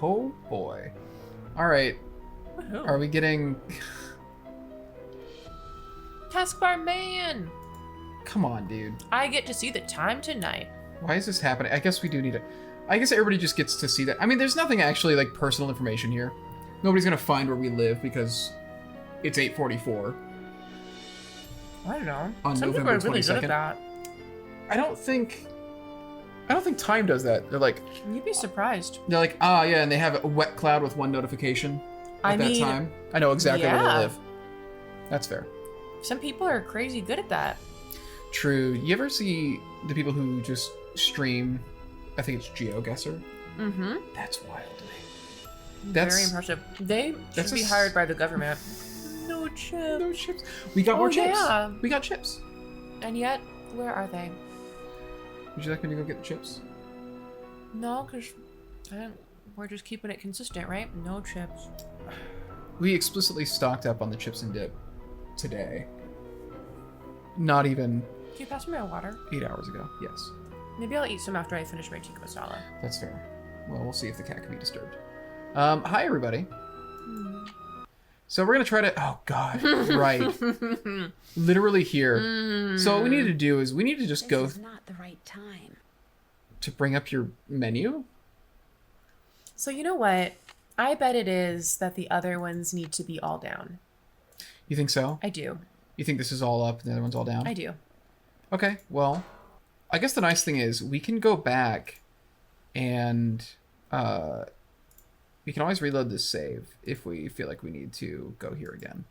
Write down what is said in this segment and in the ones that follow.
Oh boy. All right. Woohoo. Are we getting... Taskbar man! Come on, dude. I get to see the time tonight. Why is this happening? I guess we do need it. I guess everybody just gets to see that. I mean, there's nothing actually like personal information here. Nobody's gonna find where we live because it's 8:44. I don't know. On Some people November are really good 22nd. at that. I don't think time does that. They're like, You'd be surprised. ah, yeah, and they have a wet cloud with one notification at that time. I know exactly where they yeah. live. That's fair. Some people are crazy good at that. True. You ever see the people who just stream, I think it's GeoGuessr? Mm-hmm. That's wild to me. Very impressive. They should be hired by the government. No chips. No chips. We got more chips. Yeah. We got chips. And yet, where are they? Would you like me to go get the chips? No, because we're just keeping it consistent, right? No chips. We explicitly stocked up on the chips and dip today. Not even Can you pass me my water? 8 hours ago. Yes. Maybe I'll eat some after I finish my tikka masala. That's fair. Well, we'll see if the cat can be disturbed. Hi, everybody. So we're going to try to... Oh, God. Right. Literally here. So what we need to do is we need to just go... This is not the right time. To bring up your menu? So you know what? I bet it is that the other ones need to be all down. You think so? I do. You think this is all up and the other one's all down? I do. Okay, well, I guess the nice thing is we can go back and we can always reload this save if we feel like we need to go here again.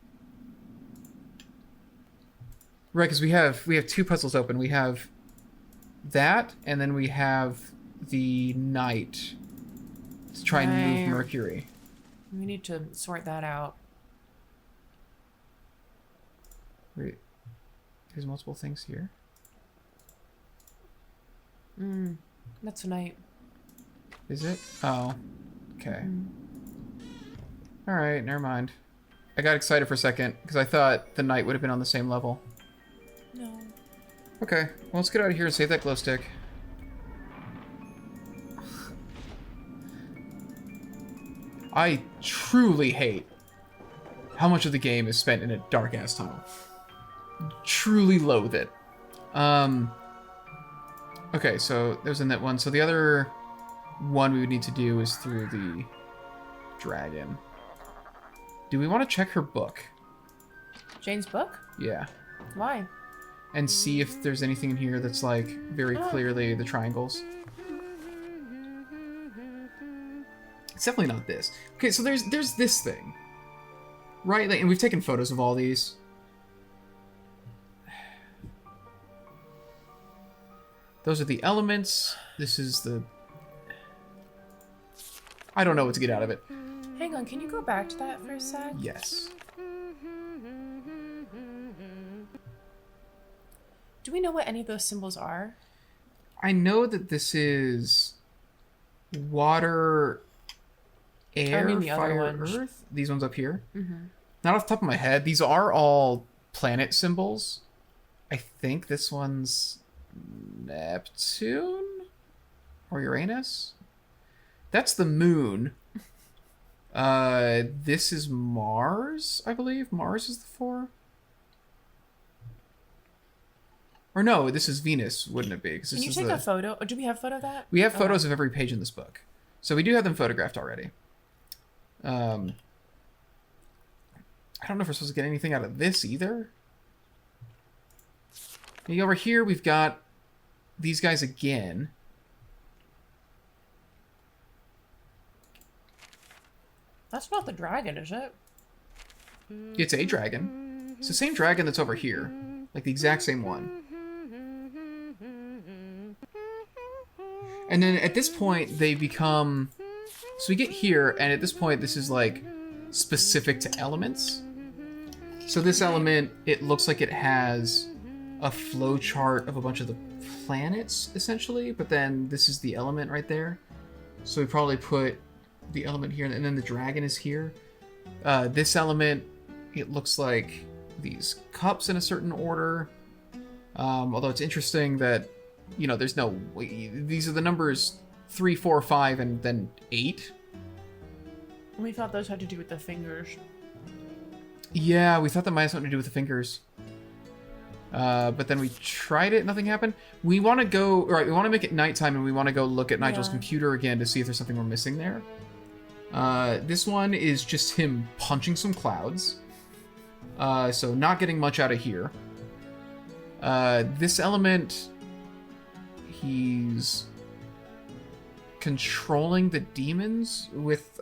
Right, because we have 2 puzzles open. We have that, and then we have the night to try and move Mercury. We need to sort that out. Wait, there's multiple things here. That's tonight. Is it? Oh, okay. All right, never mind. I got excited for a second because I thought the night would have been on the same level. No. Okay, well, let's get out of here and save that glow stick. I truly hate how much of the game is spent in a dark-ass tunnel. Truly loathe it. Okay, so there's a net one. So the other one we would need to do is through the dragon. Do we want to check her book? Jane's book? Yeah. Why? And see if there's anything in here that's like very clearly the triangles. It's definitely not this. Okay, so there's this thing. Right? Like, and we've taken photos of all these. Those are the elements. This is the... I don't know what to get out of it. Hang on, can you go back to that for a sec? Yes. Do we know what any of those symbols are? I know that this is water, air, the other fire, ones. earth. These ones up here. Not off the top of my head. These are all planet symbols. I think this one's Neptune or Uranus. That's the moon. This is Mars, I believe. Mars is the 4. Or no, this is Venus, wouldn't it be? Can you take a photo? Or do we have a photo of that? We have photos of every page in this book. So we do have them photographed already. I don't know if we're supposed to get anything out of this either. And over here, we've got these guys again. That's not the dragon, is it? It's a dragon. It's the same dragon that's over here. Like the exact same one. And then at this point, they become... So we get here, and at this point, this is like specific to elements. So this element, it looks like it has a flow chart of a bunch of the planets, essentially. But then this is the element right there. So we probably put the element here, and then the dragon is here. This element, it looks like these cups in a certain order. Although it's interesting that, you know, there's no... These are the numbers 3, 4, 5, and then 8. We thought those had to do with the fingers. Yeah, we thought that might have something to do with the fingers. But then we tried it, nothing happened. We want to go, right, we want to make it nighttime and we want to go look at Nigel's computer again to see if there's something we're missing there. This one is just him punching some clouds. So not getting much out of here. This element, he's controlling the demons with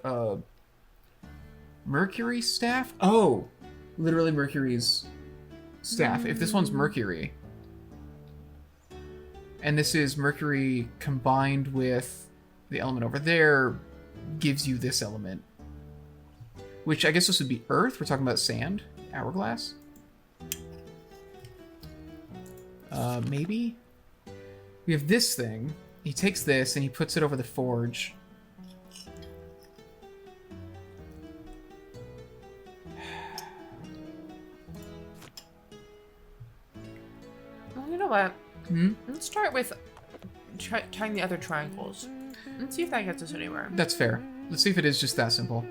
Mercury staff? Oh, literally Mercury's staff. If this one's Mercury, and this is Mercury combined with the element over there, gives you this element. Which I guess this would be Earth. We're talking about sand, hourglass. Maybe? We have this thing. He takes this and he puts it over the forge. Well, you know what? Let's start with trying the other triangles. Let's see if that gets us anywhere. That's fair. Let's see if it is just that simple.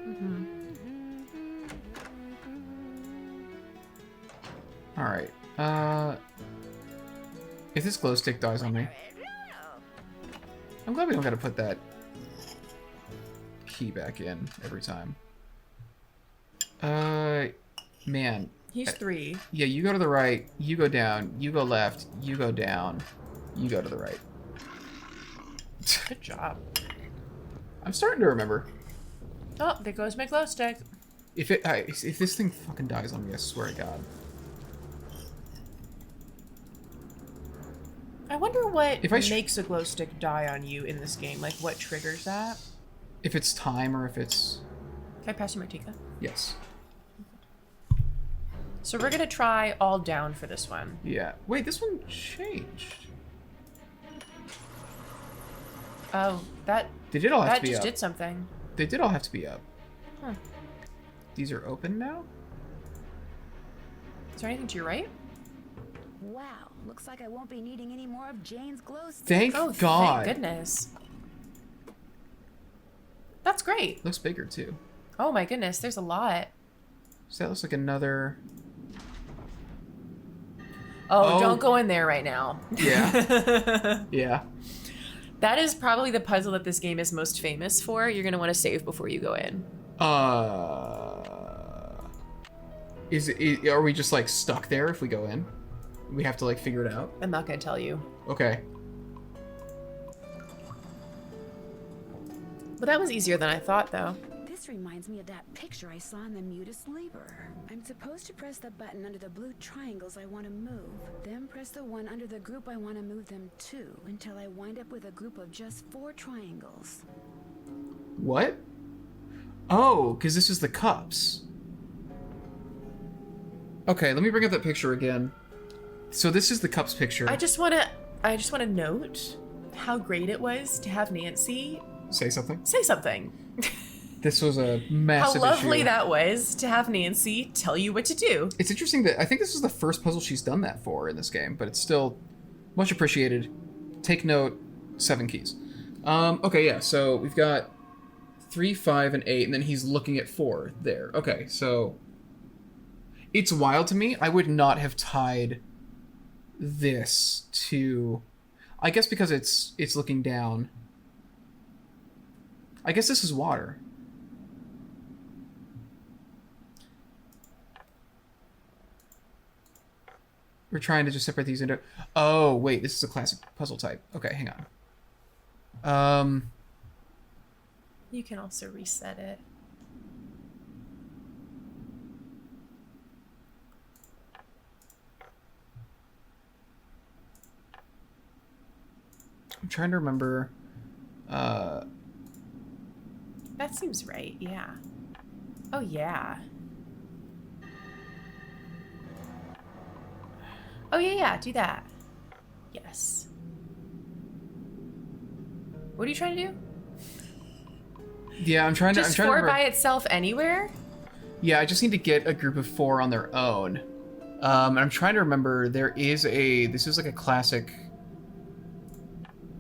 Alright. If this glow stick dies on me... I'm glad we don't gotta put that key back in every time. Man. He's 3. Yeah, you go to the right, you go down, you go left, you go down, you go to the right. Good job. I'm starting to remember. Oh, there goes my glow stick. If this thing fucking dies on me, I swear to God. I wonder what If I makes a glow stick die on you in this game. Like, what triggers that? If it's time or if it's... Can I pass you my Tika? Yes. So we're gonna try all down for this one. Yeah. Wait, this one changed. Oh, that They did all have to be just up. did something. They did all have to be up. Huh. These are open now? Is there anything to your right? Wow, looks like I won't be needing any more of Jane's glow sticks. Thank God. Thank goodness. That's great. Looks bigger too. Oh my goodness, there's a lot. So that looks like another... Oh, don't go in there right now. Yeah. Yeah. That is probably the puzzle that this game is most famous for. You're going to want to save before you go in. Are we just like stuck there if we go in? We have to like figure it out? I'm not going to tell you. Okay. But that was easier than I thought, though. This reminds me of that picture I saw in the Mutus Labor. I'm supposed to press the button under the blue triangles I want to move, then press the one under the group I want to move them to, until I wind up with a group of just 4 triangles. What? Oh, because this is the cups. Okay, let me bring up that picture again. So this is the cups picture. I just want to note how great it was to have Nancy Say something. say something. This was a How massive lovely issue. that was to have Nancy tell you what to do. It's interesting that I think this is the first puzzle she's done that for in this game, but it's still much appreciated. Take note, 7 keys. Okay, yeah, so we've got 3, 5, and 8, and then he's looking at 4 there. Okay, so it's wild to me. I would not have tied this to... I guess because it's looking down. I guess this is water. We're trying to just separate these into... Oh, wait, this is a classic puzzle type. Okay, hang on. You can also reset it. I'm trying to remember... That seems right, yeah. Oh, yeah. Oh, yeah, do that. Yes. What are you trying to do? Yeah, I'm trying to... Just I'm trying to 4 remember... by itself anywhere? Yeah, I just need to get a group of 4 on their own. And I'm trying to remember, there is a... This is like a classic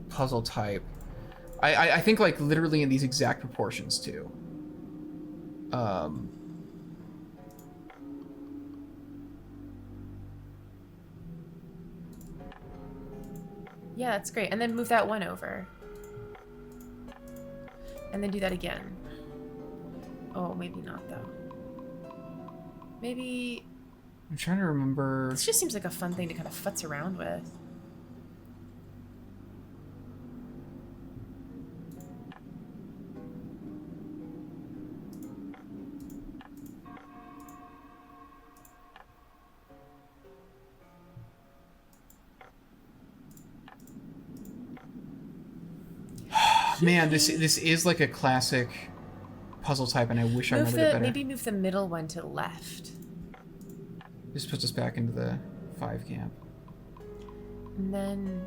puzzle type. I think like literally in these exact proportions too. Yeah, that's great. And then move that one over. And then do that again. Oh, maybe not, though. Maybe... I'm trying to remember... This just seems like a fun thing to kind of futz around with. Man, this is like a classic puzzle type, and I wish I remembered it better. Maybe move the middle one to the left. This puts us back into the 5 camp. And then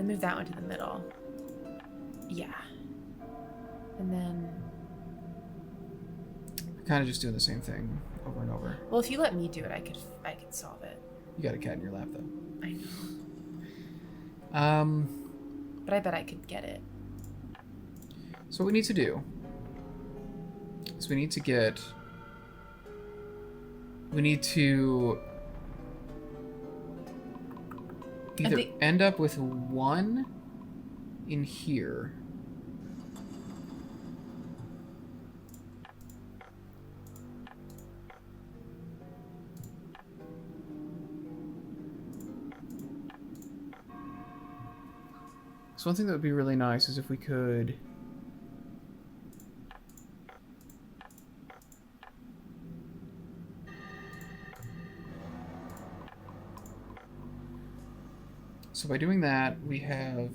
move that one to the middle. Yeah. And then... We're kind of just doing the same thing over and over. Well, if you let me do it, I could solve it. You got a cat in your lap, though. I know. But I bet I could get it. So what we need to do is we need to either end up with 1 in here. So one thing that would be really nice is if we could... So by doing that, we have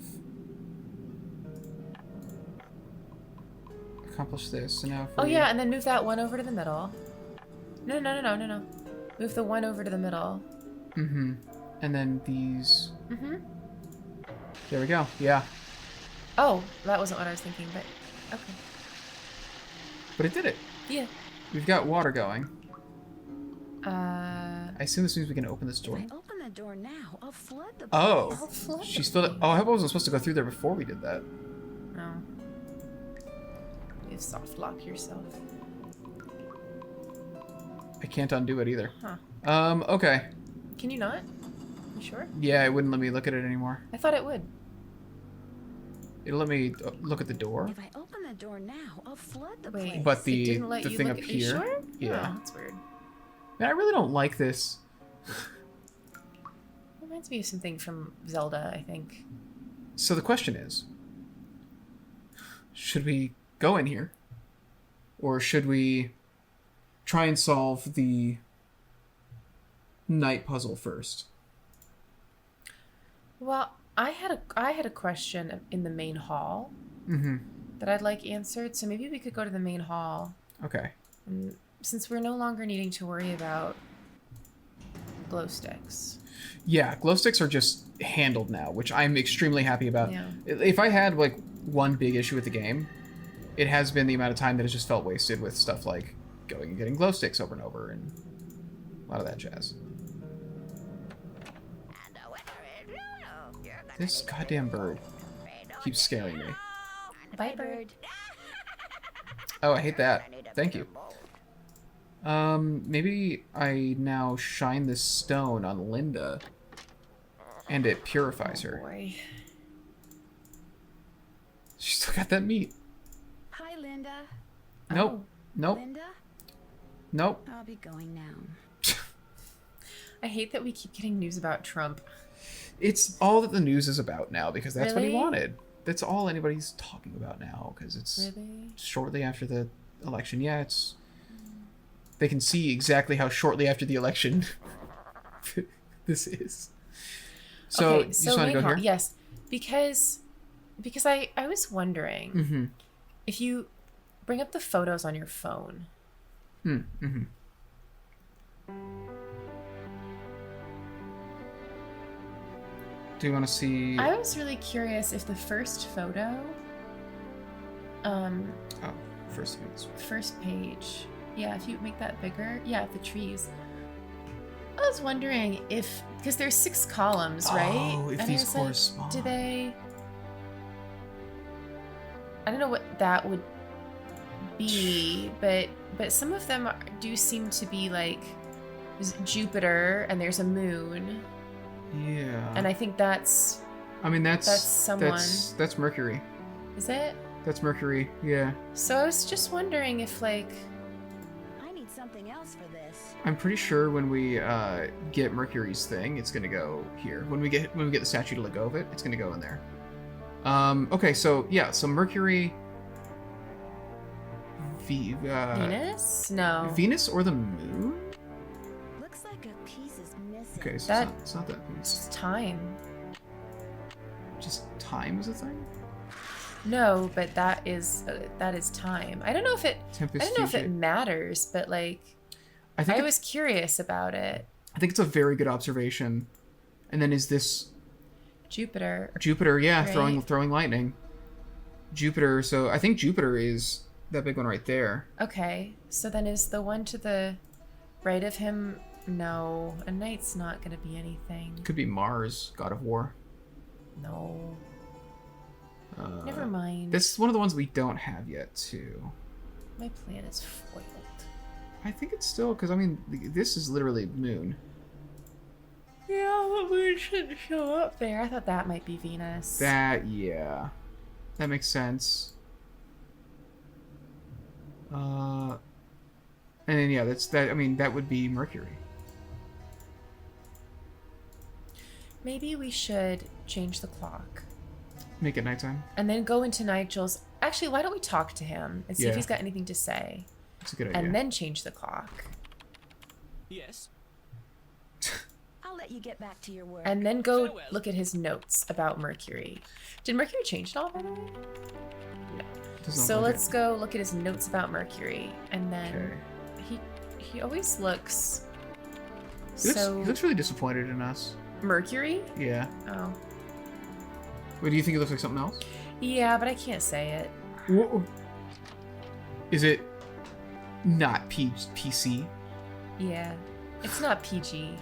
accomplished this. So now if Oh we... yeah, and then move that one over to the middle. No. Move the one over to the middle. Mm-hmm. And then these... Mm-hmm. There we go. Yeah. Oh, that wasn't what I was thinking, but okay. But it did it. Yeah. We've got water going. I assume this means we can open this door. If I open the door now, I'll flood the place. Oh. I'll flood She the spilled it. Oh, I hope I wasn't supposed to go through there before we did that. No. You soft lock yourself. I can't undo it either. Huh. Okay. Can you not? You sure? Yeah, it wouldn't let me look at it anymore. I thought it would. It'll let me look at the door. If I open the door now, I'll flood the Wait. place. But It the didn't let you thing look up at- you here. sure? Yeah. Oh, that's weird. Man, I really don't like this. Reminds me of something from Zelda, I think. So the question is, should we go in here? Or should we try and solve the night puzzle first? Well, I had a question in the main hall Mm-hmm. that I'd like answered. So maybe we could go to the main hall. Okay. And since we're no longer needing to worry about glow sticks. Yeah, glow sticks are just handled now, which I'm extremely happy about. Yeah. If I had like one big issue with the game, it has been the amount of time that has just felt wasted with stuff like going and getting glow sticks over and over and a lot of that jazz. This goddamn bird keeps scaring me. Bye, bird. Oh, I hate that. Thank you. Maybe I now shine this stone on Linda and it purifies her. Boy. She's still got that meat. Hi, Linda. Nope. Oh. Nope. Linda? Nope. I'll be going now. I hate that we keep getting news about Trump. It's all that the news is about now because that's what he Really? wanted. That's all anybody's talking about now because it's Really? shortly after the election. Yeah, it's... They can see exactly how shortly after the election this is. So, Okay, you just want to go main hall- here? Yes, because I was wondering Mm-hmm. if you bring up the photos on your phone. Mm-hmm. Do you want to see... I was really curious if the first photo, Oh, first thing is... first page, yeah, if you make that bigger, yeah, the trees. I was wondering if, because there's 6 columns, right? Oh, if And these I was like, correspond. do they? I don't know what that would be, but some of them do seem to be like there's Jupiter and there's a moon. Yeah. And I think that's. I mean, that's someone. That's Mercury. Is it? That's Mercury. Yeah. So I was just wondering if like. I need something else for this. I'm pretty sure when we get Mercury's thing, it's gonna go here. When we get the statue to let go of it, it's gonna go in there. Okay, so yeah, so Mercury. Venus? No. Venus or the moon? Looks like a piece is missing. Okay, so That- it's not that piece. It's time. Just time is a thing? No, but that is time. I don't know if it. Tempest I don't know if it Tuesday. matters, but like, I think I was curious about it. I think it's a very good observation. And then is this Jupiter. Jupiter? Yeah, Right. throwing lightning. Jupiter. So I think Jupiter is that big one right there. Okay, so then is the one to the right of him? No, a knight's not gonna be anything. Could be Mars, god of war. No. Never mind. This is one of the ones we don't have yet, too. My plan is foiled. I think it's still because I mean this is literally moon. Yeah, but we shouldn't show up there. I thought that might be Venus. That makes sense. And then yeah, that's that. I mean that would be Mercury. Maybe we should change the clock. Make it nighttime. And then go into Nigel's. Actually, why don't we talk to him and see if Yeah. he's got anything to say? That's a good idea. And then change the clock. Yes. I'll let you get back to your work. And then go Farewell. look at his notes about Mercury. Did Mercury change it all, by the way? Doesn't So look let's go look at his notes about Mercury. And then Okay. he always looks. He So looks really disappointed in us. Mercury? Yeah. Oh. What do you think it looks like something else? Yeah, but I can't say it. Whoa. Is it not PC? Yeah. It's not PG.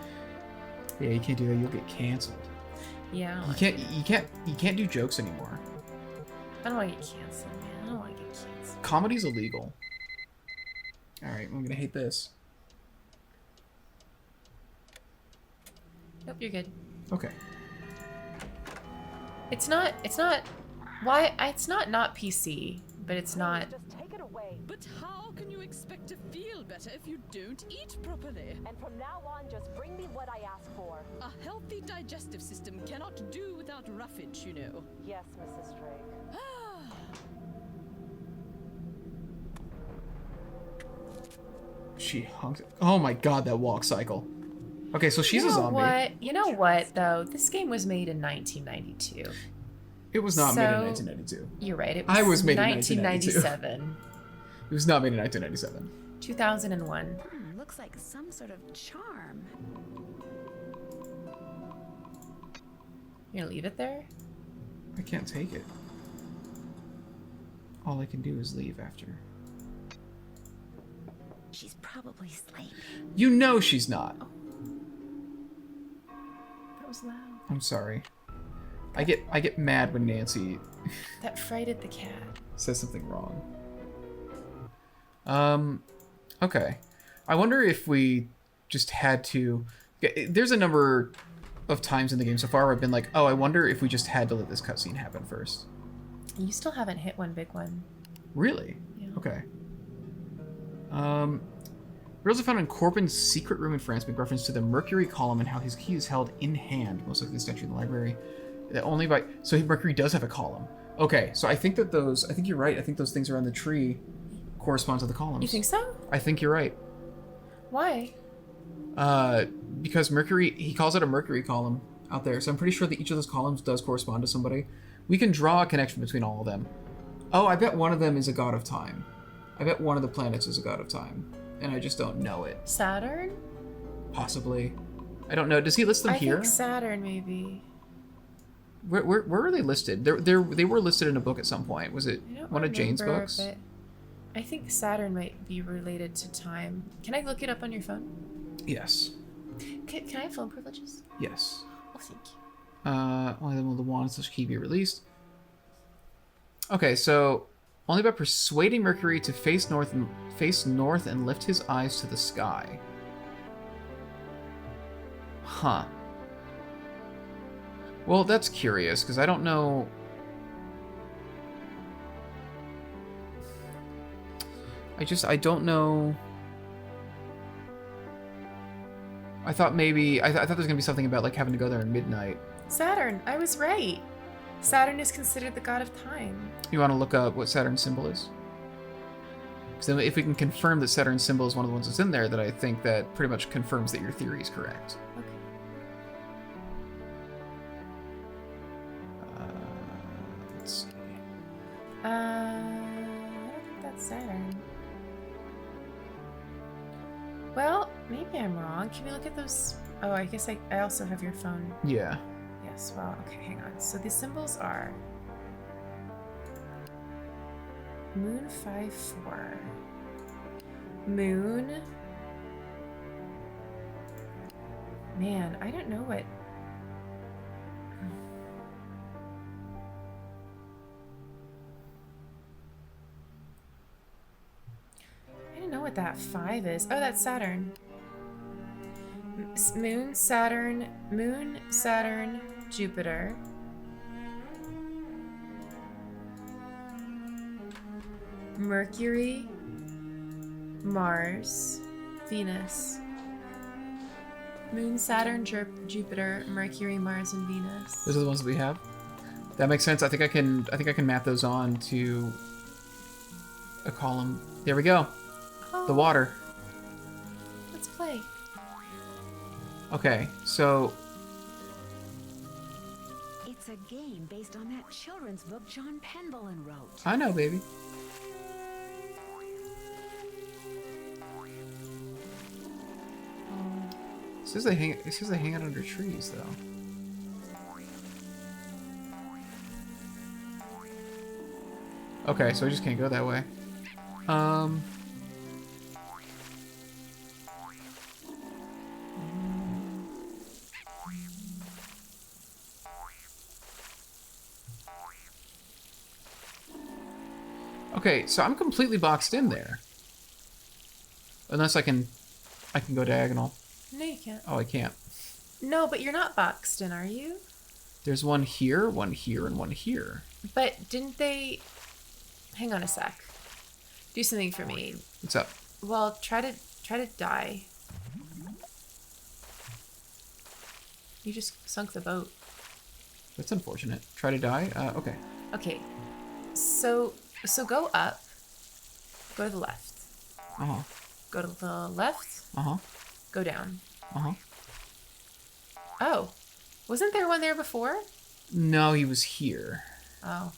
Yeah, you can't do that. You'll get canceled. Yeah. I You can't do jokes anymore. don't want to get canceled, man. I don't want to get canceled. Comedy's illegal. All right, I'm gonna hate this. Nope, you're good. Okay. It's not not PC, but it's not. Just take it away. But how can you expect to feel better if you don't eat properly? And from now on, just bring me what I ask for. A healthy digestive system cannot do without roughage, you know. Yes, Mrs. Drake. She hunks. Oh my god, that walk cycle. Okay, so she's you a know zombie. what? You know what though? This game was made in 1992. It was not made in So- 1992. You're right. It I was was made in 1997. It was not made in 1997. 2001. Looks like some sort of charm. You're gonna leave it there? I can't take it. All I can do is leave after. She's probably sleeping. You know she's not. That was loud. I'm sorry. I get mad when Nancy That frightened the cat. says something wrong. Okay. I wonder if we just had to... There's a number of times in the game so far where I've been like, oh, I wonder if we just had to let this cutscene happen first. You still haven't hit one big one. Really? Yeah. Okay. We also found in Corbin's secret room in France make reference to the Mercury column and how his key is held in hand, most likely the statue in the library. That only by... So Mercury does have a column. Okay, so I think that those... I think you're right. I think those things around the tree correspond to the columns. You think so? I think you're right. Why? Because Mercury... He calls it a Mercury column out there, so I'm pretty sure that each of those columns does correspond to somebody. We can draw a connection between all of them. Oh, I bet one of them is a god of time. I bet one of the planets is a god of time. And I just don't know it. Saturn? Possibly. I don't know. Does he list them I here? think Saturn, maybe. Where are they listed? They were listed in a book at some point. Was it I don't one of Jane's remember, books? but I think Saturn might be related to time. Can I look it up on your phone? Yes. Can I have phone privileges? Yes. Oh, thank you. Only then will the wand/key be released. Okay, so Only by persuading Mercury to face north and lift his eyes to the sky. Huh. Well, that's curious, because I don't know... I don't know... I thought maybe... I thought there was going to be something about, like, having to go there at midnight. Saturn, I was right. Saturn is considered the god of time. You want to look up what Saturn's symbol is? Because then if we can confirm that Saturn's symbol is one of the ones that's in there, then I think that pretty much confirms that your theory is correct. Okay. Let's see. I don't think that's Saturn. Well, maybe I'm wrong. Can we look at those? Oh, I guess I also have your phone. Yeah. Yes, well, okay, hang on. So the symbols are Moon 5-4. Moon. Man, I don't know what. I don't know what that 5 is. Oh, that's Saturn. Moon, Saturn, Jupiter. Mercury, Mars, Venus. Moon, Saturn, Jupiter, Mercury, Mars, and Venus. Those are the ones that we have. That makes sense. I think I can map those on to a column. There we go. Oh, The water. let's play. Okay, so It's a game based on that children's book John Penvellyn wrote. I know, baby. It says they hang out under trees, though. Okay, so I just can't go that way. Okay, so I'm completely boxed in there. Unless I can go diagonal. No, you can't. Oh, I can't. No, but you're not boxed in, are you? There's one here, and one here. But didn't they... Hang on a sec. Do something for me. What's up? Well, try to die. You just sunk the boat. That's unfortunate. Try to die? Okay. Okay. So go up. Go to the left. Uh-huh. Go to the left. Uh-huh. Go down. Uh-huh. Oh. Wasn't there one there before? No, he was here. Oh.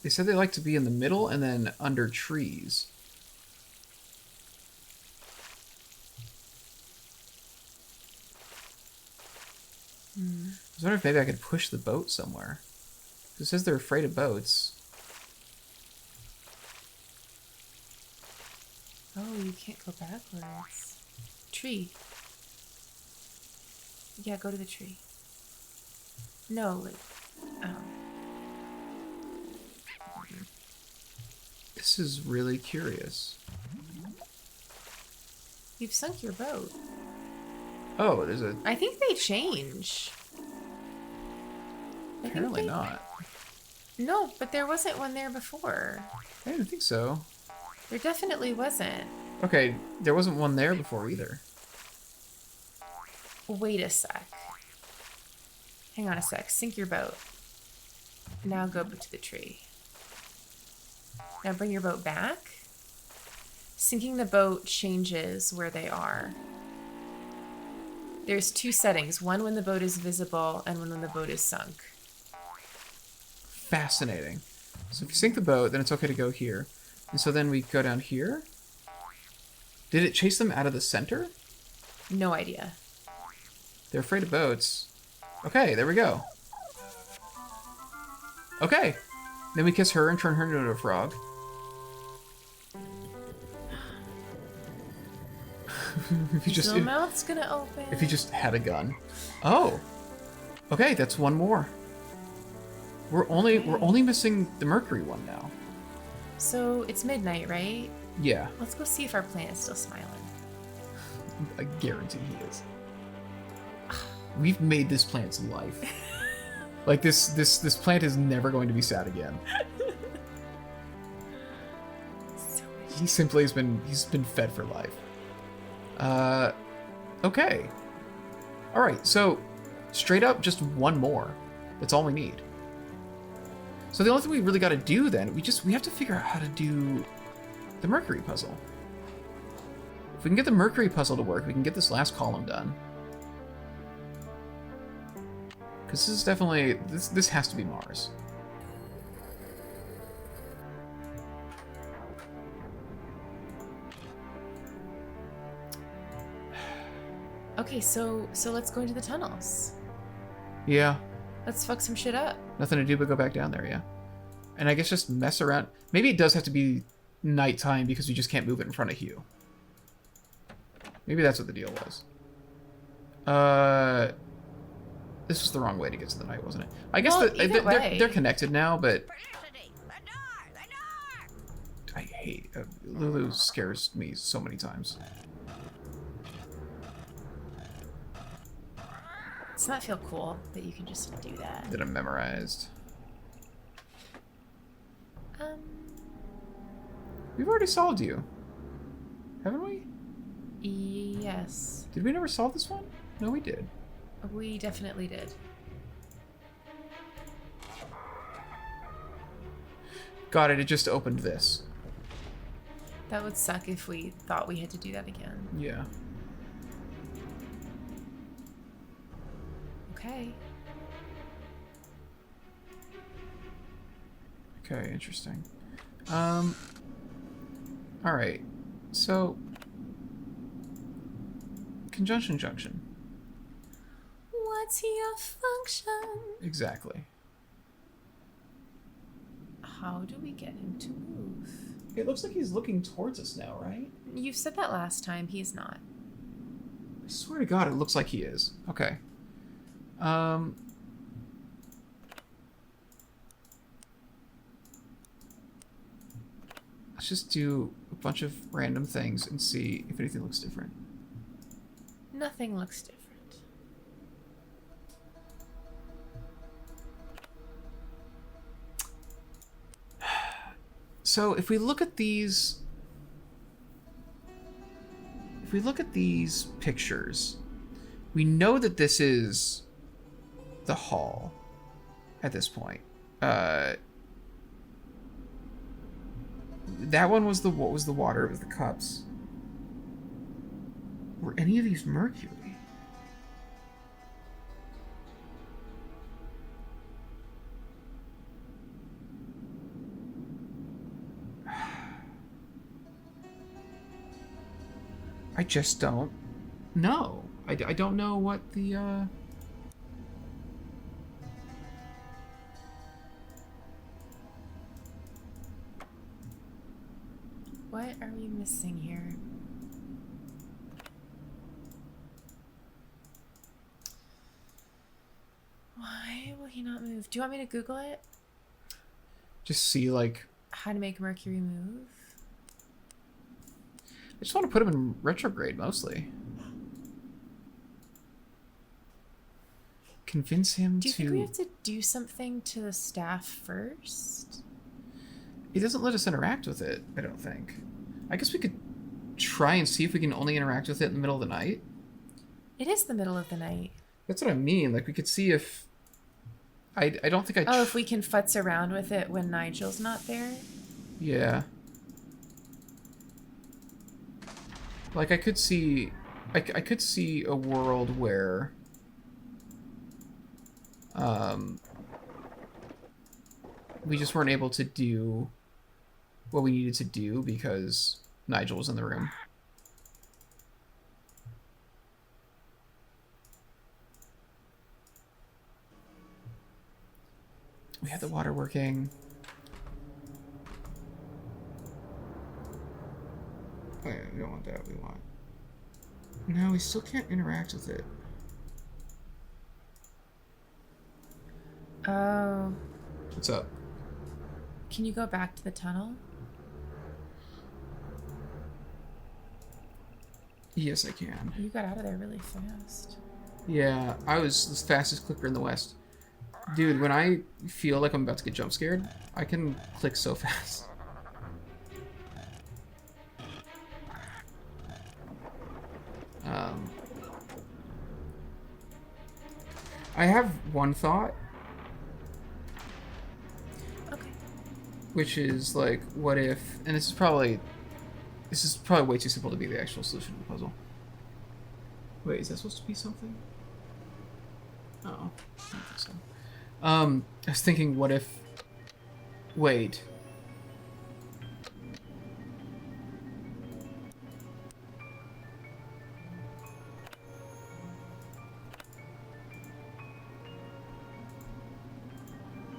They said they like to be in the middle and then under trees. I was wondering if maybe I could push the boat somewhere. It says they're afraid of boats. Oh, you can't go backwards. Tree. Yeah, go to the tree. No, like... Oh. This is really curious. You've sunk your boat. Oh, there's a... I think they change. I think Apparently they- not. No, but there wasn't one there before. I didn't think so. There definitely wasn't. Okay, there wasn't one there before either. Wait a sec. Hang on a sec. Sink your boat. Now go to the tree. Now bring your boat back. Sinking the boat changes where they are. There's two settings. One when the boat is visible and one when the boat is sunk. Fascinating. So if you sink the boat, then it's okay to go here. And so then we go down here? Did it chase them out of the center? No idea. They're afraid of boats. Okay, there we go. Okay. Then we kiss her and turn her into a frog. if you just So mouth's gonna open. if you just had a gun. Oh. Okay, that's one more. We're only missing the Mercury one now. So it's midnight, right? Yeah, Let's go see if our plant is still smiling. I guarantee he is. We've made this plant's life. Like this plant is never going to be sad again. He simply he's been fed for life. Okay. All right, so straight up just one more. That's all we need. So the only thing we really got to do then, we have to figure out how to do the Mercury puzzle. If we can get the Mercury puzzle to work, we can get this last column done. Because this is definitely, this has to be Mars. Okay, so let's go into the tunnels. Yeah. Let's fuck some shit up. Nothing to do but go back down there, yeah. And I guess just mess around. Maybe it does have to be nighttime because we just can't move it in front of Hugh. Maybe that's what the deal was. This was the wrong way to get to the night, wasn't it? I guess Well, either way. they're connected now, but I hate Lulu scares me so many times. Doesn't that feel cool that you can just do that? That I'm memorized. We've already solved you, haven't we? Yes. Did we never solve this one? No, we did. We definitely did. Got it. It just opened this. That would suck if we thought we had to do that again. Yeah. Okay. Okay, interesting. Alright. So, conjunction junction. What's your function? Exactly. How do we get him to move? It looks like he's looking towards us now, right? You said that last time. He's not. I swear to God, it looks like he is. Okay. Let's just do a bunch of random things and see if anything looks different. Nothing looks different. So if we look at these pictures, we know that this is the hall at this point. That one was what was the water? It was the cups. Were any of these mercury? I just don't know. I don't know what the, What are we missing here? Why will he not move? Do you want me to Google it? just see, like... How to make Mercury move? I just want to put him in retrograde, mostly. Convince him Do you to... think we have to do something to the staff first? It doesn't let us interact with it, I don't think. I guess we could try and see if we can only interact with it in the middle of the night. It is the middle of the night. That's what I mean. Like, we could see if... I don't think I... Oh, if we can futz around with it when Nigel's not there? Yeah. Like, I could see... I could see a world where... we just weren't able to do what we needed to do because Nigel was in the room. We had the water working. Oh, yeah, we don't want that. We want... No, we still can't interact with it. Oh. What's up? Can you go back to the tunnel? Yes, I can. You got out of there really fast. Yeah, I was the fastest clicker in the West. Dude, when I feel like I'm about to get jump scared, I can click so fast. I have one thought, Okay. which is like, what if, and this is probably way too simple to be the actual solution to the puzzle. Wait, is that supposed to be something? Oh, I don't think so. I was thinking, what if, wait.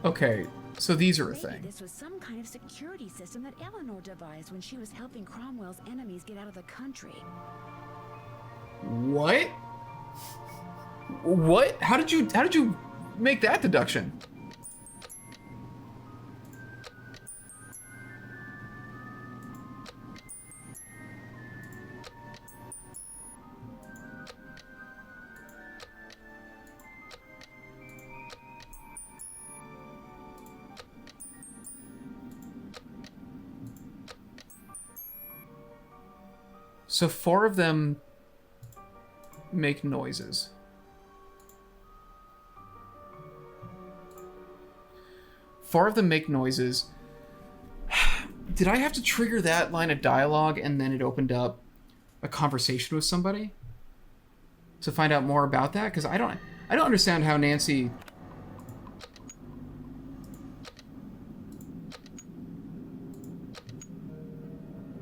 Okay, so these are a Maybe thing. this was some kind of security system that Eleanor devised when she was helping Cromwell's enemies get out of the country. What? What? How did you make that deduction? So 4 of them make noises. Four of them make noises. Did I have to trigger that line of dialogue and then it opened up a conversation with somebody to find out more about that? Because I don't understand how Nancy.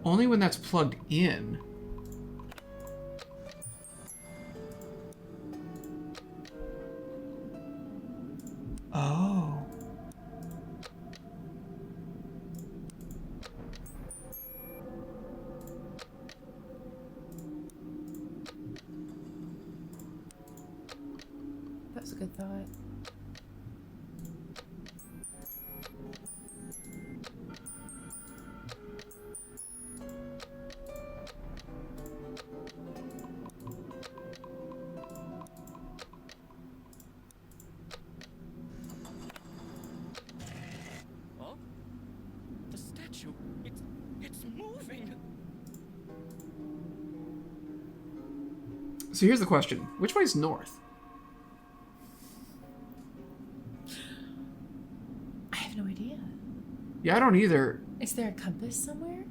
Only when that's plugged in. Oh. That's a good thought. Oh? The statue. It's moving. So here's the question. Which way is north? I have no idea. Yeah, I don't either. Is there a compass somewhere?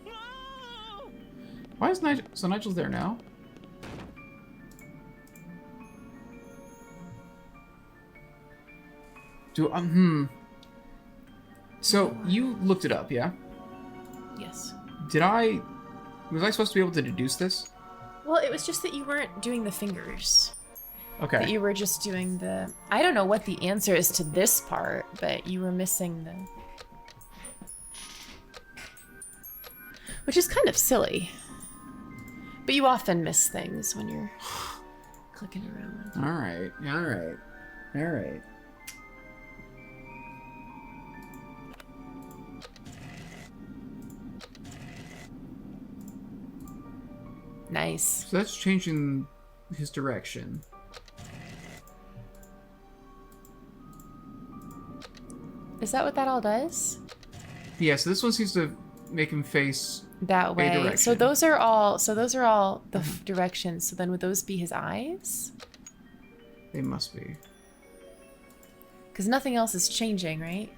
No! Why is Nigel? So Nigel's there now? So you looked it up, yeah? Yes. Was I supposed to be able to deduce this? Well, it was just that you weren't doing the fingers. That Okay. you were just doing the... I don't know what the answer is to this part, but you were missing the... Which is kind of silly. But you often miss things when you're clicking around. Alright. Nice. So that's changing his direction. Is that what that all does? Yeah, so this one seems to make him face That way. So direction. those are all the directions. So then would those be his eyes? They must be. Because nothing else is changing, right?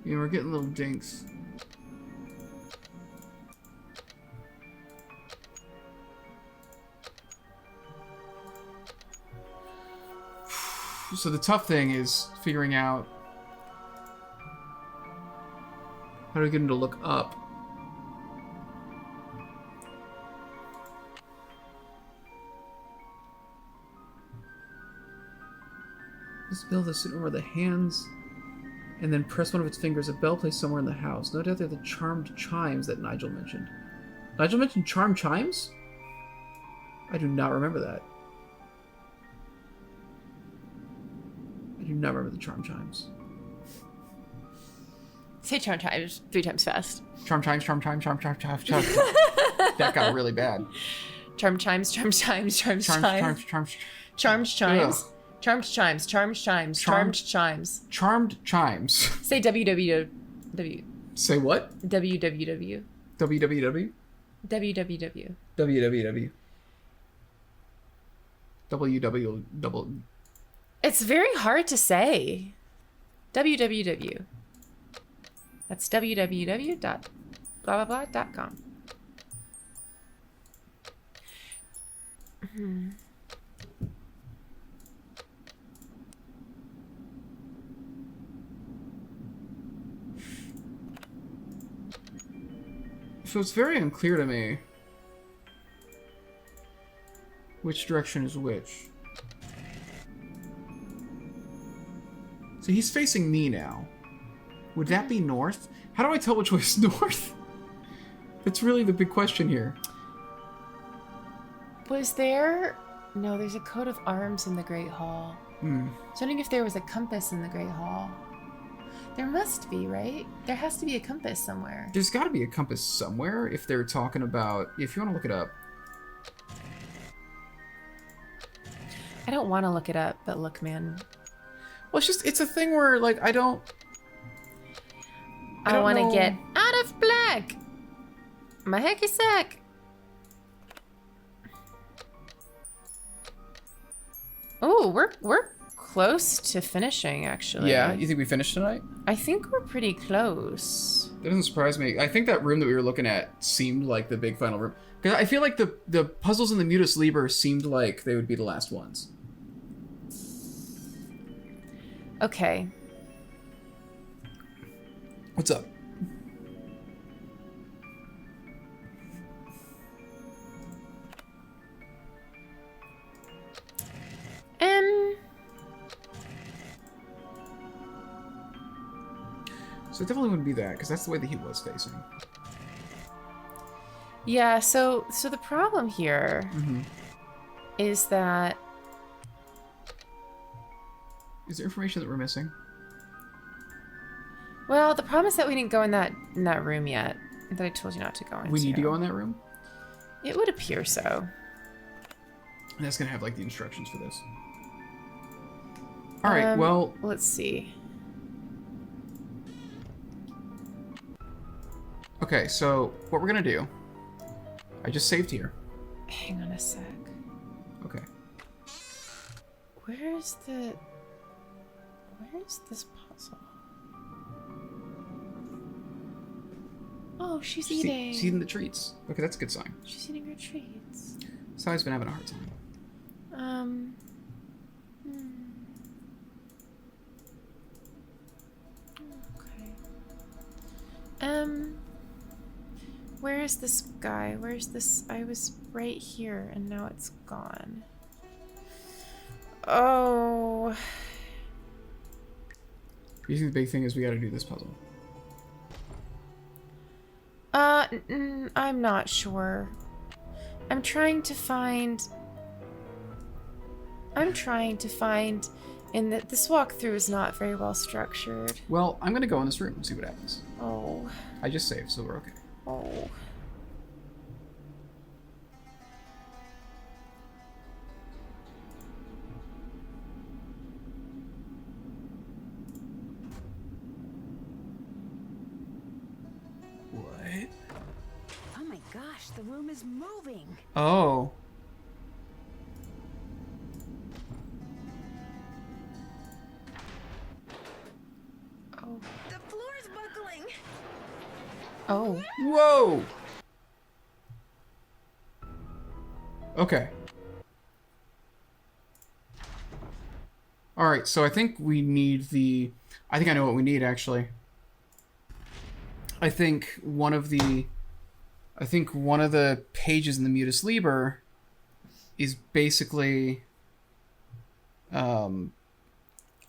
Yeah, we're getting little dinks. So the tough thing is figuring out how to get him to look up. Let's build a suit where the hands And then press one of its fingers. A bell placed somewhere in the house. No doubt they're the charmed chimes that Nigel mentioned. Nigel mentioned charmed chimes? I do not remember that. I do not remember the charmed chimes. Say charm chimes 3 times fast. Charmed chimes, charmed chimes, charmed chimes, charmed chimes. That got really bad. Charm chimes, charm chimes, charm Charmed, chimes. charmed, Charmed chimes. Ugh. Charmed chimes, charmed chimes, charmed chimes. charmed chimes. Say www. Say what? www. www? www. www. www. It's very hard to say. www. That's www.blah-blah-blah.com. So it's very unclear to me which direction is which. So he's facing me now. Would that be north? How do I tell which way is north? That's really the big question here. Was there... No, there's a coat of arms in the Great Hall. I was wondering if there was a compass in the Great Hall. There must be, right? There has to be a compass somewhere. There's got to be a compass somewhere if they're talking about... If you want to look it up. I don't want to look it up, but look, man. Well, it's a thing where, like, I don't I want to know. get out of black. My hecky sack. Oh, we're close to finishing, actually. Yeah, you think we finished tonight? I think we're pretty close. That doesn't surprise me. I think that room that we were looking at seemed like the big final room. Because I feel like the puzzles in the Mutus Liber seemed like they would be the last ones. Okay. What's up? So it definitely wouldn't be that, because that's the way that he was facing. Yeah, so the problem here is that... Is there information that we're missing? Well, the problem is that we didn't go in that room yet. That I told you not to go into. We need to go in that room? It would appear so. And that's going to have, like, the instructions for this. Alright, well... Let's see. Okay, so what we're going to do... I just saved here. Hang on a sec. Okay. Where's this puzzle? Oh, she's eating. She's eating the treats. Okay, that's a good sign. She's eating her treats. Sai's been having a hard time. Okay. Where is this guy? Where's this? I was right here and now it's gone. Oh. Usually the big thing is we gotta do this puzzle. I'm not sure. I'm trying to find, and this walkthrough is not very well structured. Well, I'm gonna go in this room and see what happens. Oh. I just saved, so we're okay. Oh. What? Oh my gosh, the room is moving. Oh. Oh. The floor's buckling. Oh. Whoa! Okay. Alright, so I think we need the... I think I know what we need, actually. I think one of the pages in the Mutus Liber is basically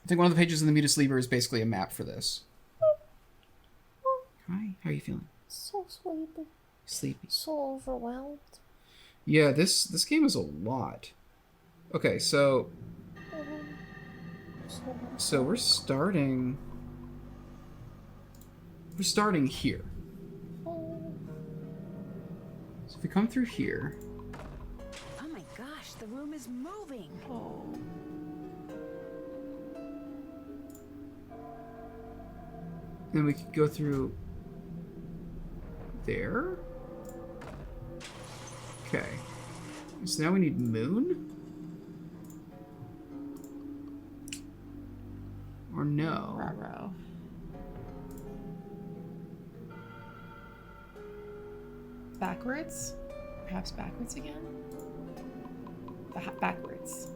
I think one of the pages in the Mutus Liber is basically a map for this. Hi, how are you feeling? So sleepy. Sleepy. So overwhelmed. Yeah, this game is a lot. Okay, so we're starting here. So if we come through here, Oh my gosh, the room is moving. Oh. then we could go through there. Okay. So now we need moon? Or no? Ruh-roh. Backwards? Perhaps backwards again? Backwards.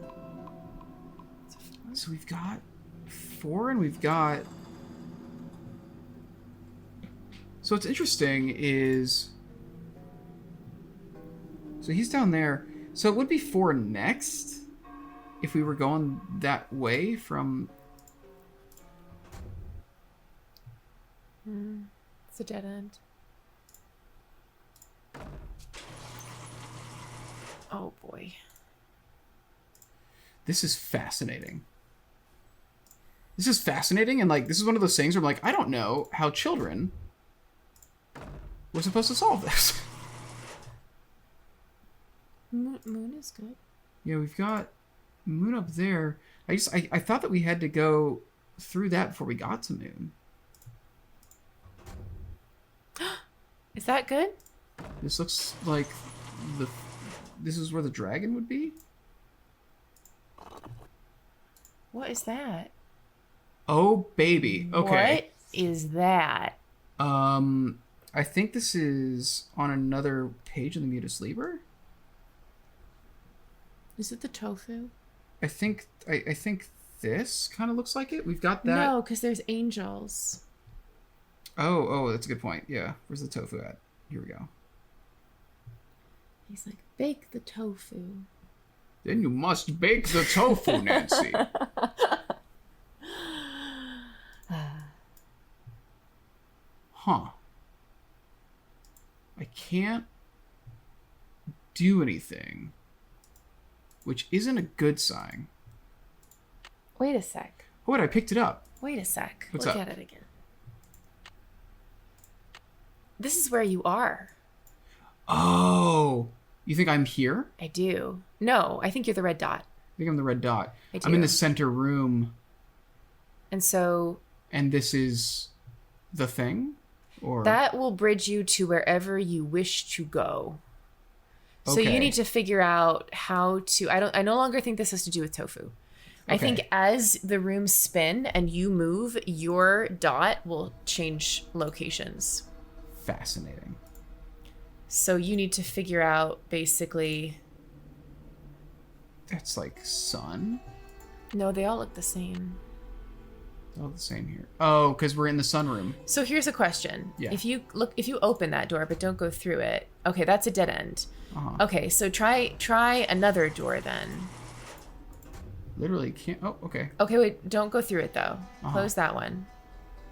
So we've got 4 and we've got... So what's interesting is... So he's down there. So it would be 4 next if we were going that way from... It's a dead end. Oh boy. This is fascinating. This is fascinating, and like this is one of those things where I'm like, I don't know how children were supposed to solve this. Moon is good. Yeah, we've got moon up there. I thought that we had to go through that before we got to moon. Is that good? This looks like this is where the dragon would be. What is that? Oh baby. Okay. What is that? I think this is on another page in the Mutus Liber. Is it the tofu? I think this kind of looks like it. We've got that. No, because there's angels. Oh, that's a good point. Yeah. Where's the tofu at? Here we go. He's like, bake the tofu. Then you must bake the tofu, Nancy. Huh. I can't do anything, which isn't a good sign. Wait a sec. Oh, wait, I picked it up. Wait a sec. What's Look up? at it again. This is where you are. Oh, you think I'm here? I do. No, I think you're the red dot. I think I'm the red dot. I I'm in do. the center room, And so and this is the thing? Or that will bridge you to wherever you wish to go. So you Okay. need to figure out how to I no longer think this has to do with tofu. I think Okay. as the rooms spin and you move, your dot will change locations. Fascinating. So you need to figure out basically. That's like sun. No, they all look the same. All the same here. Oh, because we're in the sunroom. So here's a question. Yeah. If you open that door but don't go through it, okay, that's a dead end. Uh-huh. Okay, so try another door then. Literally can't. Oh, okay. Okay, wait, don't go through it though. Uh-huh. Close that one.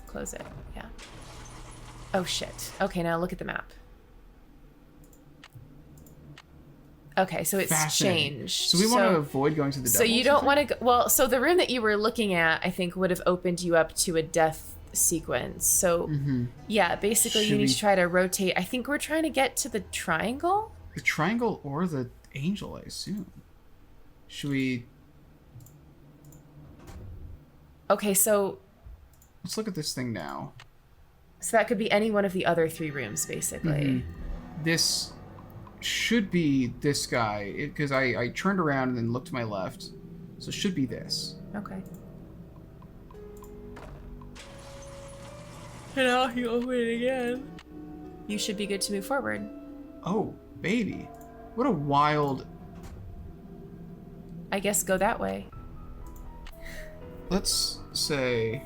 Close it. Yeah. Oh shit. Okay, now look at the map. Okay, so it's Fascinating. changed. So we want to avoid going to the So devil. you don't want to go, well, so the room that you were looking at, I think, would have opened you up to a death sequence. So yeah, basically you Should need we- to try to rotate. I think we're trying to get to the triangle. The triangle or the angel, I assume. Should we? Okay, so Let's look at this thing now. that could be any one of the other 3 rooms, basically. This should be this guy because I turned around and then looked to my left, so it should be this. Okay. And now you open it again. You should be good to move forward. Oh, baby, what a wild. I guess go that way. Let's say.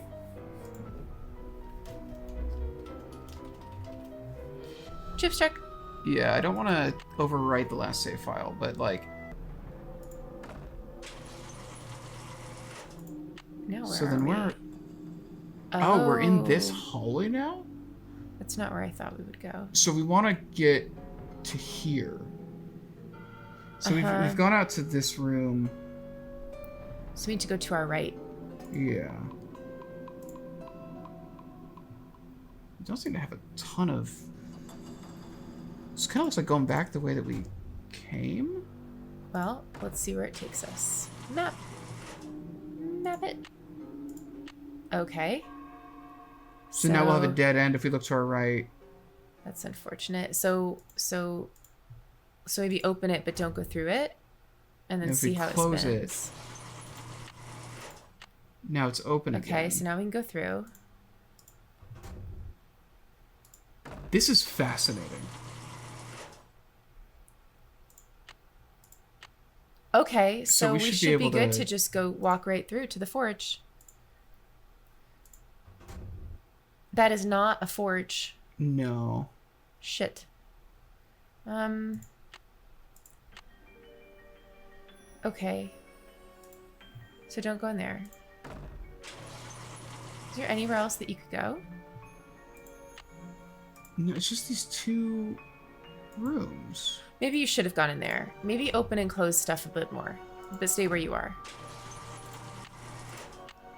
Chips check. Yeah, I don't want to overwrite the last save file, but like. Now So are then we? we're in this hallway now? That's not where I thought we would go. So we want to get to here. So we've gone out to this room. So we need to go to our right. Yeah. We don't seem to have a ton of... This kind of looks like going back the way that we came. Well, let's see where it takes us. Map. Map it. Okay. So now we'll have a dead end if we look to our right. That's unfortunate. So maybe open it but don't go through it, and then And if see we how it close spins. Now it's open again. Okay, so now we can go through. This is fascinating. Okay, so we should should be able good to- to just go walk right through to the forge. That is not a forge. No. Shit. Okay. So don't go in there. Is there anywhere else that you could go? No, it's just these two rooms. Maybe you should have gone in there. Maybe open and close stuff a bit more. But stay where you are.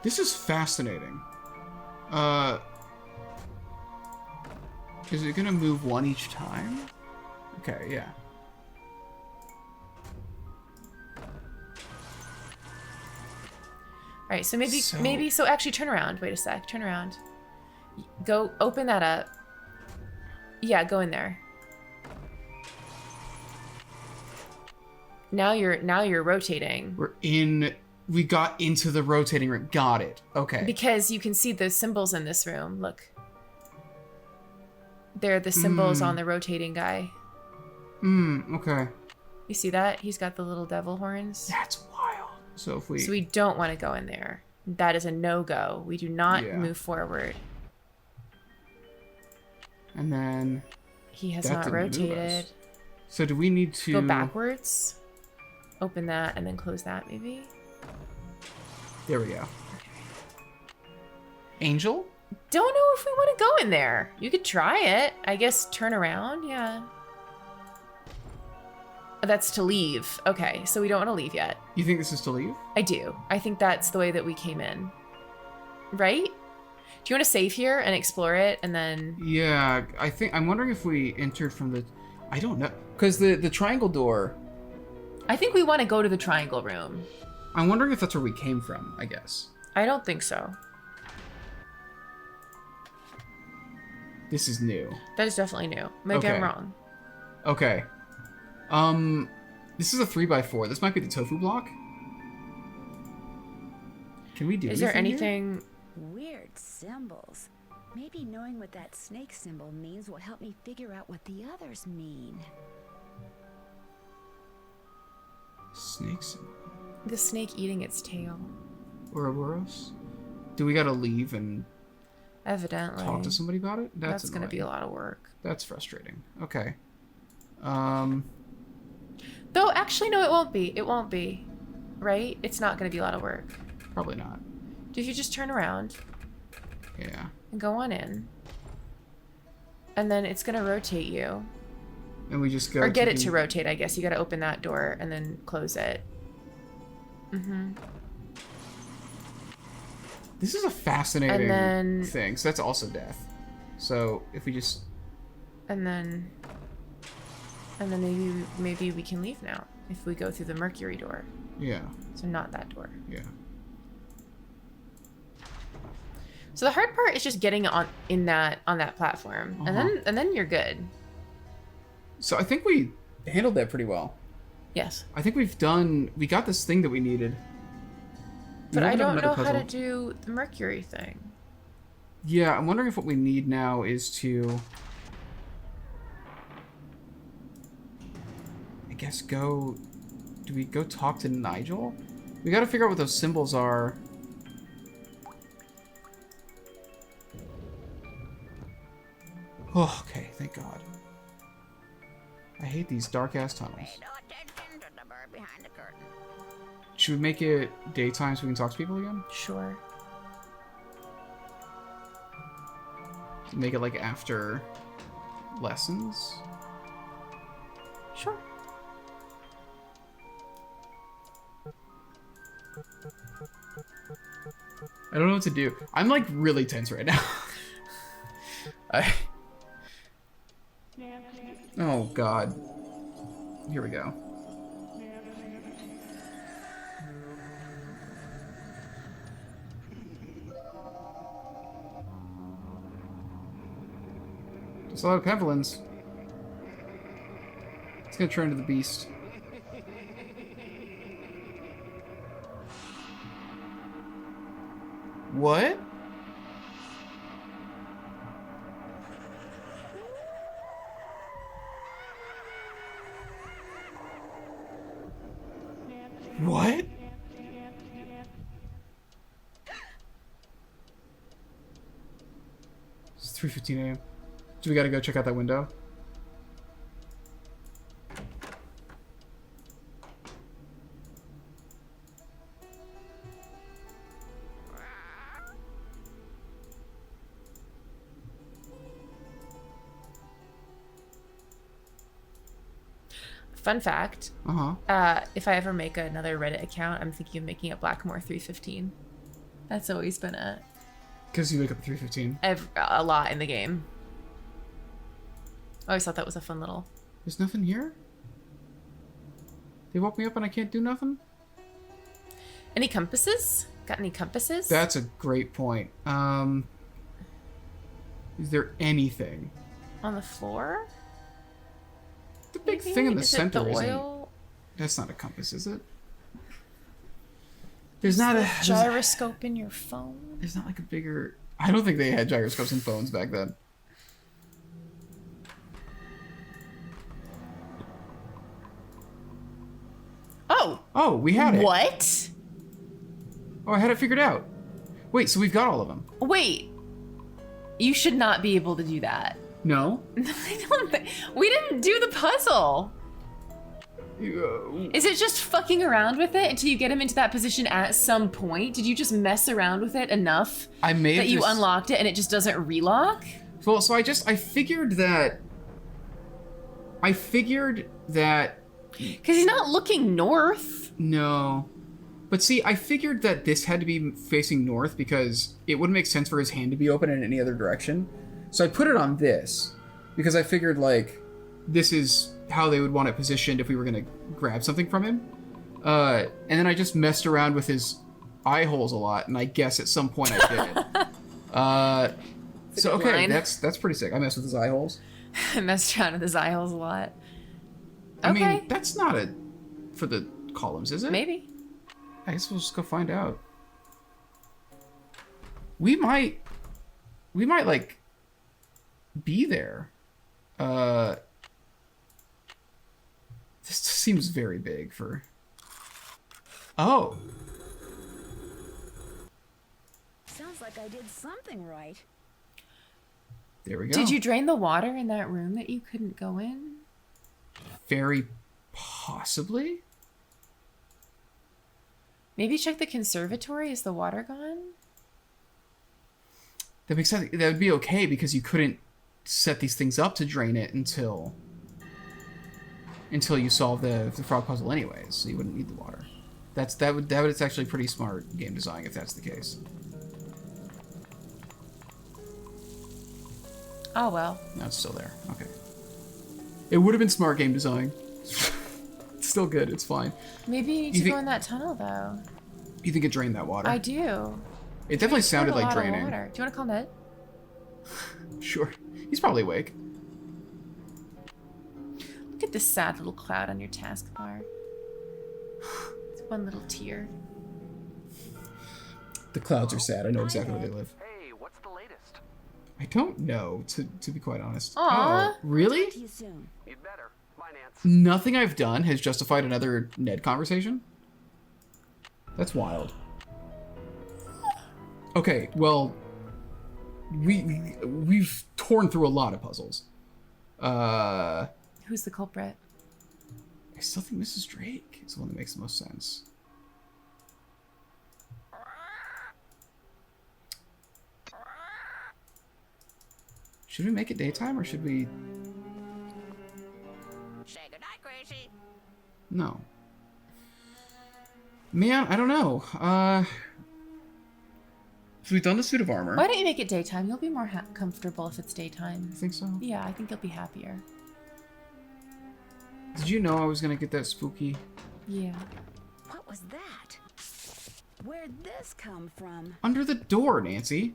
This is fascinating. Is it gonna move one each time? Okay, yeah. Alright, so so actually turn around. Wait a sec. Turn around. Go open that up. Yeah, go in there. Now you're rotating. We got into the rotating room. Got it. Okay. Because you can see the symbols in this room. Look. They're the symbols on the rotating guy. Okay. You see that? He's got the little devil horns. That's wild. So we don't want to go in there. That is a no-go. We do not move forward. And then He has that not didn't move rotated. us. So do we need to Go backwards. Open that and then close that maybe. There we go. Angel? Don't know if we want to go in there. You could try it. I guess turn around. Yeah. That's to leave. Okay, so we don't want to leave yet. You think this is to leave? I do. I think that's the way that we came in. Right? Do you want to save here and explore it and then... Yeah, I'm wondering if we entered from the... I don't know. Because the triangle door... I think we want to go to the triangle room. I'm wondering if that's where we came from, I guess. I don't think so. This is new. That is definitely new. Maybe I'm wrong. Okay. This is a 3x4. This might be the tofu block. Can we do Is there here? anything... Weird symbols. Maybe knowing what that snake symbol means will help me figure out what the others mean. Snakes? The snake eating its tail. Ouroboros? Do we gotta leave and Evidently. talk to somebody about it? That's going to be a annoying. lot of work. That's frustrating. Okay. Though, actually, no, it won't be. It won't be. Right? It's not going to be a lot of work. Probably not. If you just turn around Yeah. and go on in, and then it's going to rotate you. And we just go Or get it the- to rotate, I guess. You got to open that door and then close it. Mm-hmm. This is a fascinating And then- thing. So that's also death. So if we just... And then maybe we can leave now if we go through the Mercury door. Yeah. So not that door. Yeah. So the hard part is just getting on that platform, and then you're good. So I think we handled that pretty well. Yes. I think we got this thing that we needed. But We I opened up don't know another how to puzzle. do the Mercury thing. Yeah, I'm wondering if what we need now is to... I guess go... Do we go talk to Nigel? We gotta figure out what those symbols are. Oh, okay, thank God. I hate these dark-ass tunnels. No attention to the bird behind the curtain. Should we make it daytime so we can talk to people again? Sure. Make it like after lessons. Sure. I don't know what to do. I'm like really tense right now. Oh god. Here we go. Just a lot of Penvellyns. It's gonna turn into the beast. What? What? It's 3:15 a.m. So we gotta go check out that window. Fun fact. If I ever make another Reddit account, I'm thinking of making it Blackmoor 315. That's always been Because you wake up at 3:15. a lot in the game. I always thought that was a fun little... There's nothing here? They woke me up and I can't do nothing? Any compasses? Got any compasses? That's a great point. Is there anything? On the floor? The big Maybe? thing in the Is it center the isn't... oil? That's not a compass, is it? There's not a... Gyroscope in your phone? There's not like a bigger... I don't think they had gyroscopes in phones back then. Oh! Oh, we had it. What? Oh, I had it figured out. Wait, so we've got all of them. Wait. You should not be able to do that. No? I don't think... We didn't do the puzzle. Is it just fucking around with it until you get him into that position at some point? Did you just mess around with it enough I may that have you just... unlocked it and it just doesn't relock? Well, so I figured that... Because he's not looking north. No. But see, I figured that this had to be facing north because it wouldn't make sense for his hand to be open in any other direction. So I put it on this because I figured, like, this is how they would want it positioned if we were going to grab something from him. And then I just messed around with his eye holes a lot, and I guess at some point I did. So, okay, line. that's pretty sick. I messed with his eye holes. I messed around with his eye holes a lot. I Okay. mean, that's not for the columns, is it? Maybe. I guess we'll just go find out. We might like be there. This seems very big for... Oh. Sounds like I did something right. There we go. Did you drain the water in that room that you couldn't go in? Very possibly. Maybe check the conservatory. Is the water gone? That makes sense. That would be okay because you couldn't set these things up to drain it until you solve the frog puzzle anyways, so you wouldn't need the water. It's actually pretty smart game design if that's the case. Oh well. No, it's still there. Okay. It would have been smart game design. It's still good. It's fine. Maybe you need to go in that tunnel though. You think it drained that water? I do. It definitely sounded There's a like lot of draining. water. Do you want to call Ned? Sure. He's probably awake. Look at this sad little cloud on your taskbar. It's one little tear. The clouds are sad. I know exactly where they live. Hey, what's the latest? I don't know, to be quite honest. Aw. Oh, really? See you soon. You'd better. Finance. Nothing I've done has justified another Ned conversation? That's wild. Okay, well, we've torn through a lot of puzzles. Who's the culprit? I still think Mrs. Drake is the one that makes the most sense. Should we make it daytime or should we? Say goodnight, Gracie. No. Man, I don't know. So we've done the suit of armor. Why don't you make it daytime? You'll be more comfortable if it's daytime. You think so? Yeah, I think you'll be happier. Did you know I was gonna get that spooky? Yeah. What was that? Where'd this come from? Under the door, Nancy.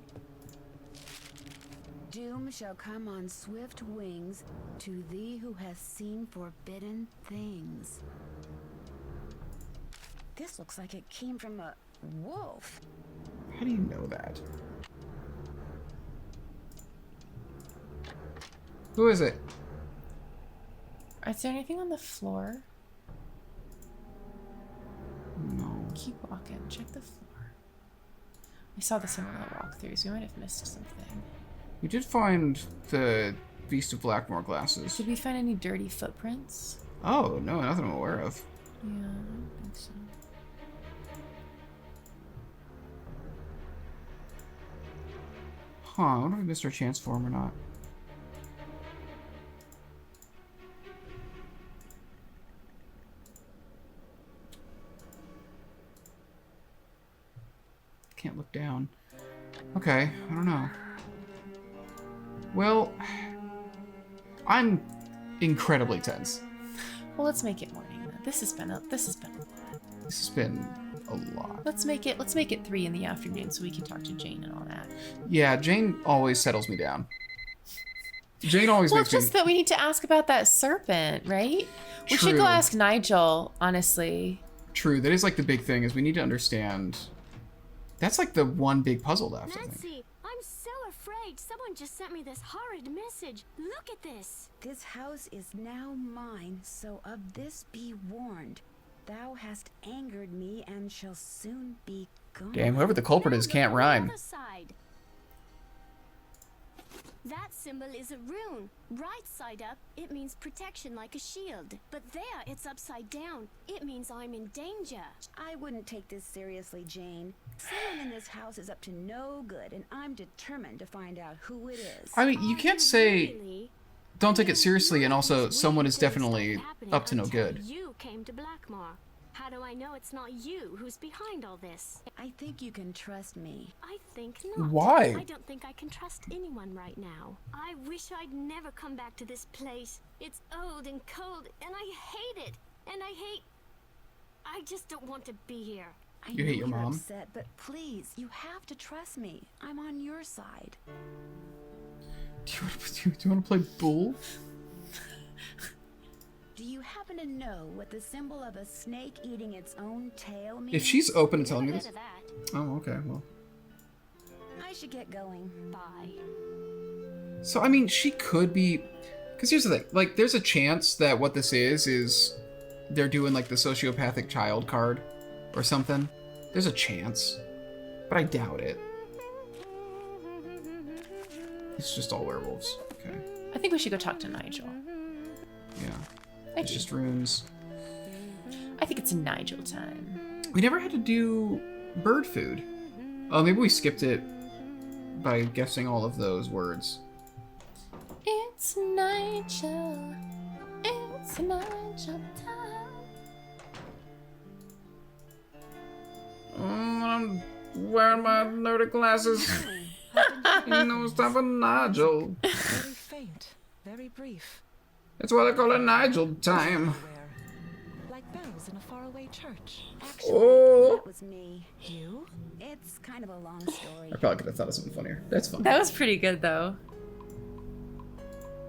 Doom shall come on swift wings to thee who has seen forbidden things. This looks like it came from a wolf. How do you know that? Who is it? Is there anything on the floor? No. Keep walking. Check the floor. I saw this in one of the walkthroughs. We might have missed something. We did find the Beast of Blackmoor glasses. Did we find any dirty footprints? Oh, no, nothing I'm aware of. Yeah, I don't think so. Huh, I wonder if we missed our chance for him or not. Can't look down. Okay, I don't know. Well, I'm incredibly tense. Well, let's make it morning then. This has been a lot. This has been a lot. Let's make it 3 in the afternoon so we can talk to Jane and all that. Yeah, Jane always settles me down. Jane always Well, makes just me... that we need to ask about that serpent, right? We should True. go ask Nigel, honestly. True, that is like the big thing, is we need to understand... That's like the one big puzzle left, I think. Nancy, I'm so afraid. Someone just sent me this horrid message. Look at this. This house is now mine, so of this be warned. Thou hast angered me and shall soon be gone. Damn, whoever the culprit is can't rhyme. Other side. That symbol is a rune. Right side up, it means protection like a shield. But there, it's upside down. It means I'm in danger. I wouldn't take this seriously, Jane. Someone in this house is up to no good, and I'm determined to find out who it is. I mean, you can't say Really? don't take it seriously and also Weird someone is things definitely start happening up to no until good. You came to Blackmoor. How do I know it's not you who's behind all this? I think you can trust me. I think not. Why? I don't think I can trust anyone right now. I wish I'd never come back to this place. It's old and cold, and I hate it. And I just don't want to be here. I You know hate your you're mom? upset, but please, you have to trust me. I'm on your side. Do you want to play bull? Do you happen to know what the symbol of a snake eating its own tail means? If she's open to telling me Never this... heard of that. Oh, okay, well... I should get going. Bye. So, I mean, she could be... Because here's the thing. Like, there's a chance that what this is they're doing, like, the sociopathic child card or something. There's a chance. But I doubt it. It's just all werewolves. Okay. I think we should go talk to Nigel. Yeah. I It's do. just runes. I think it's Nigel time. We never had to do bird food. Oh, maybe we skipped it by guessing all of those words. It's Nigel. It's Nigel time. I'm wearing my nerdy glasses. You know, it's time for Nigel. Very faint, very brief. That's why they call it Nigel time. Where? Like bells in a faraway church. Actually, Oh. that was me. You? It's kind of a long story. I probably could have thought of something funnier. That's fine. That was pretty good, though.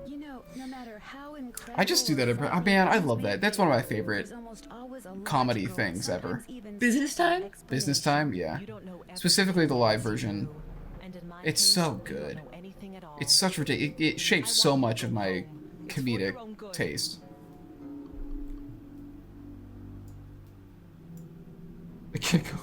You know, no matter how incredible. I just do that. or Man, I funny love it that. may That's be, one of my favorite there's almost always a comedy logical, things ever. sometimes even Business time? simple Business explanation. time? Yeah. You don't know Specifically the live version. and in my It's case, so you don't good. know anything at all. It's such ridiculous. It shapes so much of my comedic taste. I can't go.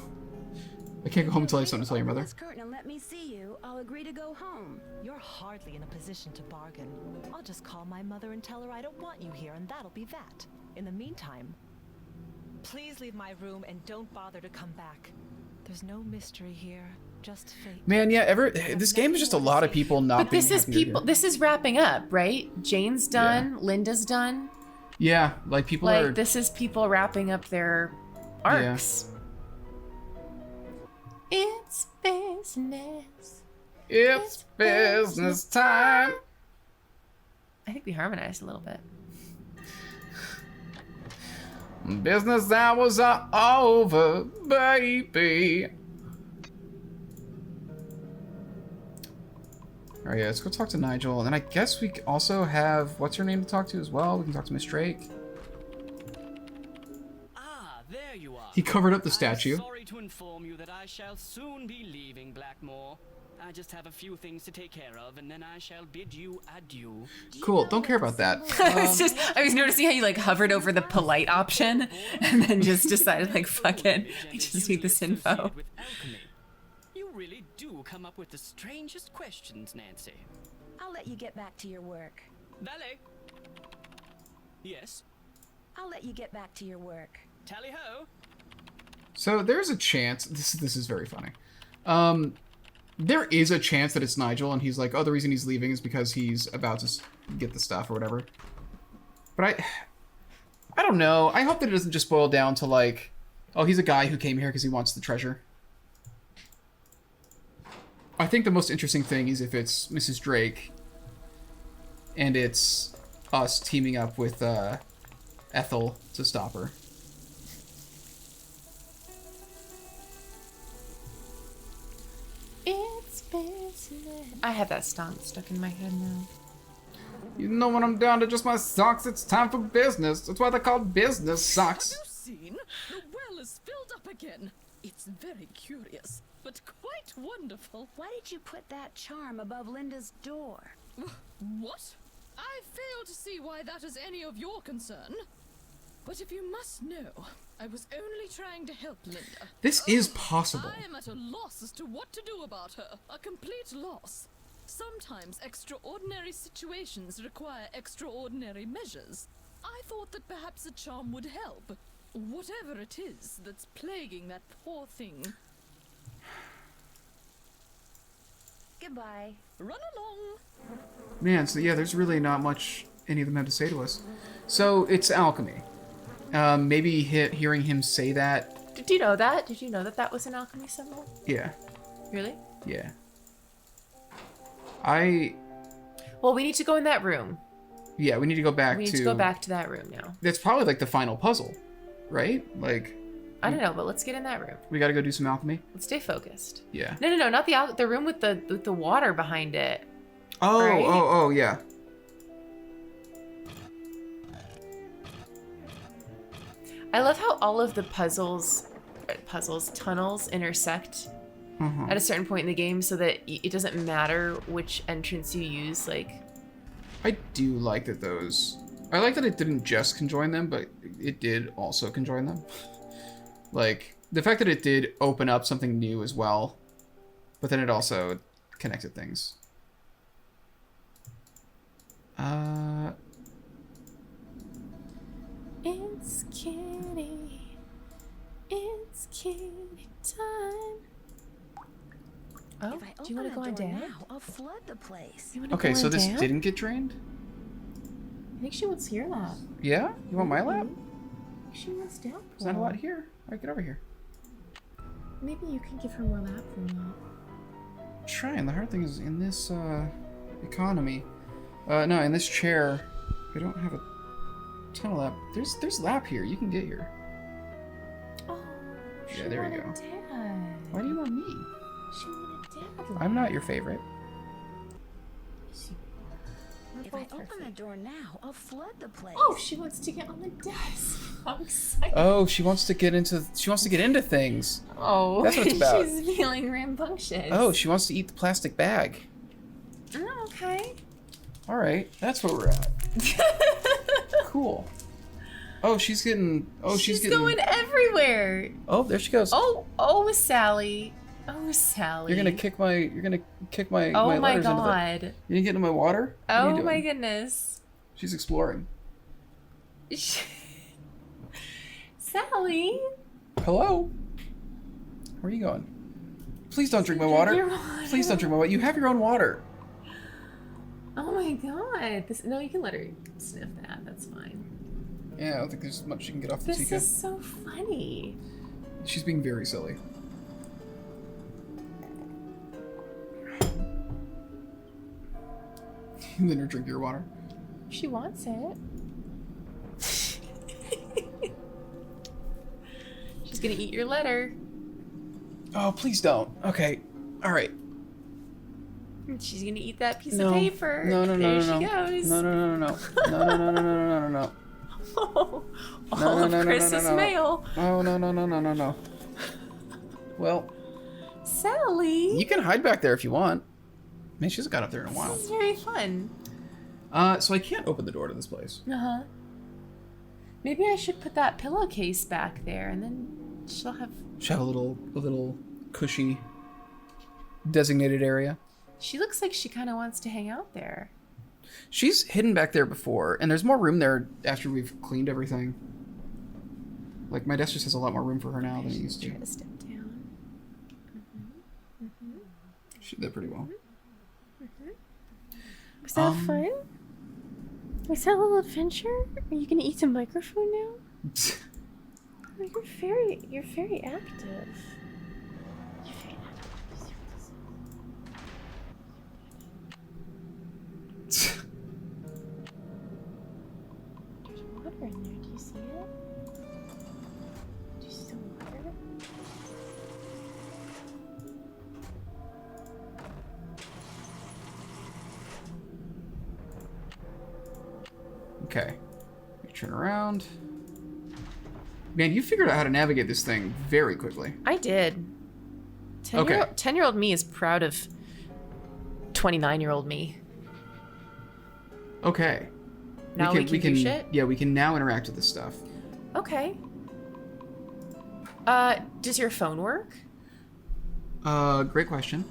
I can't go home until I have something to tell your mother. Open this curtain and let me see you. I'll agree to go home. You're hardly in a position to bargain. I'll just call my mother and tell her I don't want you here, and that'll be that. In the meantime, please leave my room and don't bother to come back. There's no mystery here. Just fate. Man, yeah, this game is just a lot of people not But being this is happy people. This is wrapping up, right? Jane's done. Linda's done. Yeah, like people Like are... this is people wrapping up their arcs. It's business. It's business time. I think we harmonized a little bit. Business hours are over, baby. All right, yeah, let's go talk to Nigel. And then I guess we also have, what's her name to talk to as well? We can talk to Miss Drake. Ah, there you are. He covered up the statue. I'm sorry to inform you that I shall soon be leaving Blackmoor. I just have a few things to take care of, and then I shall bid you adieu. Cool, don't care about that. I was noticing how you like hovered over the polite option and then just decided like, fuck it, I just need this info. With alchemy. You really do come up with the strangest questions, Nancy. I'll let you get back to your work. Valet. Yes. I'll let you get back to your work. Tally ho. So there's a chance, this is very funny. There is a chance that it's Nigel and he's like, oh, the reason he's leaving is because he's about to get the stuff or whatever. But I don't know. I hope that it doesn't just boil down to like, oh, he's a guy who came here because he wants the treasure. I think the most interesting thing is if it's Mrs. Drake and it's us teaming up with Ethel to stop her. It's business. I have that song stuck in my head now. You know when I'm down to just my socks, it's time for business. That's why they're called business socks. Have you seen? The well is filled up again. It's very curious, but quite wonderful. Why did you put that charm above Linda's door? What? I fail to see why that is any of your concern. But if you must know, I was only trying to help Linda. This is possible. I am at a loss as to what to do about her. A complete loss. Sometimes extraordinary situations require extraordinary measures. I thought that perhaps a charm would help. Whatever it is that's plaguing that poor thing. Goodbye. Run along. Man, so yeah, there's really not much any of them have to say to us. So it's alchemy. Maybe hearing him say that. Did you know that? Did you know that that was an alchemy symbol? Yeah. Really? Yeah. Well, we need to go in that room. Yeah, we need to go back We need to go back to that room now. That's probably like the final puzzle, right? Like. I don't know, but let's get in that room. We gotta go do some alchemy. Let's stay focused. Yeah. No, not the room with the water behind it. Oh, right? oh, yeah. I love how all of the tunnels intersect at a certain point in the game so that it doesn't matter which entrance you use, like... I do like that I like that it didn't just conjoin them, but it did also conjoin them. Like, the fact that it did open up something new as well, but then it also connected things. It's kitty time. Oh, If I do you want to go open on the door down? now, I'll flood the place. Okay, so this didn't get drained? I think she wants to hear that. Yeah? You want my lap? She wants down. There's not a lot here. Alright, get over here. Maybe you can give her more lap than that. I'm trying. The hard thing is in this economy. No, in this chair, I don't have a ton of lap. There's lap here. You can get here. Oh, Yeah, there you go. Dad. Why do you want me? She wanted dad. I'm not your favorite. If I open the door now, I'll flood the place. Oh, she wants to get on the desk. I'm excited. Oh, she wants to get into things. Oh, That's what it's about. She's feeling rambunctious. Oh, she wants to eat the plastic bag. Oh, okay. All right, that's where we're at. Cool. Oh, she's getting. Oh, she's getting. going everywhere. Oh, there she goes. Oh, Sally. Oh, Sally. You're gonna kick my. Oh my letters god. Into you didn't get into my water? What are you Oh doing? my goodness. She's exploring. Sally. Hello. Where are you going? Please don't drink my Drink water. your water. Please don't drink my water. You have your own water. Oh my god. No, you can let her sniff that. That's fine. Yeah, I don't think there's much she can get off the This Tika. is so funny. She's being very silly. Let her drink your water. She wants it. She's gonna eat your letter. Oh, please don't. Okay. All right. She's gonna eat that piece No. of paper. No, no, there no, she no, goes. no, no, no, no, no, no, no, no, no, no, no, no. All No, of no, no, no, Chris's no, no. mail. Oh, no, no, no, no, no, no. Well, Sally. you can hide back there if you want. Man, she hasn't got up there in a while. This is very fun. So I can't open the door to this place. Uh-huh. Maybe I should put that pillowcase back there, and then she'll have... She have a little cushy designated area. She looks like she kind of wants to hang out there. She's hidden back there before, and there's more room there after we've cleaned everything. Like, my desk just has a lot more room for her now than it used to. Try to step down. She did pretty well. Was that fun? Was that a little adventure? Are you gonna eat the microphone now? Oh, you're very active. You're very active. There's water in there. Do you see it? Do you see the water? Okay. You turn around. Man, you figured out how to navigate this thing very quickly. I did. 10-year-old me is proud of 29-year-old me. Okay. Now we can do shit? Yeah, we can now interact with this stuff. Okay. Does your phone work? Great question.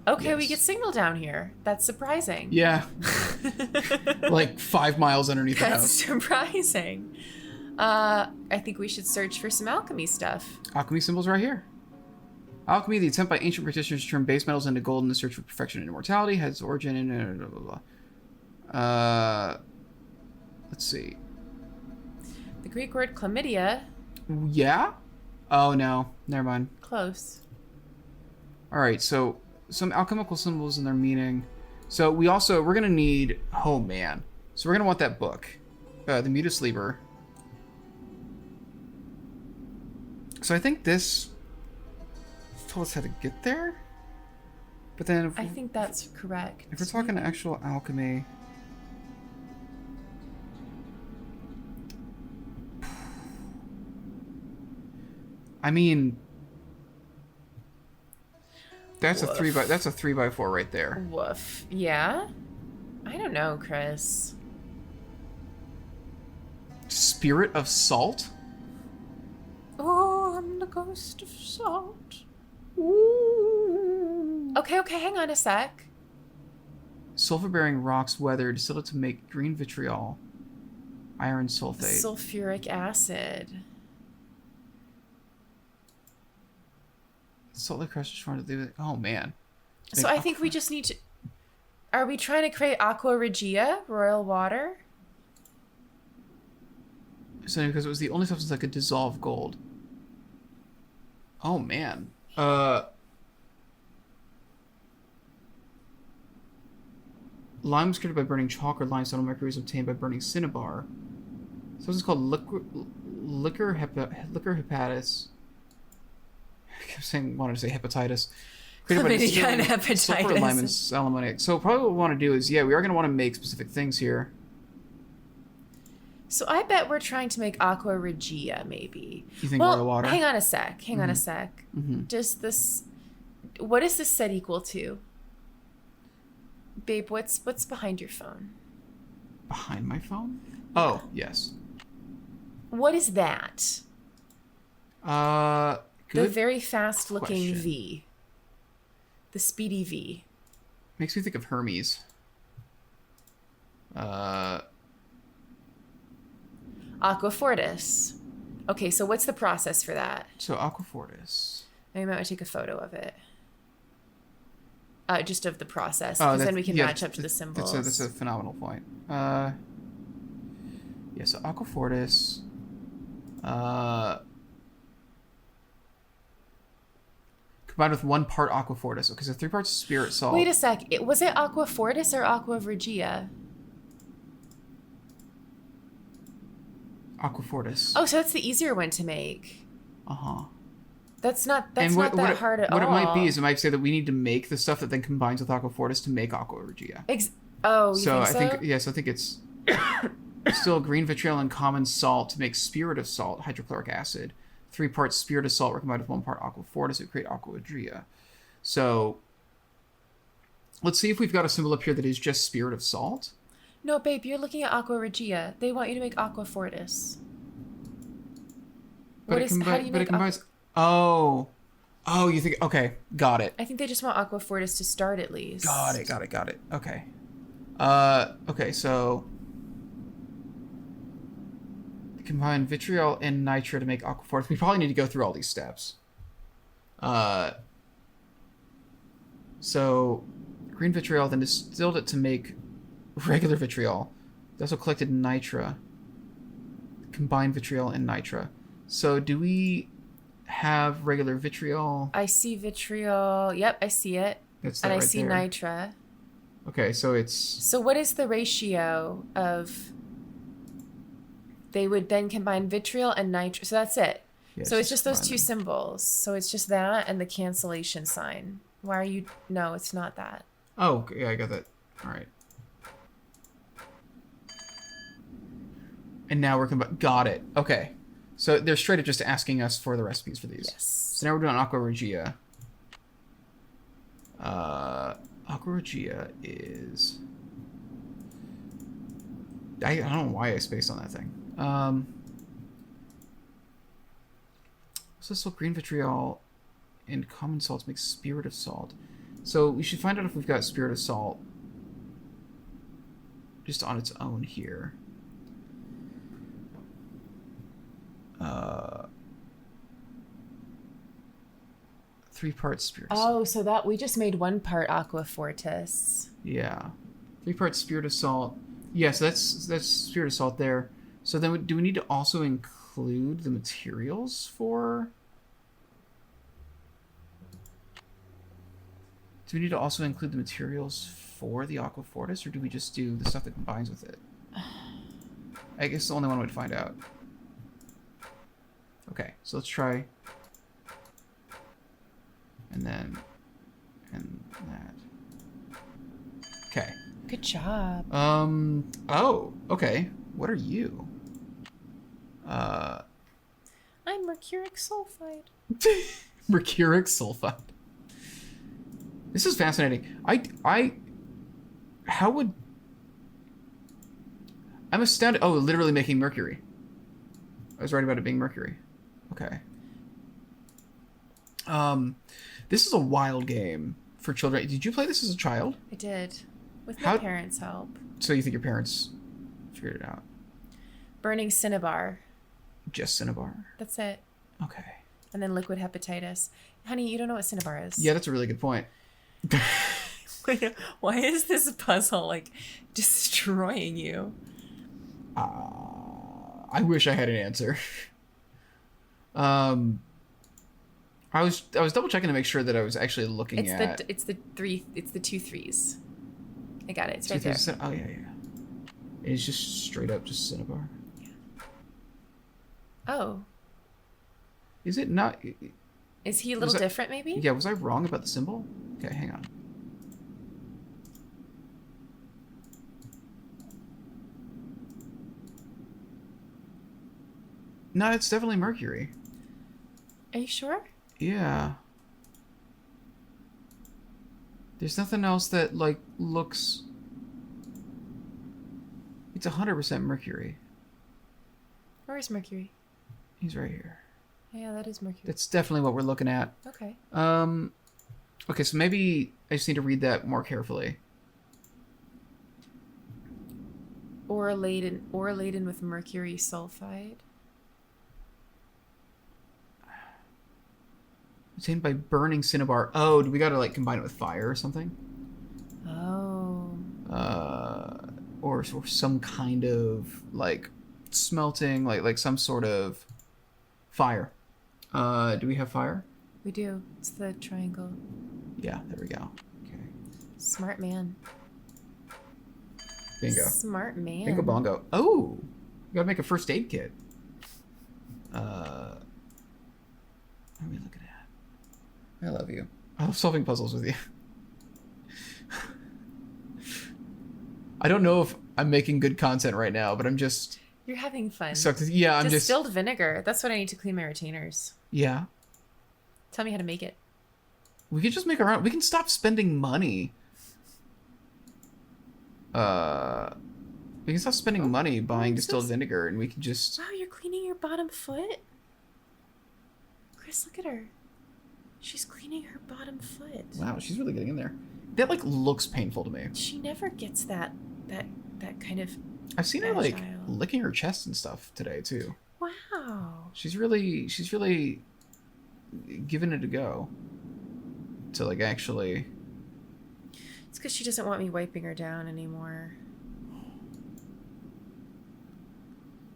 Okay, we Yes. get signal down here. That's surprising. Yeah. Like 5 miles underneath the That's house. surprising. I think we should search for some alchemy stuff. Alchemy symbols right here. Alchemy, the attempt by ancient practitioners to turn base metals into gold in the search for perfection and immortality, has its origin in blah, blah, blah. Let's see. The Greek word chlamydia. Yeah? Oh, no. Never mind. Close. All right, so some alchemical symbols and their meaning. So we're going to need, oh man. So we're going to want that book. The Mutus Liber. So I think this told us how to get there. But then I think that's correct. if we're talking actual alchemy, I mean, that's Woof. that's a 3x4 right there. Woof. Yeah? I don't know, Chris. Spirit of Salt? Oh, I'm the ghost of salt. Okay, hang on a sec. Sulfur-bearing rocks weathered, distilled to make green vitriol. Iron sulfate. Sulfuric acid. Salt like crushed formed to do. Oh man. So I think we just need to... Are we trying to create aqua regia, royal water? So because it was the only substance that could dissolve gold. Oh man. Lime was created by burning chalk or limestone. Mercury was obtained by burning cinnabar. So this is called liquor hepatis. I kept saying, wanted to say hepatitis. Created by Chlamydia and distilling sulfur, lime, and hepatitis. aluminate. So probably what we want to do is, yeah, we are going to want to make specific things here. So I bet we're trying to make aqua regia, maybe. You think well, royal water? hang on a sec. Hang on a sec. Does this... What is this set equal to? Babe, what's behind your phone? Behind my phone? Oh, yes. What is that? Good. The very fast-looking question. V. The speedy V. Makes me think of Hermes. Aquafortis. Okay, so what's the process for that? So Aquafortis. Maybe I might take a photo of it. Just of the process, Oh, because then we can match up to the symbols. That's a phenomenal point. Yeah, so Aquafortis. Combined with 1 part Aquafortis. Okay, so 3 parts Spirit Salt. Wait a sec. Was it Aquafortis or Aqua Regia? Aquafortis. Oh, so that's the easier one to make. Uh-huh. That's not that hard at all. What it might be is it might say that we need to make the stuff that then combines with Aquafortis to make Aqua Regia. You So think I think it's still green vitriol and common salt to make Spirit of Salt, hydrochloric acid. 3 parts Spirit of Salt were combined with 1 part Aquafortis to create Aqua Regia. So let's see if we've got a symbol up here that is just Spirit of Salt. No, babe, you're looking at Aqua Regia. They want you to make Aquafortis. How do you make Oh, you think... Okay, got it. I think they just want Aquafortis to start at least. Got it. Okay. Okay, so... Combine vitriol and nitro to make Aquafortis. We probably need to go through all these steps. So, green vitriol, then distilled it to make regular vitriol. They also collected nitra. Combined vitriol and nitra. So, do we have regular vitriol? I see vitriol. Yep, I see it. That's and I right see there. nitra. Okay, so it's... So what is the ratio of... They would then combine vitriol and nitra. So that's it. Yeah, so it's just those 2 symbols. So it's just that and the cancellation sign. Why are you... No, it's not that. Oh, okay, yeah, I got that. All right. And now we're got it. Okay. So they're straight up just asking us for the recipes for these. Yes. So now we're doing Aqua Regia. Aqua Regia is... I don't know why I spaced on that thing. So this green vitriol and common salt makes Spirit of Salt. So we should find out if we've got Spirit of Salt just on its own here. 3 parts Spirit of Salt. Oh, so that we just made 1 part Aquafortis. Yeah. 3 parts Spirit of Salt. Yeah, so that's Spirit of Salt there. So then do we need to also include the materials for... Do we need to also include the materials for the Aquafortis, or do we just do the stuff that combines with it? I guess the only one way to find out. Okay, so let's try... And then... And that. Okay. Good job. Oh, okay. What are you? I'm mercuric sulfide. Mercuric sulfide. This is fascinating. How would... I'm astounded. Oh, literally making mercury. I was right about it being mercury. Okay. This is a wild game for children. Did you play this as a child? I did. With my parents' help. So you think your parents figured it out? Burning cinnabar. Just cinnabar? That's it. Okay. And then liquid hepatitis. Honey, you don't know what cinnabar is. Yeah, that's a really good point. Why is this puzzle, like, destroying you? I wish I had an answer. I was double checking to make sure that I was actually looking at... It's the 2 3s. I got it. It's right there. Oh, yeah. It's just straight up just cinnabar. Yeah. Oh. Is it not... Is he a little different, maybe? Yeah, was I wrong about the symbol? Okay, hang on. No, it's definitely mercury. Are you sure? Yeah. There's nothing else that, like, looks... It's 100% mercury. Where is mercury? He's right here. Yeah, that is mercury. That's definitely what we're looking at. Okay. Okay, so maybe I just need to read that more carefully. Ore laden with mercury sulfide. Obtained by burning cinnabar. Oh, do we gotta like combine it with fire or something? Oh. Or some kind of like smelting, like some sort of fire. Do we have fire? We do. It's the triangle. Yeah, there we go. Okay. Smart man. Bingo. Smart man. Bingo bongo. Oh, we gotta make a first aid kit. Let me look at that. I love you. I love solving puzzles with you. I don't know if I'm making good content right now, but I'm just... You're having fun. Yeah, I'm just... Distilled vinegar. That's what I need to clean my retainers. Yeah. Tell me how to make it. We can just make our own. We can stop spending money. We can stop spending money buying distilled vinegar, and we can just... Wow, you're cleaning your bottom foot? Chris, look at her. She's cleaning her bottom foot. Wow, she's really getting in there. That, like, looks painful to me. She never gets that kind of... I've seen her, like, licking her chest and stuff today, too. Wow. She's really giving it a go. To, like, actually... It's because she doesn't want me wiping her down anymore.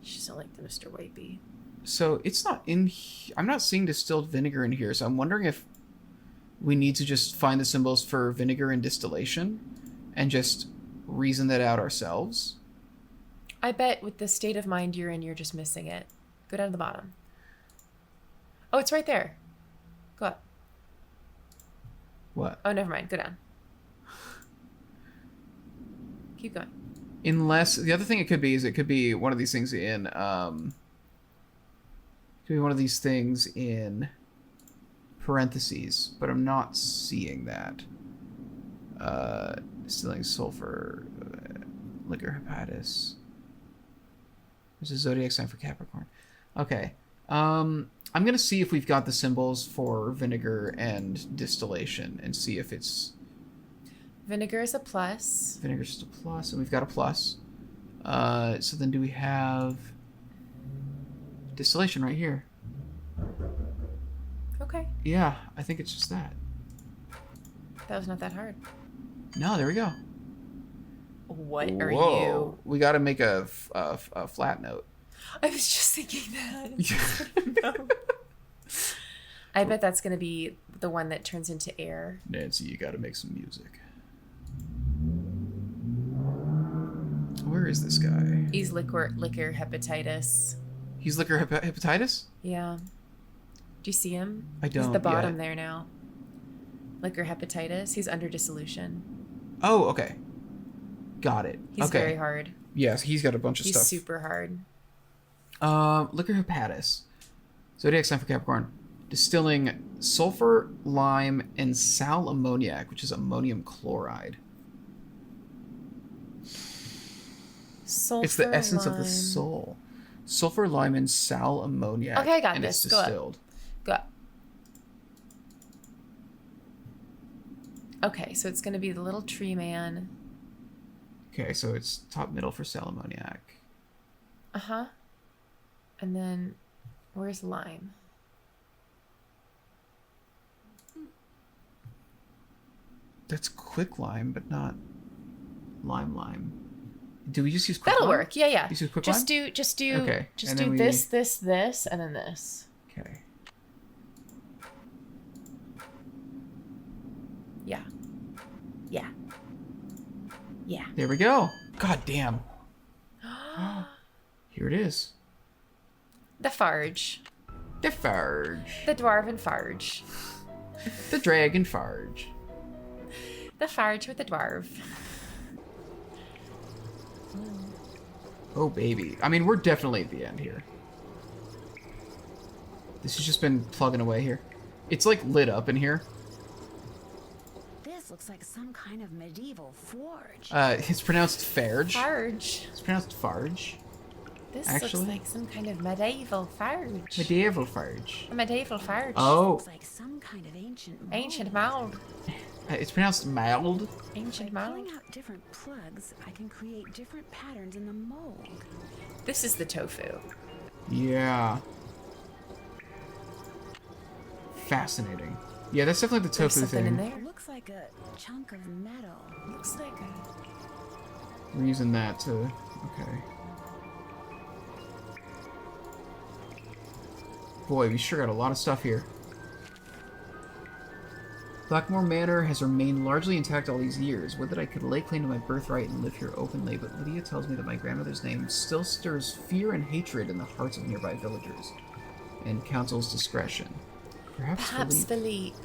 She doesn't like the Mr. Wipey. So, it's not in... I'm not seeing distilled vinegar in here, so I'm wondering if we need to just find the symbols for vinegar and distillation and just reason that out ourselves. I bet with the state of mind you're in, you're just missing it. Go down to the bottom. Oh, it's right there. Go up. What? Oh, never mind. Go down. Keep going. Unless... The other thing it could be is it could be one of these things in... It could be one of these things in parentheses, but I'm not seeing that. Distilling sulfur, liquor hepatis. There's a zodiac sign for Capricorn. Okay. I'm going to see if we've got the symbols for vinegar and distillation and see if it's... Vinegar is a plus. Vinegar's just a plus, and we've got a plus. So then do we have... Distillation right here. Okay. Yeah, I think it's just that. That was not that hard. No, there we go. What are you? We got to make a flat note. I was just thinking that. No. I bet that's going to be the one that turns into air. Nancy, you got to make some music. Where is this guy? He's liquor hepatitis. He's liquor hepatitis? Yeah. Do you see him? I don't. He's at the bottom yet. there now. Liquor hepatitis. He's under dissolution. Oh, okay. Got it. He's okay. very hard. Yes, he's got a bunch of stuff. He's super hard. Liquor hepatis. Zodiac sign for Capricorn. Distilling sulfur, lime, and sal ammoniac, which is ammonium chloride. Sulfur, it's the essence lime. of the soul. Sulfur, lime, and sal ammoniac. Okay, I got and this. It's distilled. Go up. Okay, so it's going to be the little tree man. Okay, so it's top middle for sal ammoniac. Uh-huh. And then, where's lime? That's quick lime, but not lime. Do we just use quick That'll lime? work. Yeah. Just use quick just lime? do okay. Just do this, and then this. Okay. Yeah. There we go. God damn. Here it is. The farge. The farge. The dwarven farge. The dragon farge. The farge with the dwarf. Oh, baby. I mean, we're definitely at the end here. This has just been plugging away here. It's, like, lit up in here. This looks like some kind of medieval forge. It's pronounced farge. Farge. It's pronounced farge. This actually looks like some kind of medieval farge. Medieval farge. A medieval farge. Oh. Looks like some kind of ancient mold. Ancient mold. It's pronounced mild. Ancient By mold. pulling out different plugs, I can create different patterns in the mold. This is the tofu. Yeah. Fascinating. Yeah, that's definitely the There's tofu something in thing. there. Looks like a chunk of metal. Looks like a... We're using that to... Okay. Boy, we sure got a lot of stuff here. Blackmoor Manor has remained largely intact all these years. Would that I could lay claim to my birthright and live here openly, but Lydia tells me that my grandmother's name still stirs fear and hatred in the hearts of nearby villagers, and counsels discretion. Perhaps Philippe.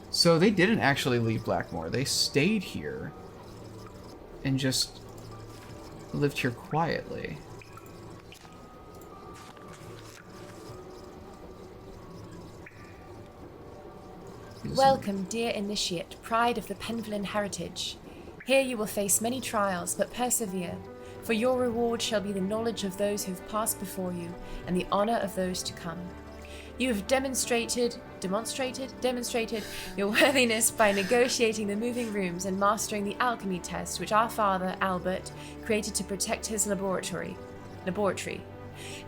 So they didn't actually leave Blackmoor. They stayed here and just lived here quietly. Welcome, dear initiate, pride of the Penvellyn heritage. Here you will face many trials, but persevere, for your reward shall be the knowledge of those who have passed before you, and the honor of those to come. You have demonstrated your worthiness by negotiating the moving rooms and mastering the alchemy test which our father, Albert, created to protect his laboratory.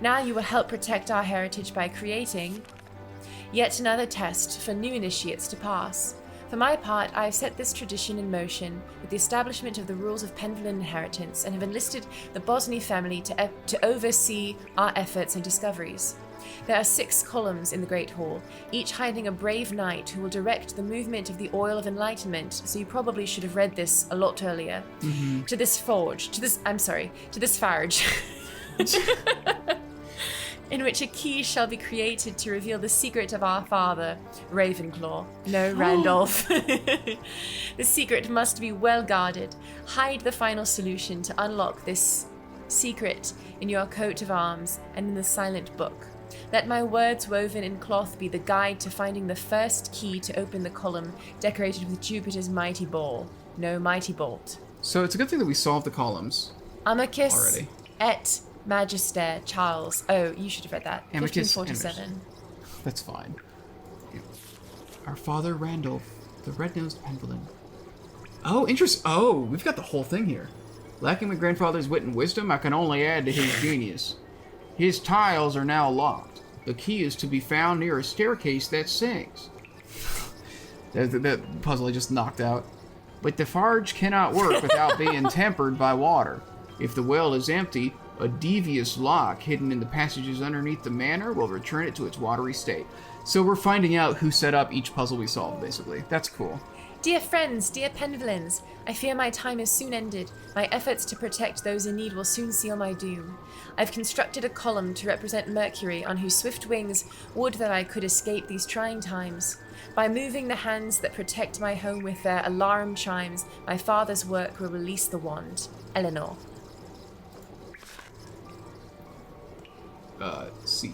Now you will help protect our heritage by creating yet another test for new initiates to pass. For my part, I have set this tradition in motion with the establishment of the rules of Penvellyn inheritance and have enlisted the Bosny family to oversee our efforts and discoveries. There are 6 columns in the Great Hall, each hiding a brave knight who will direct the movement of the Oil of Enlightenment, so you probably should have read this a lot earlier. To this farge. In which a key shall be created to reveal the secret of our father, Ravenclaw. No, Randolph. The secret must be well guarded. Hide the final solution to unlock this secret in your coat of arms and in the silent book. Let my words woven in cloth be the guide to finding the first key to open the column decorated with Jupiter's mighty ball. No, mighty bolt. So it's a good thing that we solved the columns Amicus already. et Magister Charles. Oh, you should have read that. Amicus 1547. That's fine. Our father Randolph, the red-nosed Penvellyn. Oh, Oh, we've got the whole thing here. Lacking my grandfather's wit and wisdom, I can only add to his genius. His tiles are now locked. The key is to be found near a staircase that sings. That puzzle I just knocked out. But the farge cannot work without being tempered by water. If the well is empty, a devious lock hidden in the passages underneath the manor will return it to its watery state. So we're finding out who set up each puzzle we solved, basically. That's cool. Dear friends, dear Penvellyns, I fear my time is soon ended. My efforts to protect those in need will soon seal my doom. I've constructed a column to represent Mercury, on whose swift wings would that I could escape these trying times. By moving the hands that protect my home with their alarum chimes, my father's work will release the wand. Eleanor. C.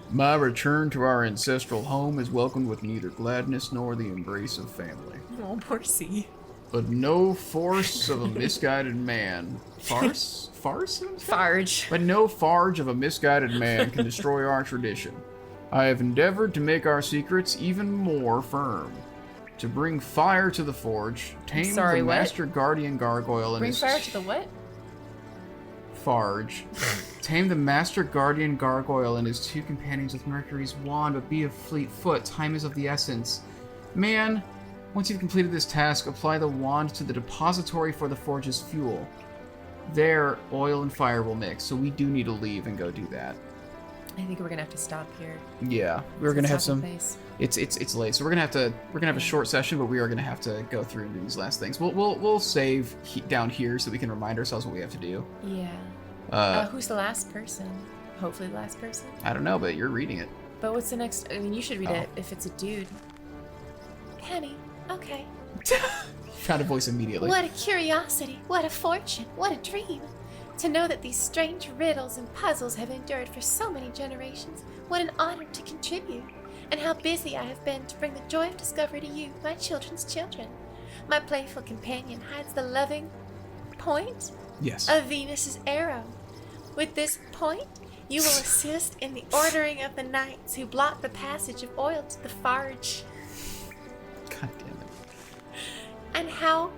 My return to our ancestral home is welcomed with neither gladness nor the embrace of family. Oh, poor C. But no force of a misguided man. Farce? Farge. But no farge of a misguided man can destroy our tradition. I have endeavored to make our secrets even more firm. To bring fire to the forge, tame the Master Guardian Gargoyle and Bring his... fire to the what? Farge. Tame the Master Guardian Gargoyle and his 2 companions with Mercury's wand, but be of fleet foot. Time is of the essence. Man, once you've completed this task, apply the wand to the depository for the forge's fuel. There, oil and fire will mix, so we do need to leave and go do that. I think we're gonna have to stop here. Yeah, we're gonna have some. Place. It's late, so we're gonna have a short session, but we are gonna have to go through and do these last things. We'll save down here so we can remind ourselves what we have to do. Yeah. Who's the last person? Hopefully the last person. I don't know, but you're reading it. But what's the next? I mean, you should read it if it's a dude. Penny, okay. Found a voice immediately. What a curiosity, what a fortune, what a dream. To know that these strange riddles and puzzles have endured for so many generations, what an honor to contribute. And how busy I have been to bring the joy of discovery to you, my children's children. My playful companion hides the loving point of Venus's arrow. With this point, you will assist in the ordering of the knights who block the passage of oil to the farge. God damn it. And how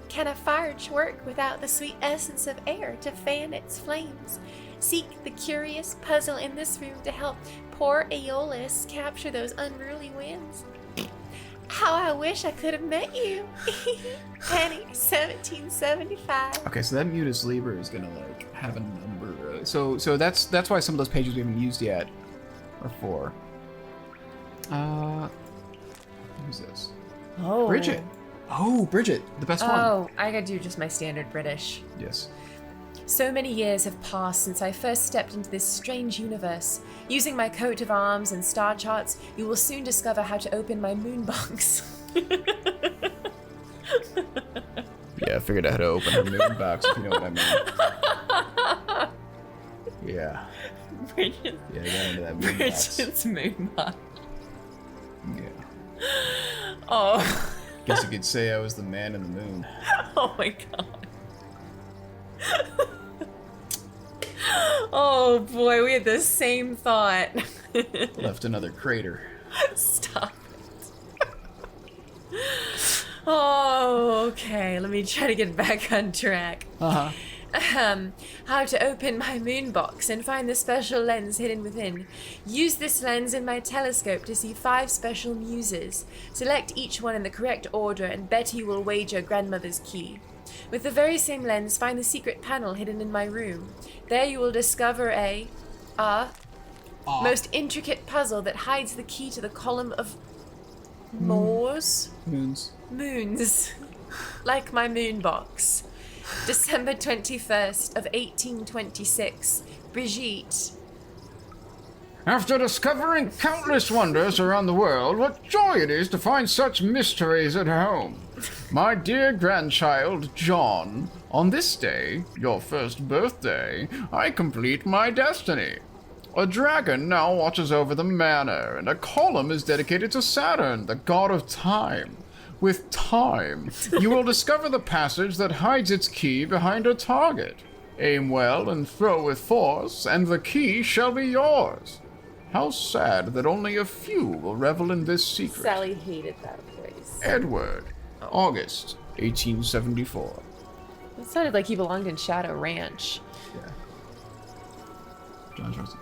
can a farge work without the sweet essence of air to fan its flames? Seek the curious puzzle in this room to help poor Aeolus capture those unruly winds. How I wish I could have met you. Penny, 1775. Okay, so that Mutus Liber is gonna like have a number. So that's why some of those pages we haven't used yet are for. Who's this? Oh. Bridget. Oh, Bridget, the best one. Oh, I gotta do just my standard British. Yes. So many years have passed since I first stepped into this strange universe. Using my coat of arms and star charts, you will soon discover how to open my moon box. Yeah, I figured out how to open her moon box, if you know what I mean. Yeah. Bridget, Yeah, I got into that moon box. Bridget's moon box. Yeah. Oh. Guess you could say I was the man in the moon. Oh my god. Oh boy, we had the same thought. Left another crater. Stop it. Oh, okay. Let me try to get back on track. Uh-huh. How to open my moon box and find the special lens hidden within. Use this lens in my telescope to see 5 special muses. Select each one in the correct order and Betty will wager grandmother's key. With the very same lens, find the secret panel hidden in my room. There you will discover a most intricate puzzle that hides the key to the column of Moors? Moons. Moons. Like my moon box. December 21st of 1826. Brigitte. After discovering countless wonders around the world, what joy it is to find such mysteries at home. My dear grandchild, John, on this day, your first birthday, I complete my destiny. A dragon now watches over the manor, and a column is dedicated to Saturn, the god of time. With time, you will discover the passage that hides its key behind a target. Aim well and throw with force, and the key shall be yours. How sad that only a few will revel in this secret. Sally hated that voice. Edward, August, 1874. It sounded like he belonged in Shadow Ranch. Yeah. John Johnson.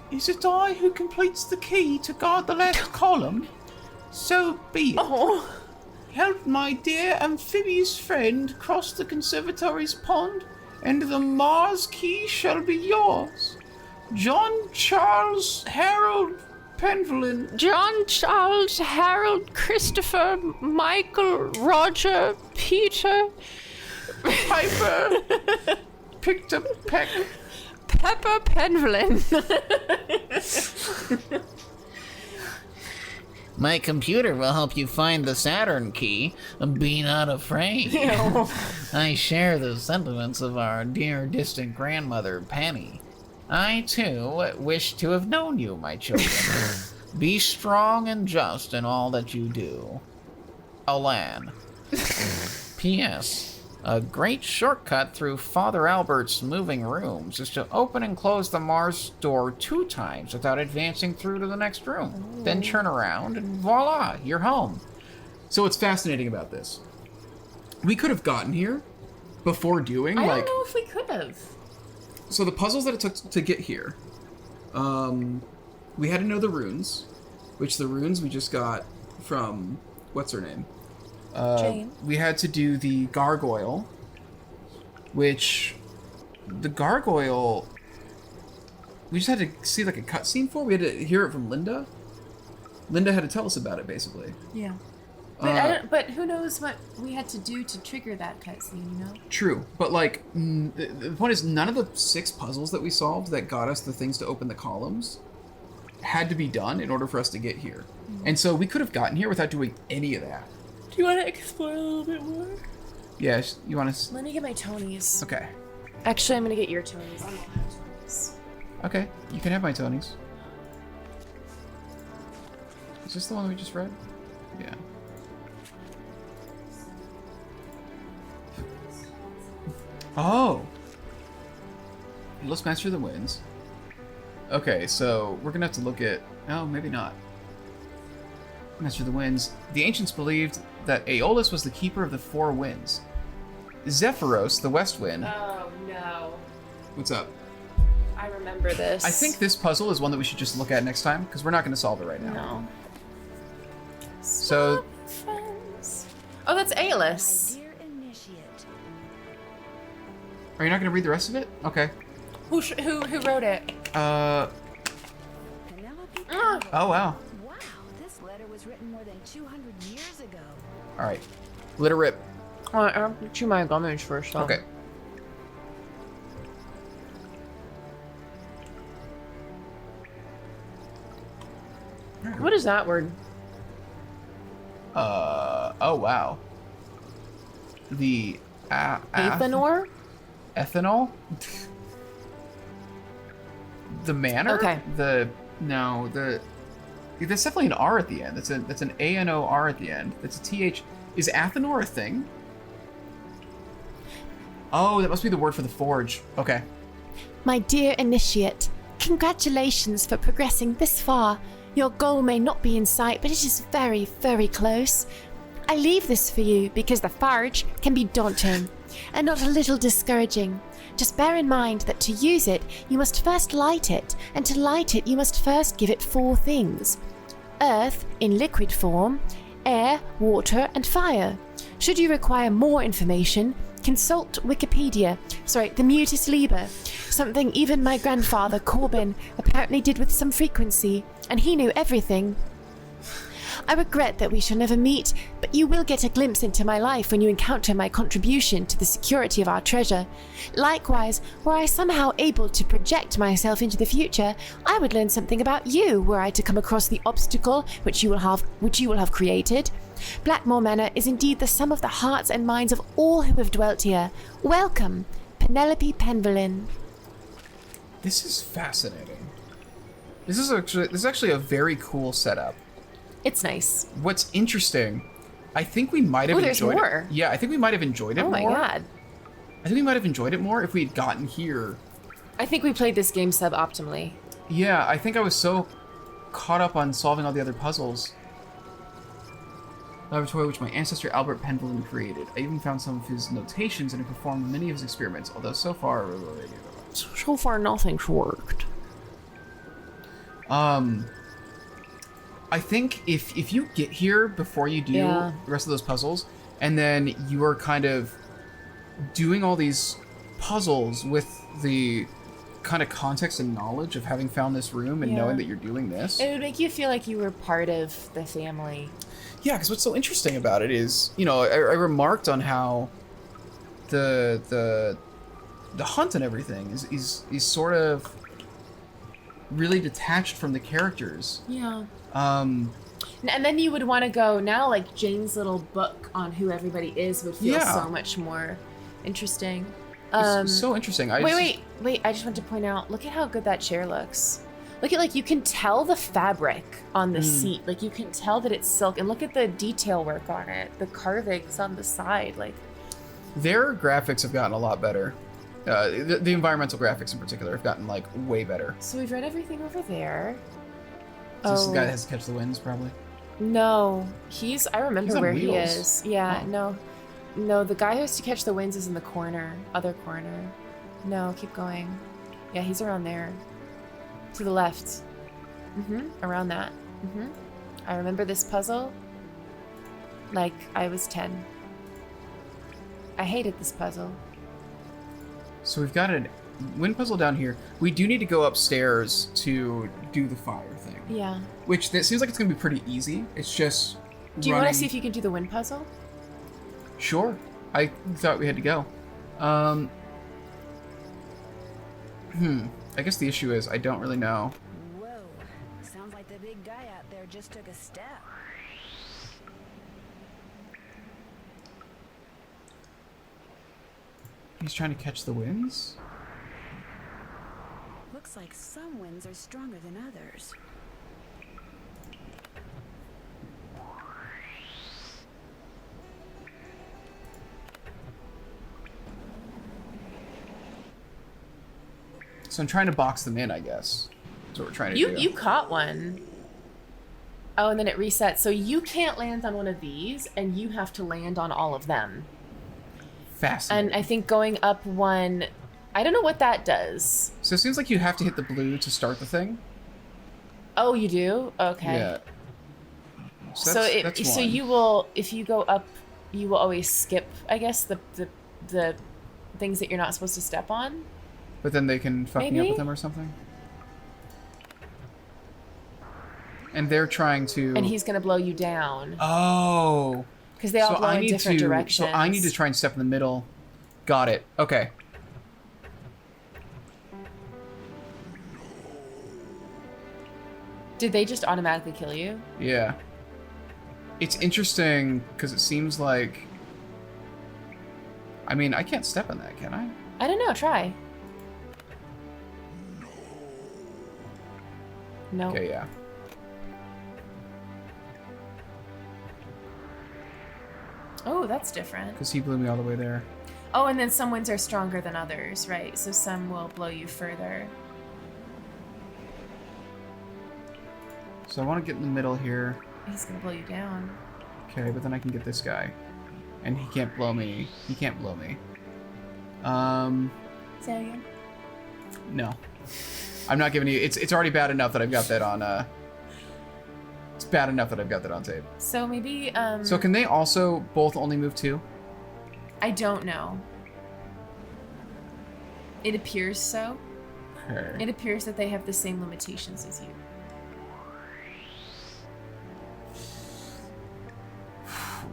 Is it I who completes the key to guard the left column? So be it. Oh. Help my dear amphibious friend cross the conservatory's pond, and the Mars key shall be yours. John Charles Harold Penvellyn. John, Charles, Harold, Christopher, Michael, Roger, Peter, Piper. Picked up Peck. Pepper Penvellyn. My computer will help you find the Saturn key. Be not afraid. I share the sentiments of our dear distant grandmother, Penny. I, too, wish to have known you, my children. Be strong and just in all that you do. Alan. P.S. A great shortcut through Father Albert's moving rooms is to open and close the Mars door 2 times without advancing through to the next room. Then turn around and voila, you're home. So what's fascinating about this? We could have gotten here before doing I like... don't know if we could have. So the puzzles that it took to get here, we had to know the runes, which the runes we just got from, what's her name? Jane. We had to do the gargoyle, which the gargoyle, we just had to see like a cutscene for. We had to hear it from Linda. Linda had to tell us about it, basically. Yeah. But but who knows what we had to do to trigger that cutscene, you know? True, but like the point is, none of the 6 puzzles that we solved that got us the things to open the columns had to be done in order for us to get here. And so we could have gotten here without doing any of that. Do you want to explore a little bit more? Yes, you want to... Let me get my Tonys. Okay. Actually, I'm going to get your Tonys. I'm going to have Tonys. Okay, you can have my Tonys. Is this the one we just read? Yeah. Oh! Let's master the winds. Okay, so we're gonna have to look at... Oh, maybe not. Master the winds. The ancients believed that Aeolus was the keeper of the 4 winds. Zephyros, the west wind... Oh, no. What's up? I remember this. I think this puzzle is one that we should just look at next time, because we're not going to solve it right now. No. So... Friends. Oh, that's Aelus. Dear initiate. Are you not going to read the rest of it? Okay. Who wrote it? Penelope. Ah. Oh, wow. Wow, this letter was written more than 200 years ago. Alright. Let it rip. I'll chew my gummies first. Though. Okay. What is that word? Oh, wow. The... Athenor? Ethanol? The manor? Okay. No, that's definitely an R at the end. That's an A-N-O-R at the end. That's a T-H. Is Athenor a thing? Oh, that must be the word for the forge. Okay. My dear initiate, congratulations for progressing this far. Your goal may not be in sight, but it is very, very close. I leave this for you because the forge can be daunting and not a little discouraging. Just bear in mind that to use it, you must first light it, and to light it, you must first give it 4 things: earth in liquid form, air, water, and fire. Should you require more information, consult Wikipedia, the Mutus Liber, something even my grandfather Corbin apparently did with some frequency, and he knew everything. I regret that we shall never meet, but you will get a glimpse into my life when you encounter my contribution to the security of our treasure. Likewise, were I somehow able to project myself into the future, I would learn something about you were I to come across the obstacle which you will have created. Blackmoor Manor is indeed the sum of the hearts and minds of all who have dwelt here. Welcome, Penelope Penvellyn. This is fascinating. This is actually a very cool setup. It's nice. What's interesting, I think we might have enjoyed more. it. Yeah, I think we might have enjoyed it more. Oh my god. I think we might have enjoyed it more if we had gotten here. I think we played this game suboptimally. Yeah, I think I was so caught up on solving all the other puzzles. Laboratory which my ancestor Albert Penvellyn created. I even found some of his notations and have performed many of his experiments, although so far nothing's worked. I think if you get here before you do the rest of those puzzles, and then you are kind of doing all these puzzles with the kind of context and knowledge of having found this room and knowing that you're doing this. It would make you feel like you were part of the family. Yeah, because what's so interesting about it is, I remarked on how the hunt and everything is sort of really detached from the characters. Yeah. And then you would want to go now, like Jane's little book on who everybody is would feel so much more interesting. It's so interesting. Wait. I just want to point out, look at how good that chair looks. Look at, you can tell the fabric on the seat. Like, you can tell that it's silk. And look at the detail work on it. The carvings on the side. Their graphics have gotten a lot better. The environmental graphics in particular have gotten, way better. So we've read everything over there. Is this the guy that has to catch the winds, probably? No. I remember where he wheels. is. Yeah, Oh. No, the guy who has to catch the winds is in the other corner. No, keep going. Yeah, he's around there. To the left. Around that. I remember this puzzle like I was 10. I hated this puzzle. So we've got a wind puzzle down here. We do need to go upstairs to do the fire thing. Yeah. Which it seems like it's going to be pretty easy. It's just Do you want to see if you can do the wind puzzle? Sure. I thought we had to go. I guess the issue is I don't really know. Whoa. Sounds like the big guy out there just took a step. He's trying to catch the winds? Looks like some winds are stronger than others. So I'm trying to box them in, I guess. That's what we're trying to do. You caught one. Oh, and then it resets. So you can't land on one of these, and you have to land on all of them. Fascinating. And I think going up one, I don't know what that does. So it seems like you have to hit the blue to start the thing. Oh, you do? Okay. Yeah. So that's so one. you will, if you go up, you will always skip, I guess, the things that you're not supposed to step on. But then they can fuck me up Maybe? with them or something. And they're trying to. And he's gonna blow you down. Oh. Because they all blow in different directions. So I need to try and step in the middle. Got it. Okay. Did they just automatically kill you? Yeah. It's interesting because it seems like. I mean, I can't step on that, can I? I don't know. Try. No. Okay, yeah. Oh, that's different. Because he blew me all the way there. Oh, and then some winds are stronger than others, right? So some will blow you further. So I want to get in the middle here. He's gonna blow you down. Okay, but then I can get this guy. And he can't blow me. He can't blow me. Say again? No. I'm not giving you... It's already bad enough that I've got that on, It's bad enough that I've got that on tape. So maybe, So can they also both only move 2? I don't know. It appears so. Okay. It appears that they have the same limitations as you.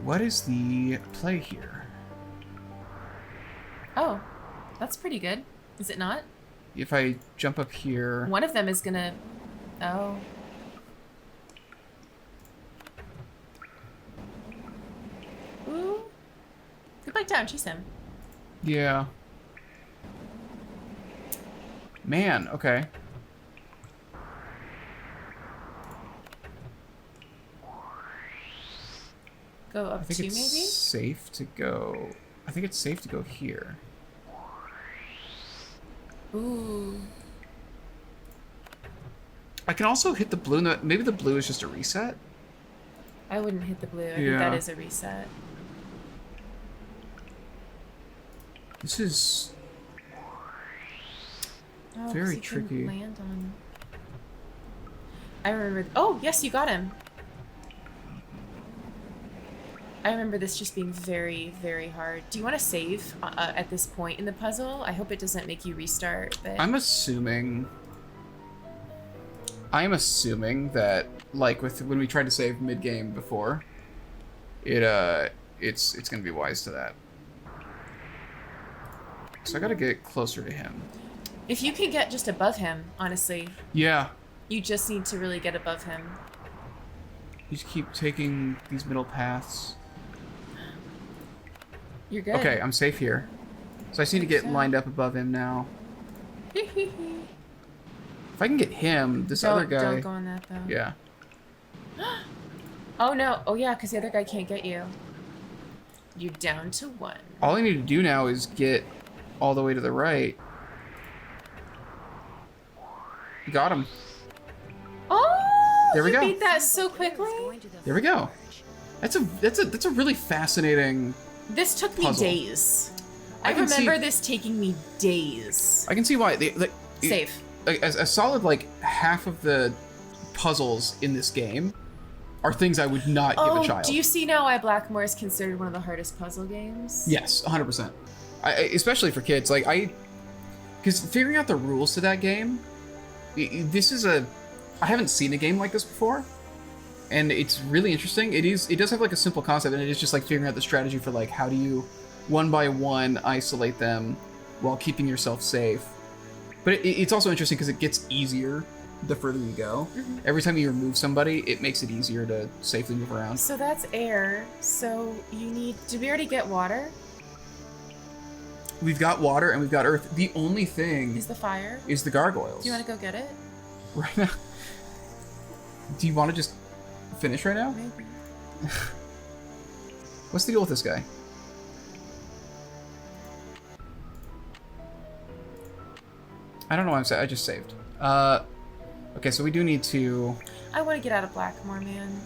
What is the play here? Oh, that's pretty good. Is it not? If I jump up here... One of them is gonna... Oh. Ooh. Go back down, chase him. Yeah. Man, okay. Go up I think 2 it's maybe? safe to go... I think it's safe to go here. Ooh. I can also hit the blue. Maybe the blue is just a reset? I wouldn't hit the blue. I think Yeah. that is a reset. This is... Oh, 'cause very you couldn't tricky. Land on... I remember... Oh, yes, you got him. I remember this just being very, very hard. Do you want to save at this point in the puzzle? I hope it doesn't make you restart, but... I'm assuming that, like, when we tried to save mid-game before, it's gonna be wise to that. So I gotta get closer to him. If you can get just above him, honestly. Yeah. You just need to really get above him. You just keep taking these middle paths. You're good. Okay, I'm safe here. So I just need to get lined up above him now. If I can get him, this other guy... Don't go on that, though. Yeah. Oh, no. Oh, yeah, because the other guy can't get you. You're down to 1. All I need to do now is get all the way to the right. Got him. Oh! There we go. You beat that so quickly. There we go. That's a really fascinating This took me puzzle. days. I can remember see- this taking me days. I can see why. Safe. A solid, like, half of the puzzles in this game are things I would not give a child. Do you see now why Blackmoor is considered one of the hardest puzzle games? Yes, 100%. Especially for kids. Like, because figuring out the rules to that game, this is I haven't seen a game like this before, and it's really interesting. It does have, like, a simple concept, and it is just, like, figuring out the strategy for, like, how do you, one by one, isolate them while keeping yourself safe. But it's also interesting because it gets easier the further you go. Mm-hmm. Every time you remove somebody, it makes it easier to safely move around. So that's air. So you need... Did we already get water? We've got water and we've got earth. The only thing Is the fire? is the gargoyles. Do you want to go get it? Right now? Do you want to just finish right now? Maybe. What's the deal with this guy? I don't know why I'm saying. I just saved. Okay, so we do need to... I want to get out of Blackmoor, man.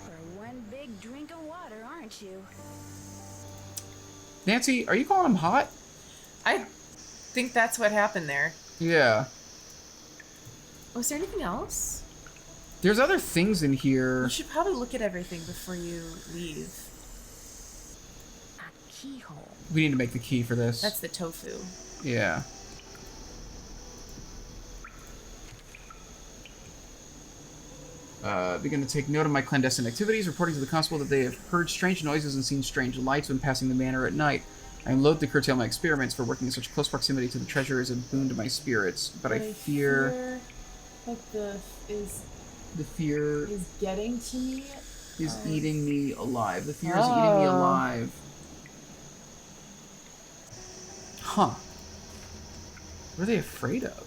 For one big drink of water, aren't you? Nancy, are you calling him hot? think that's what happened there. Yeah. Was there anything else? There's other things in here. You should probably look at everything before you leave. A keyhole. We need to make the key for this. That's the tofu. Yeah. Begin to take note of my clandestine activities, reporting to the constable that they have heard strange noises and seen strange lights when passing the manor at night. I am loath to curtail my experiments, for working in such close proximity to the treasure is a boon to my spirits. But I fear like the fear is getting to me. Is eating me alive. The fear is eating me alive. Huh. What are they afraid of?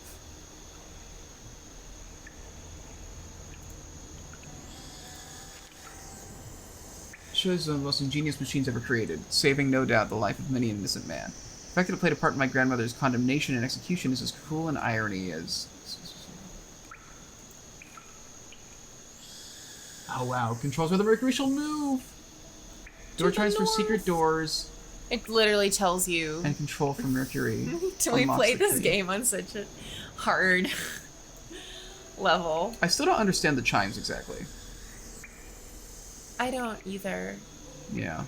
Shows one of the most ingenious machines ever created, saving no doubt the life of many an innocent man. The fact that it played a part in my grandmother's condemnation and execution is as cruel an irony as... Oh wow, controls where the Mercury shall move! Door chimes for secret doors. It literally tells you. And control for Mercury. Do we play this game on such a hard level? I still don't understand the chimes exactly. I don't either. Yeah.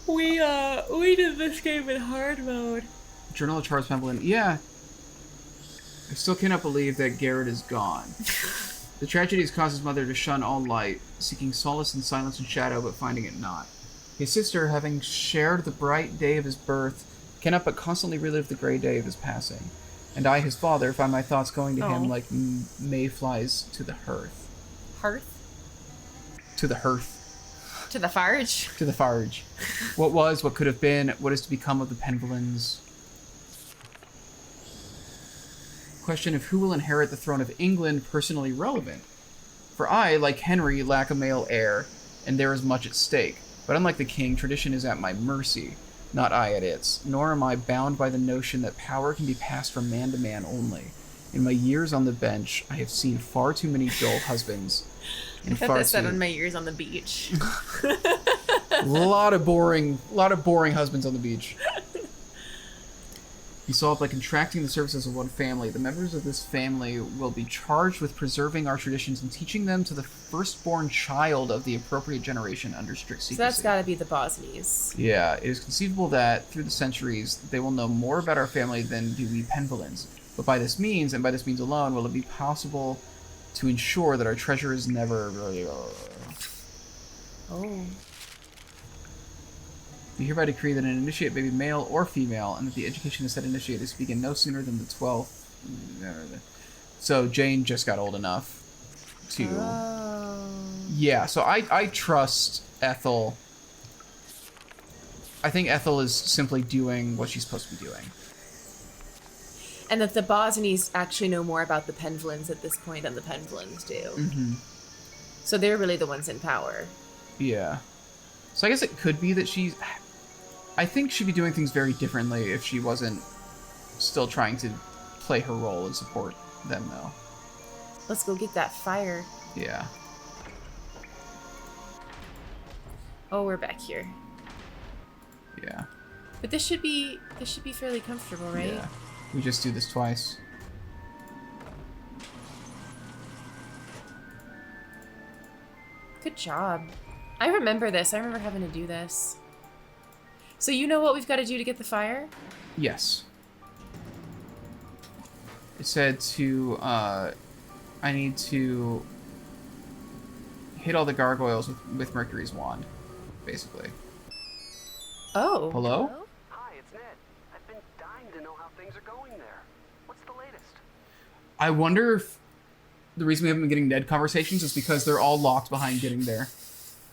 We did this game in hard mode. Journal of Charles Penvellyn. Yeah. I still cannot believe that Garrett is gone. The tragedy has caused his mother to shun all light, seeking solace in silence and shadow, but finding it not. His sister, having shared the bright day of his birth, cannot but constantly relive the grey day of his passing. And I, his father, find my thoughts going to him like mayflies to the hearth. Hearth? To the hearth. To the farge? To the farge. What was, what could have been, what is to become of the Penvellyns. Question of who will inherit the throne of England personally relevant. For I, like Henry, lack a male heir, and there is much at stake. But unlike the king, tradition is at my mercy, not I at its. Nor am I bound by the notion that power can be passed from man to man only. In my years on the bench, I have seen far too many dull husbands. And I thought that said on my years on the beach. A lot of boring husbands on the beach. He solved by contracting the services of one family. The members of this family will be charged with preserving our traditions and teaching them to the firstborn child of the appropriate generation under strict secrecy. So that's got to be the Bosnies. Yeah, it is conceivable that through the centuries they will know more about our family than do we Penvellyns. But by this means, and by this means alone, will it be possible to ensure that our treasure is never... Oh. We hereby decree that an initiate may be male or female, and that the education of said initiate is to begin no sooner than the 12th. So Jane just got old enough to... Yeah, so I trust Ethel. I think Ethel is simply doing what she's supposed to be doing. And that the Bosnies actually know more about the Penvellyns at this point than the Penvellyns do. Mm-hmm. So they're really the ones in power. Yeah. So I guess it could be that she's... I think she'd be doing things very differently if she wasn't still trying to play her role and support them, though. Let's go get that fire. Yeah. Oh, we're back here. Yeah. But this should be fairly comfortable, right? Yeah. We just do this twice. Good job. I remember this. I remember having to do this. So you know what we've got to do to get the fire? Yes. It said to, I need to hit all the gargoyles with Mercury's wand, basically. Oh. Hello? Hi, it's Ned. I've been dying to know how things are going there. What's the latest? I wonder if the reason we haven't been getting Ned conversations is because they're all locked behind getting there.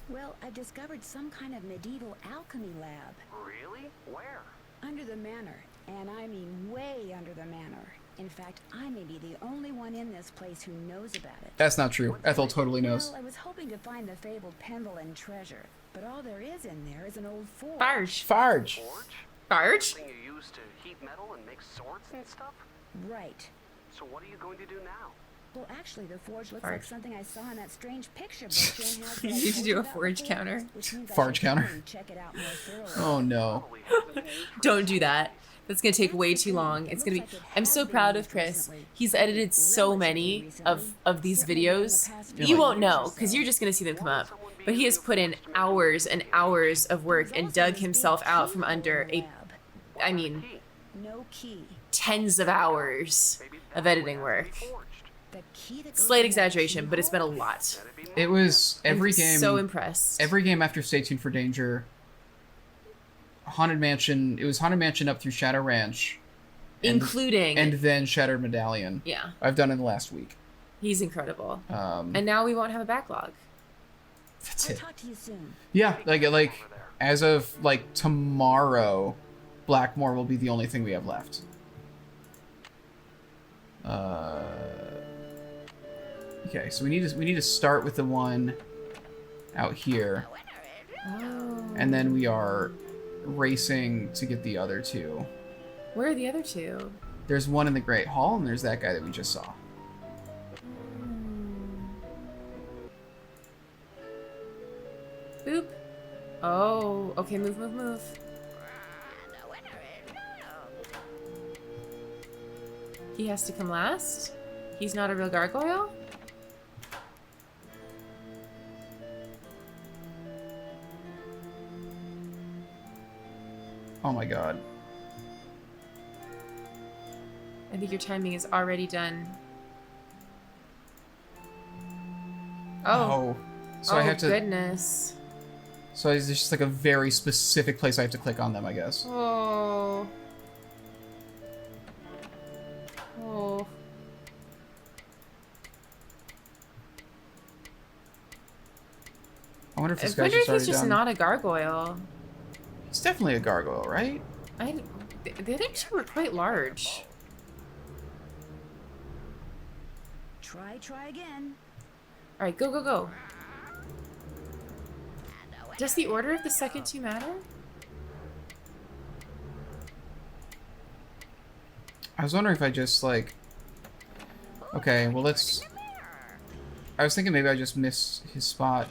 Well, I've discovered some kind of medieval alchemy lab. Really? Where? Under the manor. And I mean way under the manor. In fact, I may be the only one in this place who knows about it. That's not true. Ethel totally knows. Well, I was hoping to find the fabled Penvellyn treasure, but all there is in there is an old forge. Farge. Farge. Farge? Something you use to heat metal and make swords and stuff? Right. So what are you going to do now? Well, actually, the forge looks Farge. like something I saw in that strange picture book Jen has that I You need to told do a about forge before, counter. which means I Farge should counter. probably check it out more thoroughly. Oh no. Don't do that. That's gonna take way too long. It's gonna be. I'm so proud of Chris. He's edited so many of these videos. You won't know because you're just gonna see them come up. But he has put in hours and hours of work and dug himself out from under I mean, No key. tens of hours of editing work. The key that goes Slight in that exaggeration, but it's been a lot. It was every I'm game. so impressed. Every game after Stay Tuned for Danger. Haunted Mansion. It was Haunted Mansion up through Shadow Ranch, Including. and then Shattered Medallion. Yeah. I've done in the last week. He's incredible. Um, And now we won't have a backlog. That's I'll it. talk to you soon. Yeah, like as of like tomorrow, Blackmoor will be the only thing we have left. Okay, so we need to start with the one out here, and then we are racing to get the other two. Where are the other two? There's one in the Great Hall, and there's that guy that we just saw. Boop. Oh, okay, move, move, move. He has to come last? He's not a real gargoyle? Oh my god. I think your timing is already done. Oh. So I have to. Goodness. So there's just like a very specific place I have to click on them, I guess. Oh. Oh. I wonder if this I guy's wonder if just he's already just done. not a gargoyle. It's definitely a gargoyle, right? The other two were quite large. Try again. Alright, go, go, go. Does the order of the second two matter? I was wondering if I just like. Okay, well let's. I was thinking maybe I just missed his spot.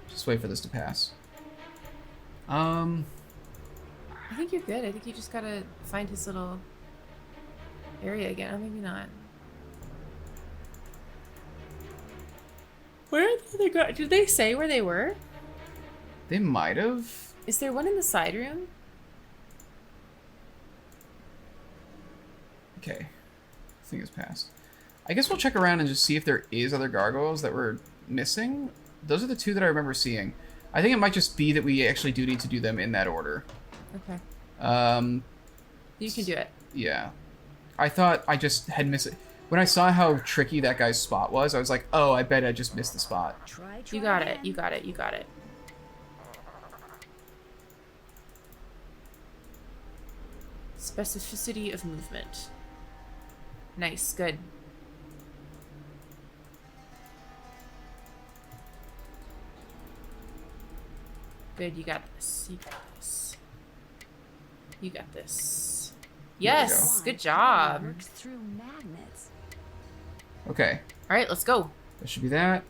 Just wait for this to pass. I think you're good. I think you just gotta find his little area again. Oh, maybe not. Where are the other guys? Did they say where they were? They might have. Is there one in the side room? Okay. I think it's passed. I guess we'll check around and just see if there is other gargoyles that we're missing. Those are the two that I remember seeing. I think it might just be that we actually do need to do them in that order. Okay. You can do it. Yeah. I thought I just had missed it. When I saw how tricky that guy's spot was, I was like, oh, I bet I just missed the spot. You got it. You got it. You got it. Specificity of movement. Nice. Good. Good. You got this. You got this. You got this. Yes. Good job. Works through magnets. Okay. All right. Let's go. That should be that.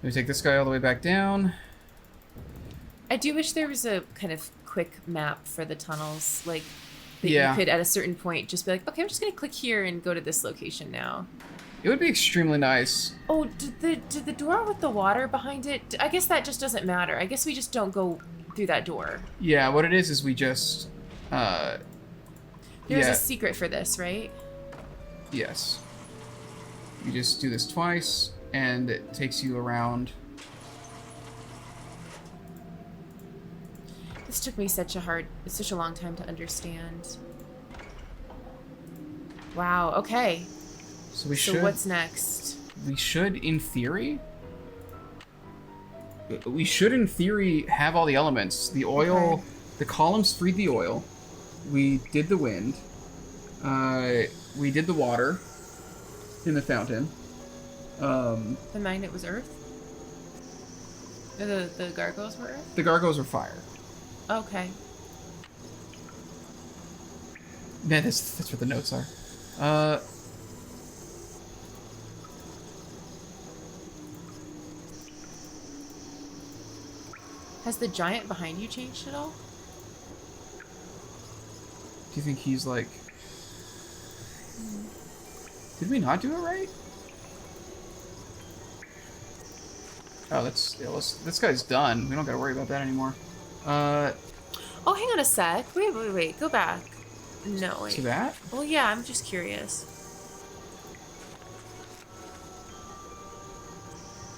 Let me take this guy all the way back down. I do wish there was a kind of quick map for the tunnels, like that Yeah. you could at a certain point just be like, okay, I'm just gonna click here and go to this location now. It would be extremely nice. Oh, did the door with the water behind it? I guess that just doesn't matter. I guess we just don't go through that door. Yeah, what it is we just There's yeah. a secret for this, right? Yes. You just do this twice, and it takes you around. This took me such a long time to understand. Wow. Okay. So we So should. what's next? We should, in theory. We should, in theory, have all the elements. The oil, Okay. the columns freed the oil. We did the wind. We did the water in the fountain. The magnet was Earth. The gargoyles were earth? The gargoyles are fire. Okay. Man, that's what the notes are. Has the giant behind you changed at all? Do you think he's like... Did we not do it right? Oh, this guy's done. We don't gotta worry about that anymore. Oh, hang on a sec. Wait. Go back. No, wait. To that? Well, yeah, I'm just curious.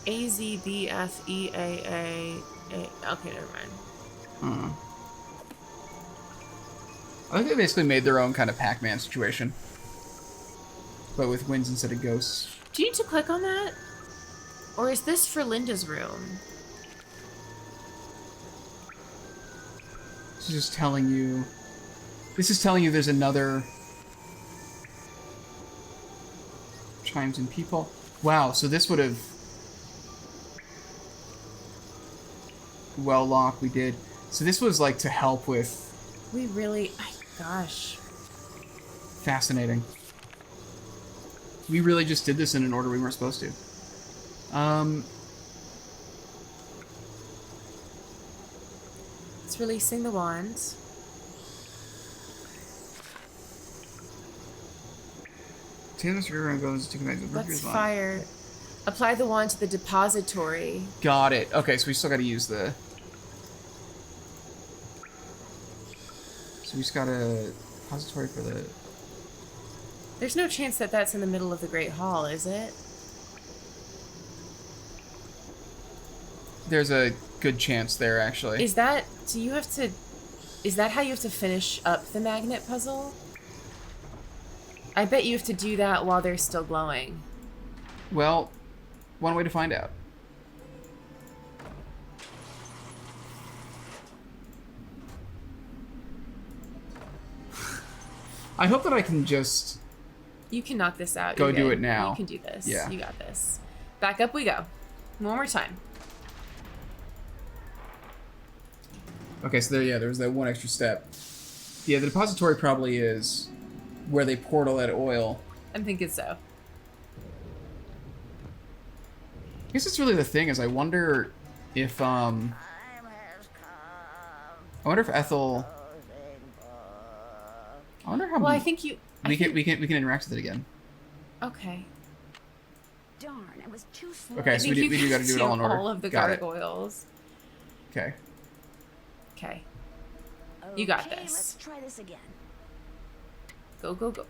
AZBFEAA. Okay, never mind. I think they basically made their own kind of Pac-Man situation. But with winds instead of ghosts. Do you need to click on that? Or is this for Linda's room? This is just telling you... This is telling you there's another... Chimes and people. Wow, so this would have... Well, lock, we did. So this was like to help with... We really... Gosh. Fascinating. We really just did this in an order we weren't supposed to. It's releasing the wands. Let's fire. Apply the wand to the depository. Got it. Okay, so we still gotta use the... So we just got a depository for the... There's no chance that that's in the middle of the Great Hall, is it? There's a good chance there, actually. Is that... Do you have to... Is that how you have to finish up the magnet puzzle? I bet you have to do that while they're still glowing. Well, one way to find out. I hope that I can just... You can knock this out. Go You're do good. it now. You can do this. Yeah. You got this. Back up we go. One more time. Okay, so there was that one extra step. Yeah, the depository probably is where they poured all that oil. I'm thinking so. I guess it's really the thing, is I wonder if, I wonder if Ethel... I wonder how... Well, I think you... We can interact with it again. Okay. Darn, I was too slow. Okay, so we do gotta do it all in order. All of the Got it. gargoyles. Okay. Okay. You got this. Let's try this again. Go, go, go.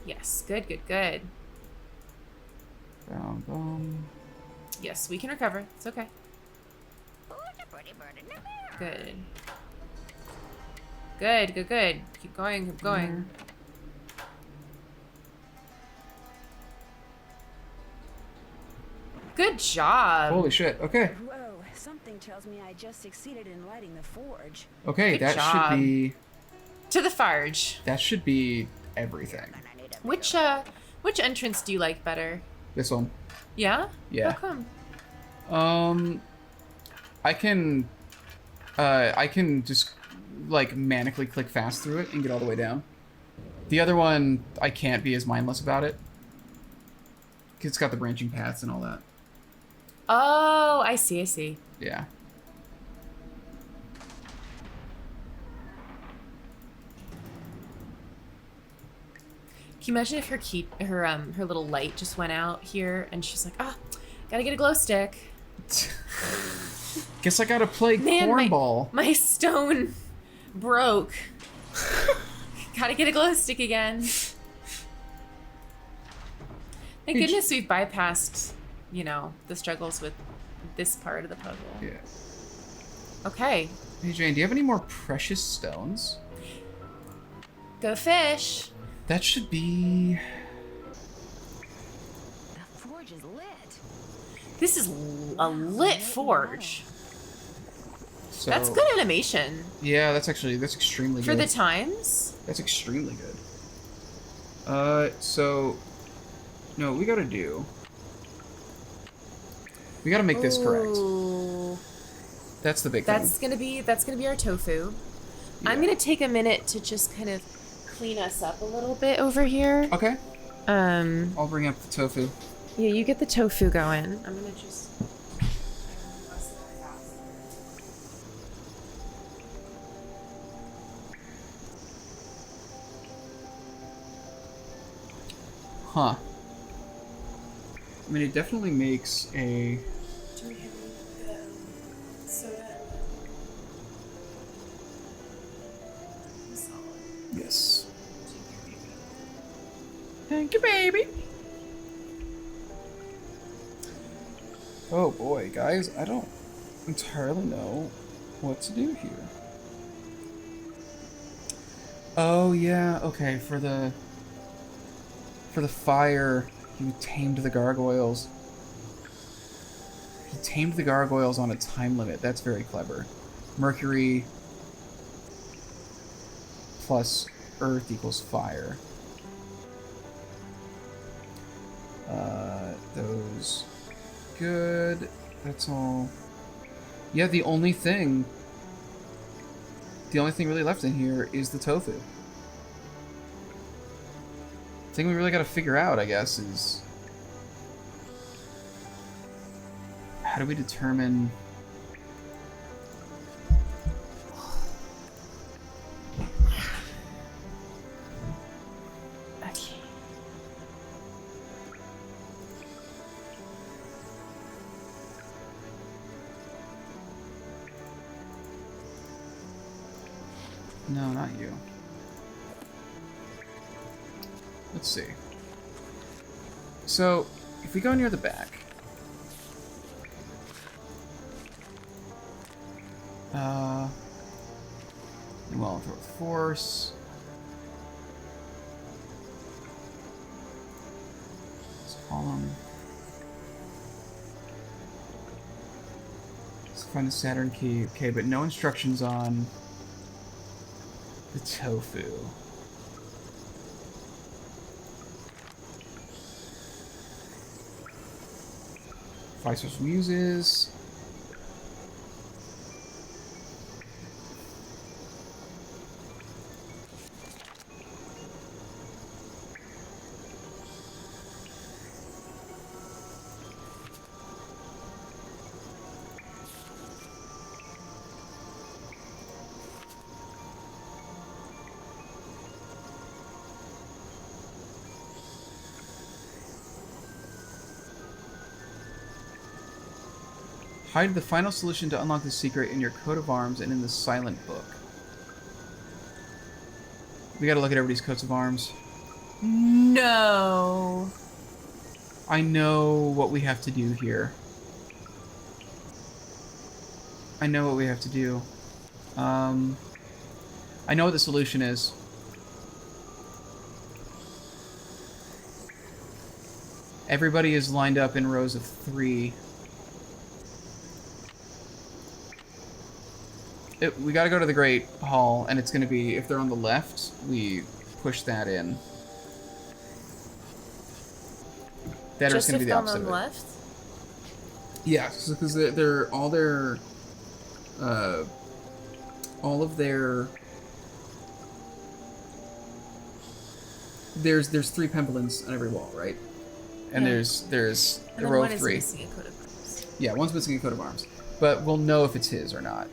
Yes, good, good, good. Boom, boom. Yes, we can recover. It's okay. Good. Good, good, good. Keep going, keep going. Good job. Holy shit, okay. Whoa, something tells me I just succeeded in lighting the forge. Okay, Good that job. should be... To the Farge. That should be everything. Which entrance do you like better? This one. Yeah? Yeah. How come? I can just, like, manically click fast through it and get all the way down. The other one, I can't be as mindless about it. It's got the branching paths and all that. Oh, I see, I see. Yeah. Can you imagine if her little light just went out here and she's like, gotta get a glow stick. Guess I gotta play Man, cornball. My stone broke. Gotta get a glow stick again. Thank goodness we've bypassed, the struggles with this part of the puzzle. Yeah. Okay. Hey Jane, do you have any more precious stones? Go fish. That should be... The forge is lit. This is a lit forge. So, That's good animation. Yeah, that's extremely good. For the times? That's extremely good. So No, what we gotta do... We gotta make this correct. Ooh. That's the big thing. That's gonna be our tofu. Yeah. I'm gonna take a minute to just kind of clean us up a little bit over here. Okay. I'll bring up the tofu. Yeah, you get the tofu going. I'm gonna just... Huh. I mean, it definitely makes a... Do we have any soda? Yes. Thank you, baby. Oh boy, guys, I don't entirely know what to do here. Oh yeah, okay, for the fire, he tamed the gargoyles. He tamed the gargoyles on a time limit. That's very clever. Mercury plus earth equals fire. Those good. That's all. Yeah, the only thing really left in here is the tofu. The thing we really got to figure out, I guess, is how do we determine... Okay. No, not you. Let's see. So, if we go near the back... well, throw with force. Let's column. Let's find the Saturn key. Okay, but no instructions on the tofu. Visor's Muses. Hide the final solution to unlock the secret in your coat of arms and in the silent book. We gotta look at everybody's coats of arms. No. I know what we have to do here. I know what we have to do. I know what the solution is. Everybody is lined up in rows of 3. We gotta go to the Great Hall, and it's gonna be, if they're on the left, we push that in. That is gonna be the opposite on of the it. left? Yeah, because they're all of their there's 3 Penvellyns on every wall, right? And Yeah. there's And the then row one of is 3. missing a coat of arms. Yeah, one's missing a coat of arms, but we'll know if it's his or not.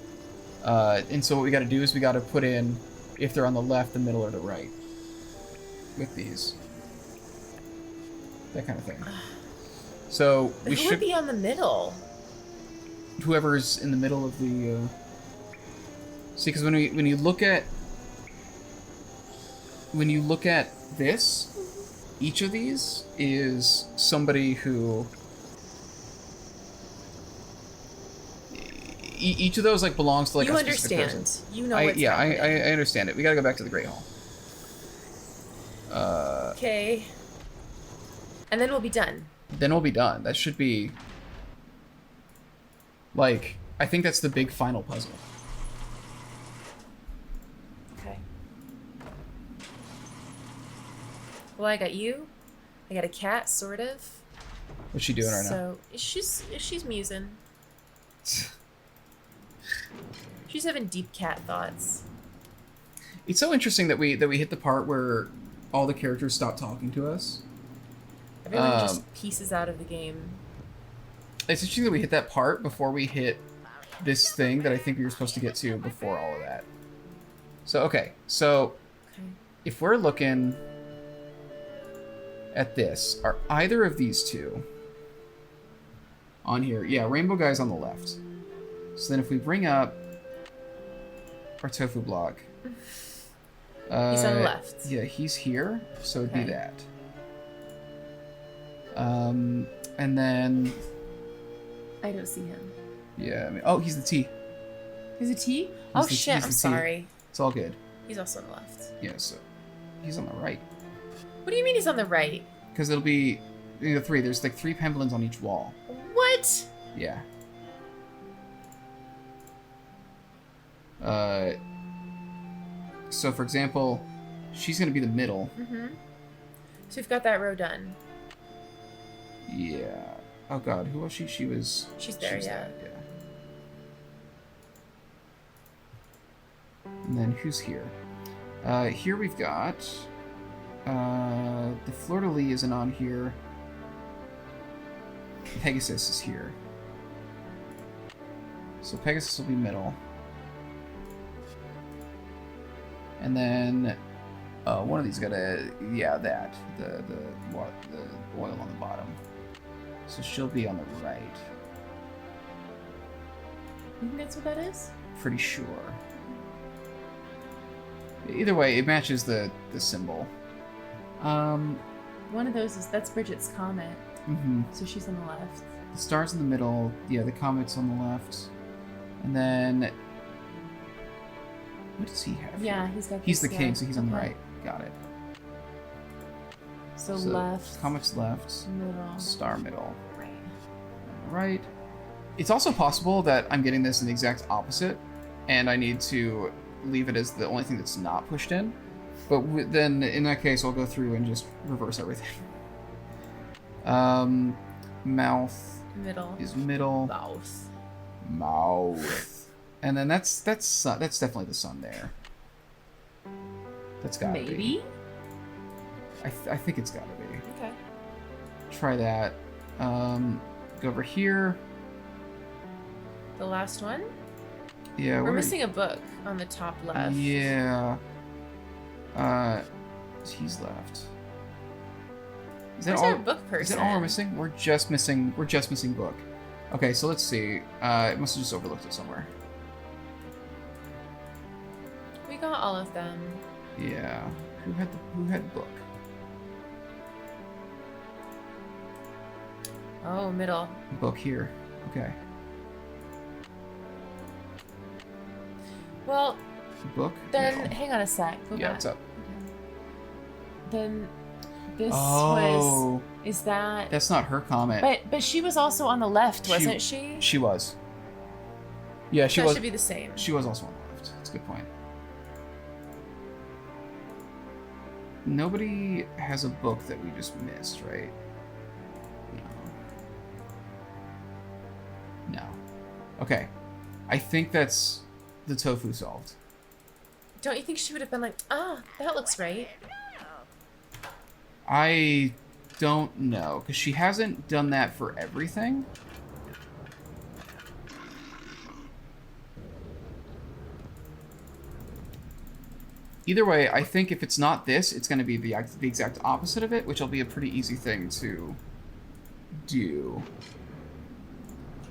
And so what we got to do is we got to put in if they're on the left, the middle, or the right with these. That kind of thing. So we Who should would be on the middle? Whoever's in the middle of the. See, because when you look at this, each of these is somebody who. Each of those like belongs to like you a specific understand. person. You know what's I happening. I understand it. We gotta go back to the Great Hall. Okay. And then we'll be done. Then we'll be done. That should be like I think that's the big final puzzle. Okay. Well, I got you. I got a cat, sort of. What's she doing right now? So she's musing. She's having deep cat thoughts. It's so interesting that we hit the part where all the characters stop talking to us. Everyone just pieces out of the game. It's interesting that we hit that part before we hit this thing that I think we were supposed to get to before all of that. So, okay. So, if we're looking at this, are either of these two on here? Yeah, Rainbow Guy's on the left. So then if we bring up our tofu block... he's on the left. Yeah, he's here, so it'd be that. And then... I don't see him. Yeah, I mean, oh, he's the T. He's a T? Oh shit, I'm sorry. It's all good. He's also on the left. Yeah, so he's on the right. What do you mean he's on the right? Because it'll be, you know, 3. There's like 3 Penvellyns on each wall. What? Yeah. So for example, she's gonna be the middle. Mm-hmm. So we've got that row done. Yeah. Oh god, who was she? She was... She's there, yeah. Yeah. And then who's here? Here we've got... the fleur-de-lis isn't on here. Pegasus is here. So Pegasus will be middle. And then... one of these got a... Yeah, that. The oil on the bottom. So she'll be on the right. You think that's what that is? Pretty sure. Either way, it matches the symbol. One of those that's Bridget's comet. Mm-hmm. So she's on the left. The star's in the middle. Yeah, the comet's on the left. And then... What does he have? Yeah, he's got He's the this, king, so he's on the right. Got it. So left. Comet's left. Middle. Star middle. Right. Right. It's also possible that I'm getting this in the exact opposite, and I need to leave it as the only thing that's not pushed in. But then, in that case, I'll go through and just reverse everything. Mouth Middle. is middle. Mouth. And then that's definitely the sun there. That's gotta be. Maybe? I think it's gotta be. Okay. Try that. Go over here. The last one? Yeah, we're missing a book on the top left. Yeah. He's left. Is that Where's all? our book person? Is that all we're missing? We're just missing book. Okay, so let's see. It must have just overlooked it somewhere. We got all of them. Yeah. Who had book? Oh, middle. Book here. Okay. Well, book. Then middle. hang on a sec. Go Yeah, back. what's up? Then this was. Is that? That's not her comment. But she was also on the left, wasn't she? She was. Yeah, she that was. Should be the same. She was also on the left. That's a good point. Nobody has a book that we just missed, right? No. Okay. I think that's the tofu solved. Don't you think she would have been like, that looks right? I don't know, because she hasn't done that for everything. Either way, I think if it's not this, it's going to be the exact opposite of it, which will be a pretty easy thing to do.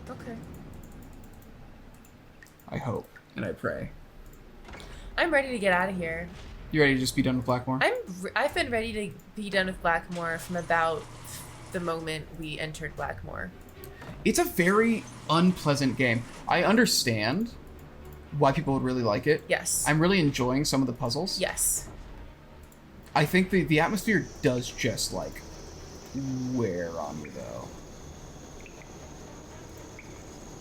Okay. I hope, and I pray. I'm ready to get out of here. You ready to just be done with Blackmoor? I've been ready to be done with Blackmoor from about the moment we entered Blackmoor. It's a very unpleasant game. I understand why people would really like it. Yes. I'm really enjoying some of the puzzles. Yes. I think the atmosphere does just, like, wear on me, though.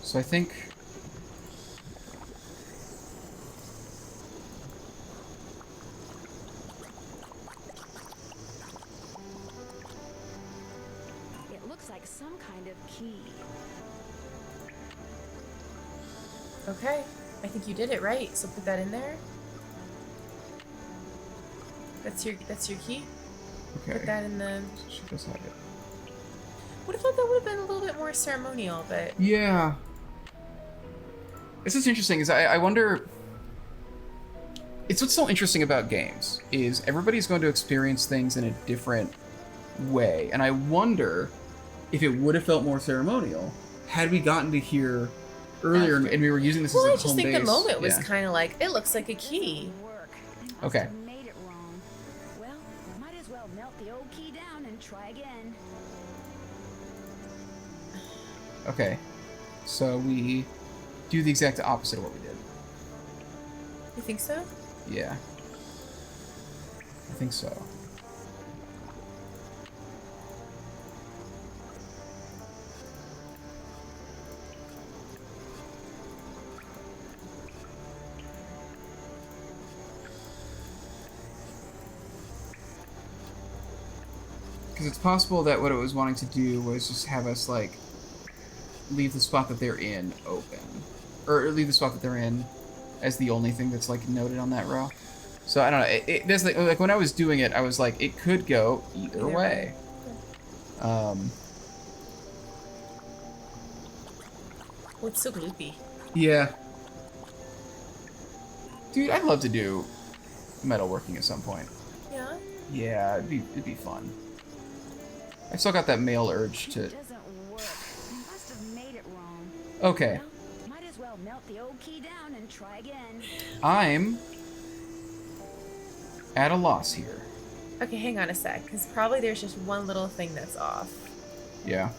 So I think... like some kind of key. Okay, I think you did it right. So put that in there. That's your key. Okay. Put that in the. She does have it. Would have thought that would have been a little bit more ceremonial, but Yeah. This is interesting. Is I wonder. It's what's so interesting about games is everybody's going to experience things in a different way, and I wonder if it would have felt more ceremonial had we gotten to here earlier and we were using this as a home base. Well, I just think the moment was Yeah. kind of like, it looks like a key. Okay. Made it wrong. Well, might as well melt the old key down and try again. Okay. So we do the exact opposite of what we did. You think so? Yeah. I think so. Because it's possible that what it was wanting to do was just have us, like, leave the spot that they're in open. Or leave the spot that they're in as the only thing that's, like, noted on that row. So, I don't know. There's, like, when I was doing it, I was like, it could go either way. Oh, it's so gloopy. Yeah. Dude, I'd love to do metalworking at some point. Yeah? Yeah, it'd be fun. I still got that male urge to... Doesn't work. You must have made it wrong. Okay. Well, might as well melt the old key down and try again. I'm at a loss here. Okay, hang on a sec, because probably there's just one little thing that's off. Yeah.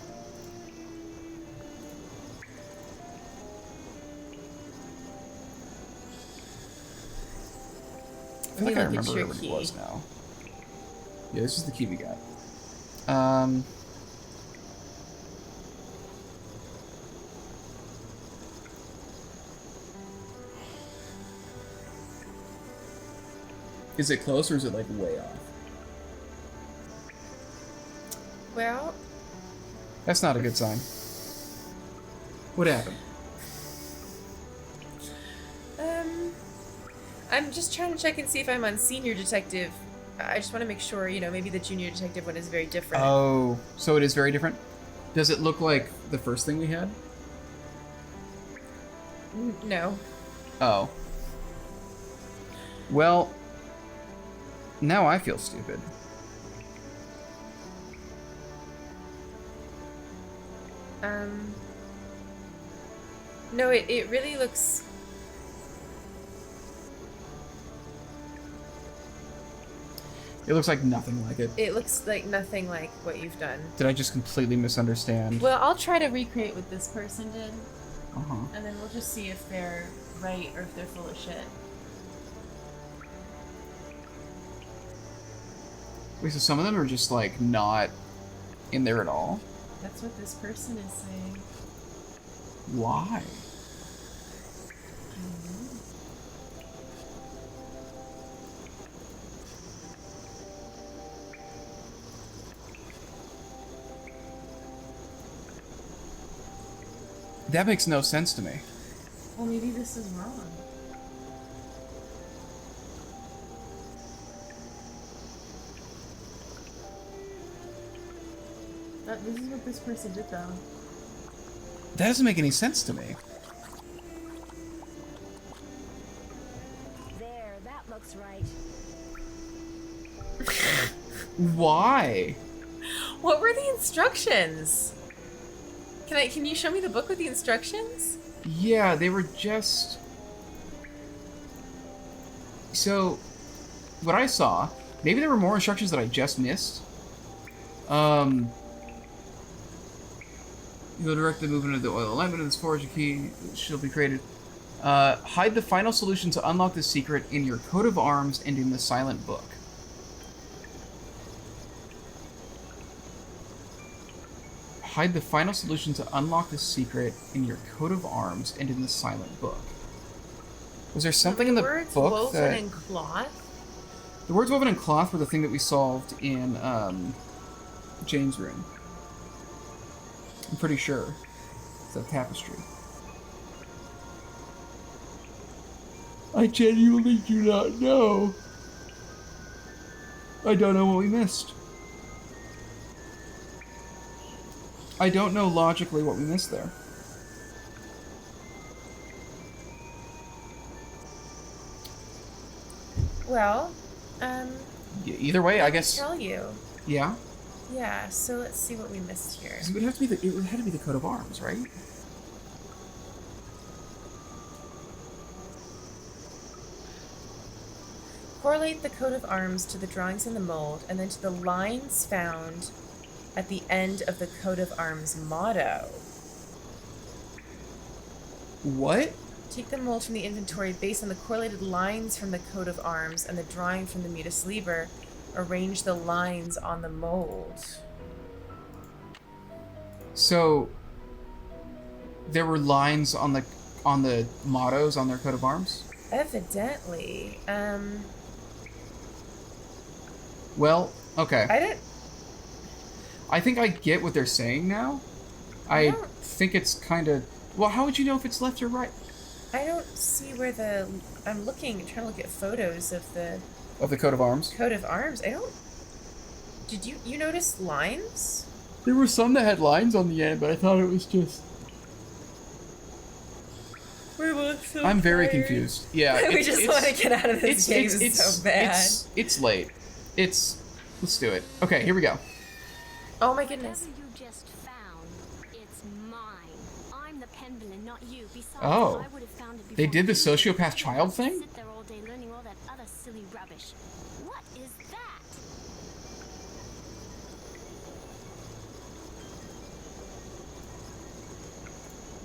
I feel like I remember where it was now. Yeah, this is the key we got. Is it close or is it like way off? Well, That's not a good sign. What happened? I'm just trying to check and see if I'm on senior detective. I just want to make sure, you know, maybe the junior detective one is very different. Oh, so it is very different? Does it look like the first thing we had? No. Oh. Well, now I feel stupid. No, it really looks... It looks like nothing like it. It looks like nothing like what you've done. Did I just completely misunderstand? Well, I'll try to recreate what this person did. Uh-huh. And then we'll just see if they're right or if they're full of shit. Wait, so some of them are just, like, not in there at all? That's what this person is saying. Why? That makes no sense to me. Well, maybe this is wrong. This is what this person did, though. That doesn't make any sense to me. There, that looks right. Why? What were the instructions? Can you show me the book with the instructions? Yeah, they were just... So, what I saw, maybe there were more instructions that I just missed. You'll direct the movement of the oil alignment of this forge. A key shall be created. Hide the final solution to unlock the secret in your coat of arms and in the silent book. Hide the final solution to unlock the secret in your coat of arms and in the silent book. Was there something in the words book woven that... in cloth? The words woven in cloth were the thing that we solved in Jane's room. I'm pretty sure. It's a tapestry. I genuinely do not know. I don't know what we missed. I don't know logically what we missed there. Well, Either way, I guess. tell you. Yeah. Yeah. So let's see what we missed here. It would have to be the. It would have to be the coat of arms, right? Correlate the coat of arms to the drawings in the mold, and then to the lines found at the end of the coat of arms motto. What? Take the mold from the inventory based on the correlated lines from the coat of arms and the drawing from the Mutus Liber. Arrange the lines on the mold. So there were lines on the mottos on their coat of arms? Evidently. Well, okay. I think I get what they're saying now. I think it's kind of... Well, how would you know if it's left or right? I don't see where the... I'm trying to look at photos of the... Of the coat of arms? Coat of arms. I don't... Did you notice lines? There were some that had lines on the end, but I thought it was just... We're both so I'm very tired. confused. Yeah. We just want to get out of this game so bad. It's late. Let's do it. Okay, here we go. Oh my goodness. Whatever you just found, it's mine. I'm the Penvellyn, not you. Besides, Oh. I would have found it They before did the you. sociopath child thing? Sit there all day learning all that other silly rubbish. What is that?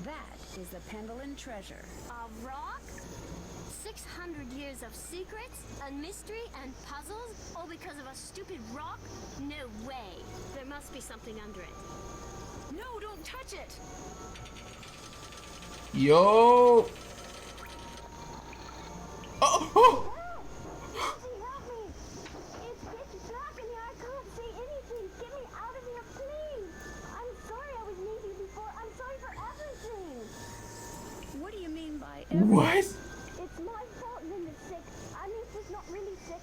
That is the Penvellyn treasure. A rock? 600 years of secrets and mystery and puzzles, all because of a stupid rock? No way. There must be something under it. No, don't touch it. Yo! Oh! Help me! It's pitch black in here. I can't see anything. Get me out of here, please. I'm sorry I was needy before. I'm sorry for everything. What do you mean by What? It's my fault Linda's sick. I mean, she's not really sick.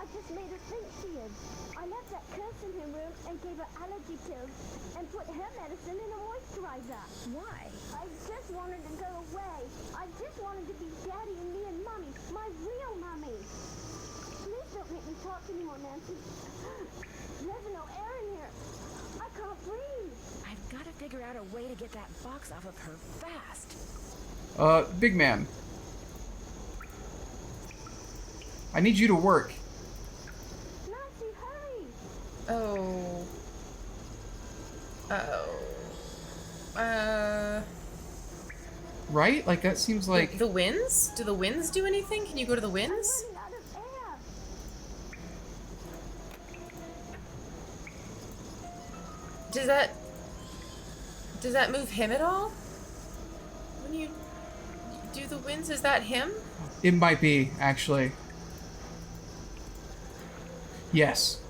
I just made her think she is. I left that curse in her room and gave her allergy pills and put her medicine in a moisturizer. Why? I just wanted to go away. I just wanted to be Daddy and me and Mommy, my real Mommy. Please don't make me talk anymore, Nancy. There's no air in here. I can't breathe. I've got to figure out a way to get that box off of her fast. Big man. I need you to work. Nancy, hurry! Oh. Right? Like, that seems like... The winds? Do the winds do anything? Can you go to the winds? I'm running out of air. Does that move him at all? When you do the winds, is that him? It might be, actually. Yes.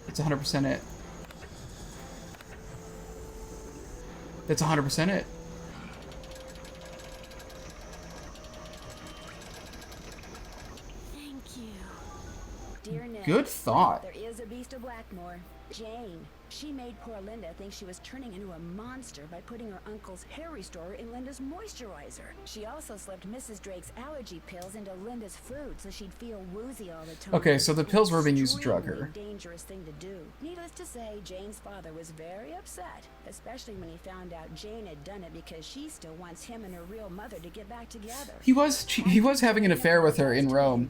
It's 100% it. That's 100% it. Thank you. Dear Ned, Good thought. there is a beast of Blackmoor. Jane. She made poor Linda think she was turning into a monster by putting her uncle's hair restorer in Linda's moisturizer. She also slipped Mrs. Drake's allergy pills into Linda's food so she'd feel woozy all the time. Okay, so the pills were being used to drug Extremely her. dangerous thing to do. Needless to say, Jane's father was very upset, especially when he found out Jane had done it because she still wants him and her real mother to get back together. He was having an affair with her in Rome,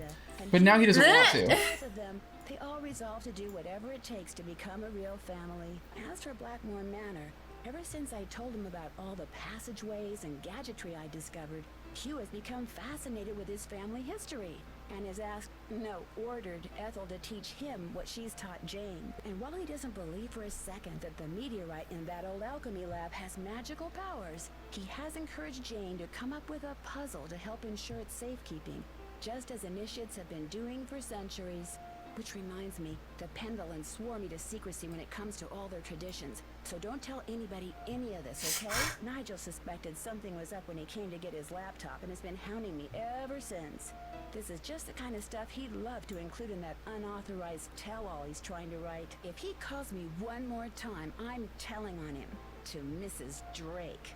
but now he doesn't want to. Both of them, they all resolve to do whatever it takes to become a real family. As for Blackmoor Manor, ever since I told him about all the passageways and gadgetry I discovered, Hugh has become fascinated with his family history and has asked, no, ordered Ethel to teach him what she's taught Jane. And while he doesn't believe for a second that the meteorite in that old alchemy lab has magical powers, he has encouraged Jane to come up with a puzzle to help ensure its safekeeping, just as initiates have been doing for centuries. Which reminds me, the Penvellyn swore me to secrecy when it comes to all their traditions. So don't tell anybody any of this, okay? Nigel suspected something was up when he came to get his laptop and has been hounding me ever since. This is just the kind of stuff he'd love to include in that unauthorized tell-all he's trying to write. If he calls me one more time, I'm telling on him. To Mrs. Drake.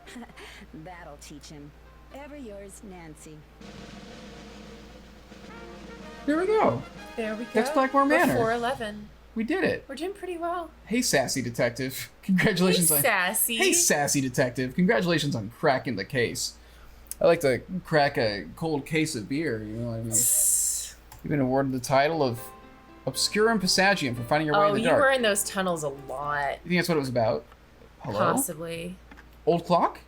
That'll teach him. Ever yours, Nancy. There we go. There we go. That's Blackmoor Manor. 411. We did it. We're doing pretty well. Hey, sassy detective. Congratulations on... Sassy. Hey, sassy detective. Congratulations on cracking the case. I like to crack a cold case of beer, you know what I mean? You've been awarded the title of Obscurum Passagium for finding your way in the dark. Oh, you were in those tunnels a lot. You think that's what it was about? Hello? Possibly. Old clock?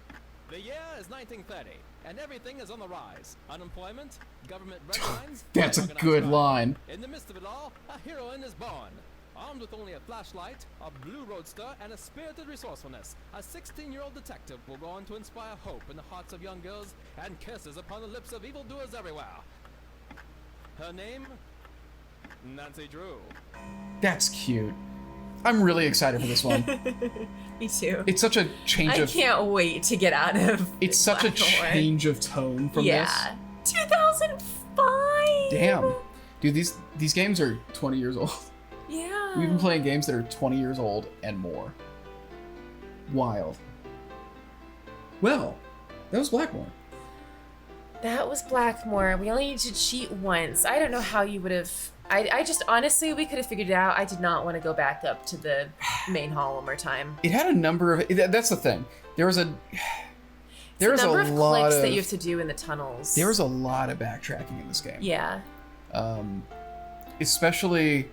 The year is 1930, and everything is on the rise. Unemployment, government red lines... That's a good line. In the midst of it all, a heroine is born. Armed with only a flashlight, a blue roadster, and a spirited resourcefulness, a 16-year-old detective will go on to inspire hope in the hearts of young girls and kisses upon the lips of evildoers everywhere. Her name? Nancy Drew. That's cute. I'm really excited for this one. Me too. It's such a change of... I can't wait to get out of It's such a change of tone from this. Yeah. 2005! Damn. Dude, these games are 20 years old. Yeah. We've been playing games that are 20 years old and more. Wild. Well, that was Blackmoor. That was Blackmoor. We only need to cheat once. I don't know how you would have... I just, honestly, we could have figured it out. I did not want to go back up to the main hall one more time. It had a number of... That's the thing. There was a... There was a number of clicks that you have to do in the tunnels. There was a lot of backtracking in this game. Yeah. Especially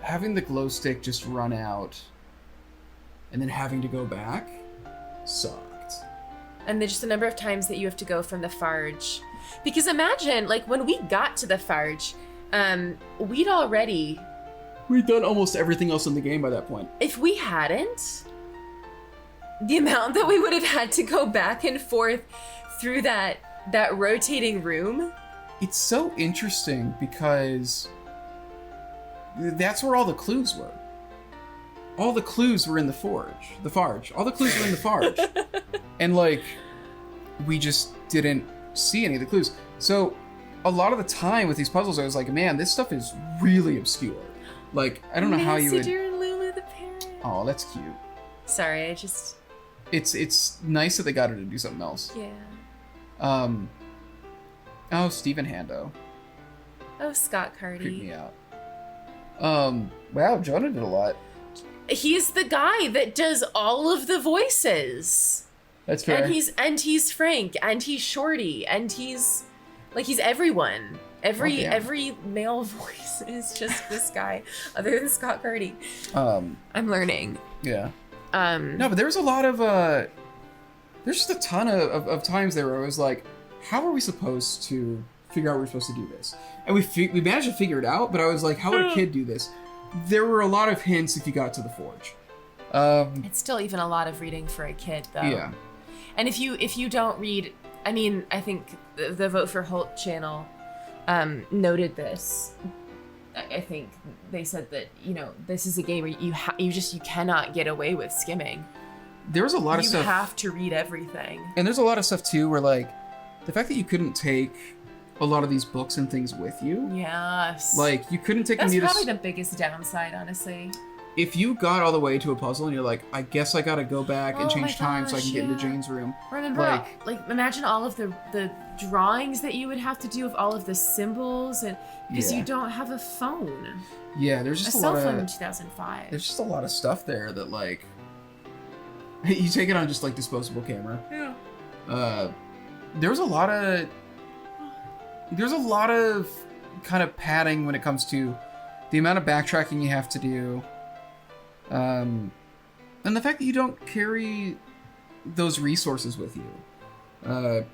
having the glow stick just run out and then having to go back sucked. And there's just the number of times that you have to go from the Farge. Because imagine, like, when we got to the Farge, we'd done almost everything else in the game by that point. If we hadn't, the amount that we would have had to go back and forth through that rotating room. It's so interesting because that's where all the clues were. All the clues were in the Farge. All the clues were in the Farge. And like, we just didn't see any of the clues. So a lot of the time with these puzzles, I was like, man, this stuff is really obscure. Like, I don't know how you would... Nancy Drew and Lulu the parrot. Oh, that's cute. Sorry, I just... It's nice that they got her to do something else. Yeah. Oh, Stephen Hando. Oh, Scott Carty. Creeped me out. Wow, Jonah did a lot. He's the guy that does all of the voices. That's fair. And he's Frank, and he's Shorty, and he's everyone. Every male voice is just this guy, other than Scott Carty. I'm learning. Yeah. No, but there's a lot of there's just a ton of times there where I was like, how are we supposed to figure out we're supposed to do this? And we managed to figure it out, but I was like, how would a kid do this? There were a lot of hints if you got to the Forge. It's still even a lot of reading for a kid, though. Yeah. And if you don't read, I mean, I think the Vote for Holt channel noted this. I think they said that, you know, this is a game where you cannot get away with skimming. There was a lot of stuff. You have to read everything. And there's a lot of stuff too where like the fact that you couldn't take a lot of these books and things with you. Yes. Like you couldn't take That's them. probably the biggest downside, honestly. If you got all the way to a puzzle and you're like, I guess I gotta go back and change time so I can get into Jane's room. Remember, like imagine all of the drawings that you would have to do with all of the symbols, and because you don't have a phone. Yeah, there's just a cell lot phone of, in 2005. There's just a lot of stuff there that like you take it on just like disposable camera. Yeah. There's a lot of kind of padding when it comes to the amount of backtracking you have to do. And the fact that you don't carry those resources with you.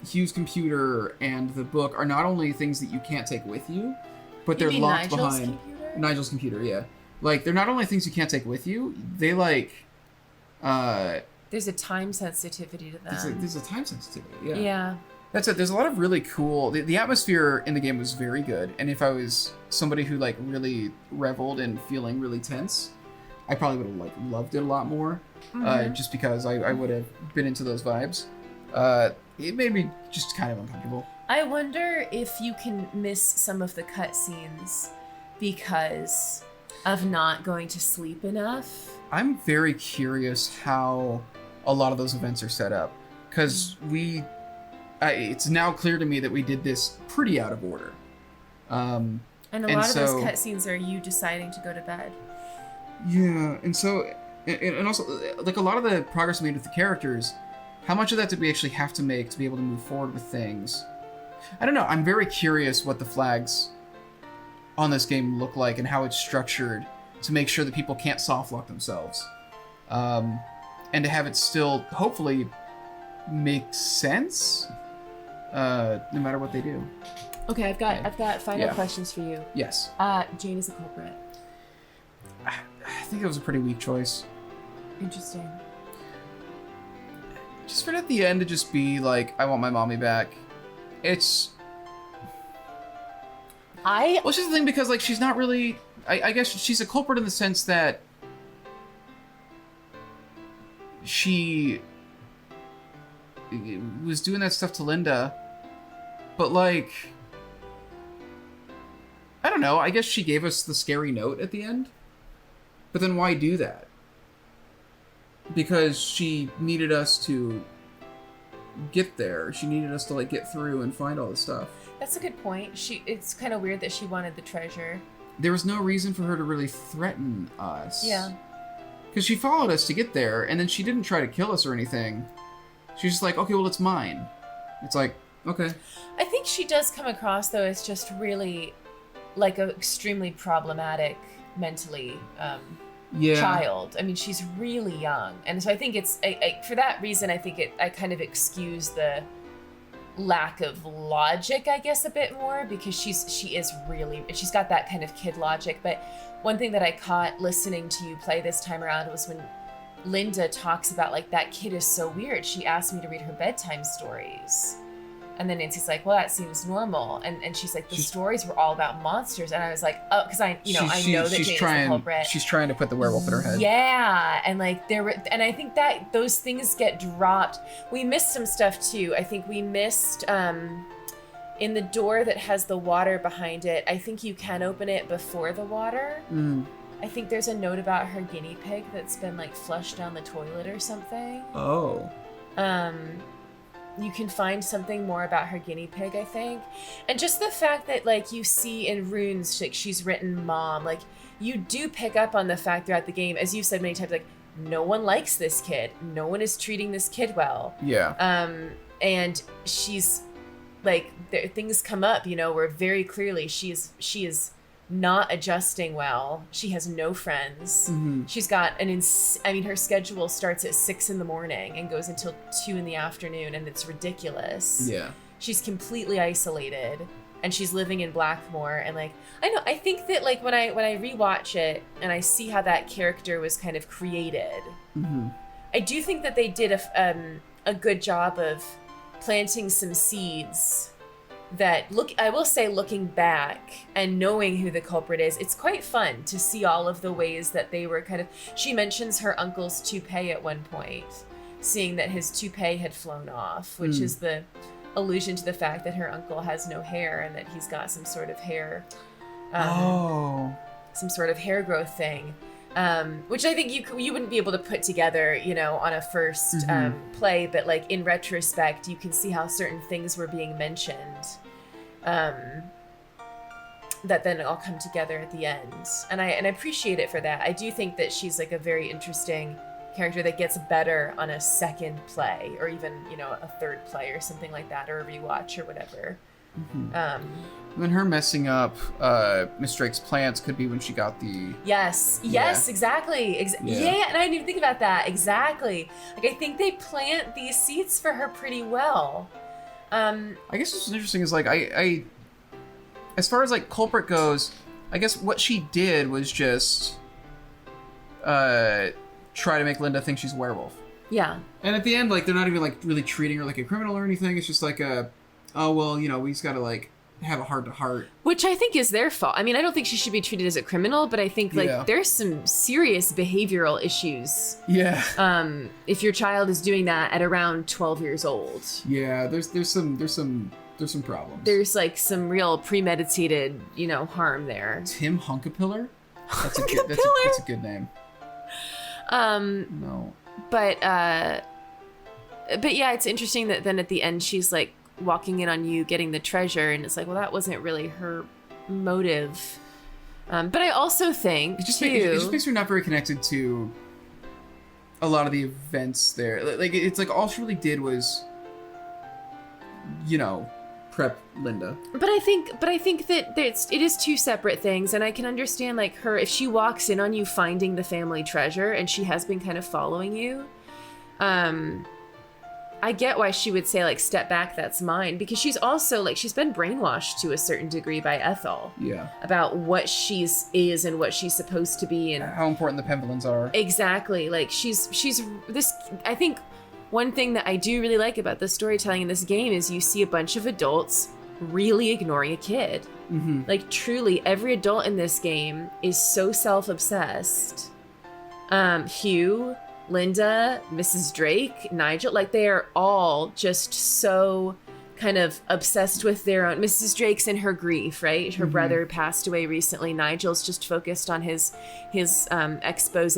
Hugh's computer and the book are not only things that you can't take with you, but they're locked behind Nigel's computer, yeah. Like, they're not only things you can't take with you, they like there's a time sensitivity to them. There's a time sensitivity, yeah. Yeah. That's it. There's a lot of really cool... The atmosphere in the game was very good, and if I was somebody who, like, really reveled in feeling really tense, I probably would have, like, loved it a lot more, just because I would have been into those vibes. It made me just kind of uncomfortable. I wonder if you can miss some of the cutscenes because of not going to sleep enough. I'm very curious how a lot of those events are set up, because it's now clear to me that we did this pretty out of order. And a lot of those cutscenes are you deciding to go to bed. Yeah, and so, and also, like, a lot of the progress made with the characters, how much of that did we actually have to make to be able to move forward with things? I don't know, I'm very curious what the flags on this game look like and how it's structured to make sure that people can't softlock themselves. And to have it still, hopefully, make sense, no matter what they do. Okay, I've got final questions for you. Yes. Jane is a culprit. I think it was a pretty weak choice. Interesting. Just for it at the end to just be like, I want my mommy back. It's... Well, it's just the thing because, like, she's not really... I guess she's a culprit in the sense that she was doing that stuff to Linda, but, like... I don't know, I guess she gave us the scary note at the end. But then why do that? Because she needed us to get there. She needed us to, like, get through and find all this stuff. That's a good point. It's kind of weird that she wanted the treasure. There was no reason for her to really threaten us. Yeah. Because she followed us to get there, and then she didn't try to kill us or anything. She's just like, okay, well, it's mine. It's like, okay. I think she does come across, though, as just really, like, an extremely problematic mentally child. I mean, she's really young. And so I think it's, for that reason, I think I kind of excuse the lack of logic, I guess, a bit more, because she's got that kind of kid logic. But one thing that I caught listening to you play this time around was when Linda talks about, like, that kid is so weird. She asked me to read her bedtime stories. And then Nancy's like, well, that seems normal. And she's like, the stories were all about monsters. And I was like, oh, because I know that Jane's the culprit. She's trying to put the werewolf in her head. Yeah. And like and I think that those things get dropped. We missed some stuff too. I think we missed in the door that has the water behind it. I think you can open it before the water. I think there's a note about her guinea pig that's been like flushed down the toilet or something. Oh. You can find something more about her guinea pig, I think. And just the fact that, like, you see in runes, like, she's written mom, like, you do pick up on the fact throughout the game, as you've said many times, like, no one likes this kid. No one is treating this kid well. Yeah. And she's, like, things come up, you know, where very clearly she is not adjusting well. She has no friends. She's got her schedule starts at 6 a.m. and goes until 2 p.m, and it's ridiculous. Yeah. She's completely isolated, and she's living in Blackmoor. And, like, I think that, like, when I rewatch it and I see how that character was kind of created, I do think that they did a good job of planting some seeds that I will say, looking back and knowing who the culprit is, it's quite fun to see all of the ways that they were kind of... She mentions her uncle's toupee at one point, seeing that his toupee had flown off, which is the allusion to the fact that her uncle has no hair and that he's got some sort of hair... some sort of hair growth thing. Which I think you wouldn't be able to put together, you know, on a first play, but, like, in retrospect, you can see how certain things were being mentioned that then all come together at the end. And I appreciate it for that. I do think that she's, like, a very interesting character that gets better on a second play, or even, you know, a third play or something like that, or a rewatch or whatever. And then her messing up Miss Drake's plans could be when she got the... Yes, exactly. Yeah, and I didn't even think about that. Exactly. Like, I think they plant these seeds for her pretty well. I guess what's interesting is, like, I as far as, like, culprit goes, I guess what she did was just try to make Linda think she's a werewolf. Yeah. And at the end, like, they're not even, like, really treating her like a criminal or anything. It's just like oh, well, you know, we just gotta, like, have a heart-to-heart. Which I think is their fault. I mean, I don't think she should be treated as a criminal, but I think, like, there's some serious behavioral issues. Yeah. If your child is doing that at around 12 years old. Yeah, there's some problems. There's, like, some real premeditated, you know, harm there. Tim Hunkapillar? That's a good name. No. But yeah, it's interesting that then at the end she's like walking in on you getting the treasure, and it's like, well, that wasn't really her motive. But I also think it just makes her not very connected to a lot of the events there. Like, it's like all she really did was, you know, prep Linda. But I think that it is two separate things, and I can understand, like, her, if she walks in on you finding the family treasure and she has been kind of following you, I get why she would say, like, step back, that's mine, because she's also, like, she's been brainwashed to a certain degree by Ethel. Yeah. About what is and what she's supposed to be and how important the Penvellyns are. Exactly. Like, she's this, I think one thing that I do really like about the storytelling in this game is you see a bunch of adults really ignoring a kid. Mm-hmm. Like, truly, every adult in this game is so self-obsessed. Hugh, Linda, Mrs. Drake, Nigel, like, they are all just so kind of obsessed with their own. Mrs. Drake's in her grief, right? Her brother passed away recently. Nigel's just focused on his expose.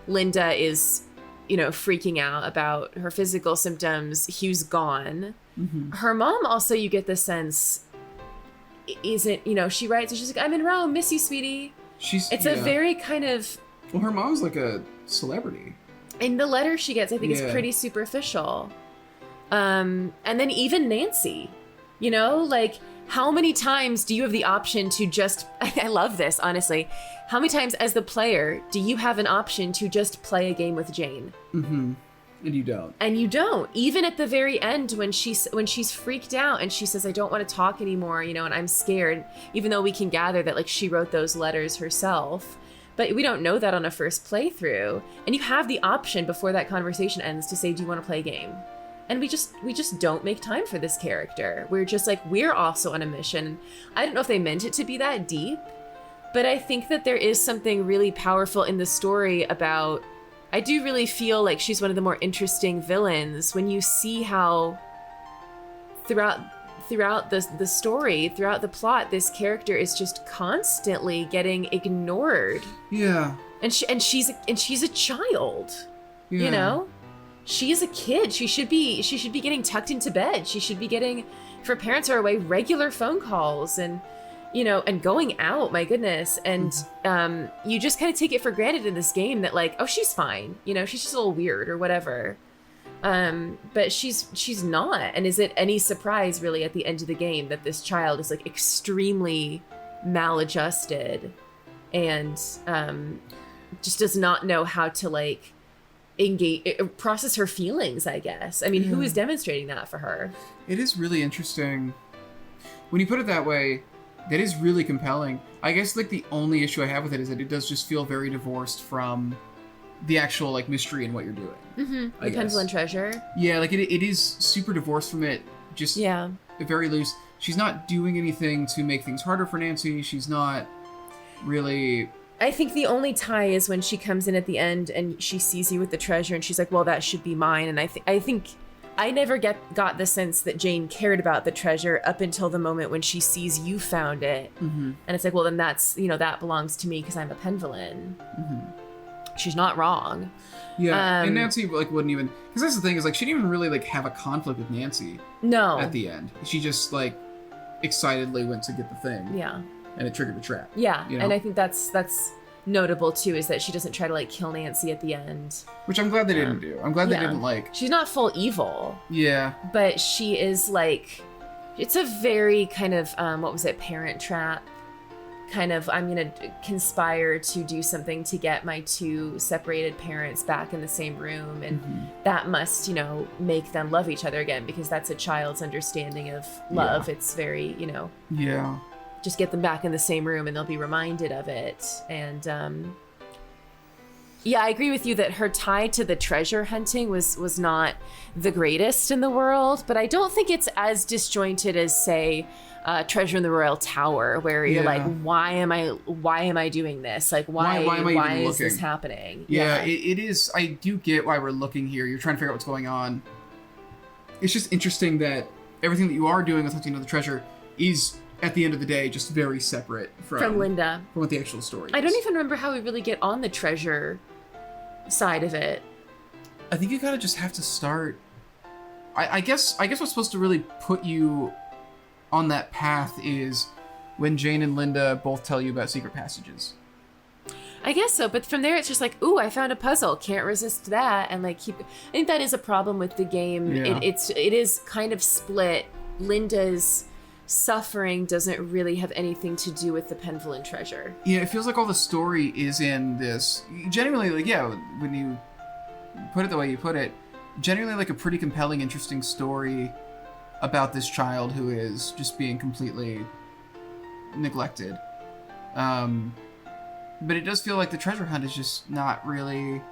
Linda is, you know, freaking out about her physical symptoms. Hugh's gone. Mm-hmm. Her mom also, you get the sense, isn't, you know, she writes and she's like, I'm in Rome, miss you, sweetie. It's a very kind of... Well, her mom's like a celebrity. In the letter she gets, I think is pretty superficial. And then even Nancy, you know, like, how many times do you have the option to just, I love this, honestly. How many times as the player do you have an option to just play a game with Jane? Mm-hmm. And you don't. And you don't. Even at the very end when she's freaked out and she says, I don't want to talk anymore, you know, and I'm scared, even though we can gather that, like, she wrote those letters herself. But we don't know that on a first playthrough. And you have the option before that conversation ends to say, do you want to play a game? And we just don't make time for this character. We're just like, we're also on a mission. I don't know if they meant it to be that deep, but I think that there is something really powerful in the story about, I do really feel like she's one of the more interesting villains when you see how throughout the story, throughout the plot, this character is just constantly getting ignored. Yeah. And she's a child. Yeah. You know? She is a kid. She should be getting tucked into bed. She should be getting, if her parents are away, regular phone calls and, you know, and going out, my goodness. And you just kind of take it for granted in this game that, like, oh, she's fine. You know, she's just a little weird or whatever. But she's not. And is it any surprise really at the end of the game that this child is, like, extremely maladjusted and just does not know how to, like, process her feelings, I guess. I mean, who is demonstrating that for her? It is really interesting. When you put it that way, that is really compelling. I guess, like, the only issue I have with it is that it does just feel very divorced from the actual, like, mystery and what you're doing. Mm-hmm. The Penvellyn treasure. Yeah, like, it is super divorced from it. Just very loose. She's not doing anything to make things harder for Nancy. She's not really... I think the only tie is when she comes in at the end and she sees you with the treasure and she's like, well, that should be mine. And I think I never got the sense that Jane cared about the treasure up until the moment when she sees you found it. Mm-hmm. And it's like, well, then that's, you know, that belongs to me because I'm a Penvellyn. Mm-hmm. She's not wrong. Yeah, and Nancy, like, wouldn't even... Because that's the thing, is, like, she didn't even really, like, have a conflict with Nancy. No. At the end. She just, like, excitedly went to get the thing. Yeah. And it triggered the trap. Yeah, you know? And I think that's notable, too, is that she doesn't try to, like, kill Nancy at the end. Which I'm glad they didn't do. I'm glad they didn't, like... She's not full evil. Yeah. But she is, like... It's a very kind of, what was it, Parent Trap? Kind of, I'm going to conspire to do something to get my two separated parents back in the same room. And that must, you know, make them love each other again, because that's a child's understanding of love. Yeah. It's very, you know... Yeah. Just get them back in the same room and they'll be reminded of it. And Yeah, I agree with you that her tie to the treasure hunting was not the greatest in the world, but I don't think it's as disjointed as, say, Treasure in the Royal Tower, where you're like, why am I doing this? Like, why am I even is this looking? happening? Yeah, it is. I do get why we're looking here. You're trying to figure out what's going on. It's just interesting that everything that you are doing with hunting of the treasure is, at the end of the day, just very separate from Linda. From what the actual story is. I don't even remember how we really get on the treasure side of it. I think you gotta just have to start. I guess what's supposed to really put you on that path is when Jane and Linda both tell you about secret passages. I guess so, but from there it's just like, ooh, I found a puzzle, can't resist that, and like keep. I think that is a problem with the game. Yeah. It is kind of split. Linda's suffering doesn't really have anything to do with the Penvellyn treasure. Yeah, it feels like all the story is in this. Genuinely, like, yeah, when you put it the way you put it, genuinely like a pretty compelling, interesting story about this child who is just being completely neglected. But it does feel like the treasure hunt is just not really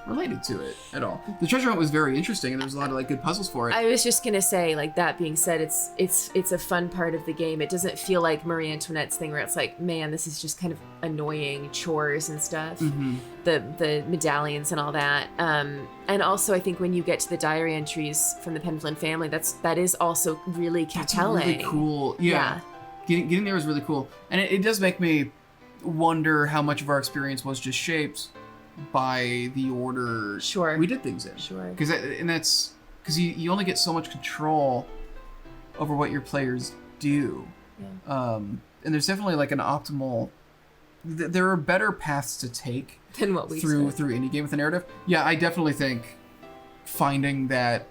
related to it at all. The treasure hunt was very interesting, and there was a lot of like good puzzles for it. I was just gonna say, like, that being said, it's a fun part of the game. It doesn't feel like Marie Antoinette's thing where it's like, man, this is just kind of annoying chores and stuff. Mm-hmm. The medallions and all that. And also, I think when you get to the diary entries from the Penvellyn family, that is also really compelling. That's really cool. Yeah. Getting there was really cool, and it does make me wonder how much of our experience was just shaped by the order we did things in. Sure. Because you only get so much control over what your players do. Yeah. And there's definitely like an optimal. There are better paths to take than what we through any game with a narrative. Yeah, I definitely think finding that.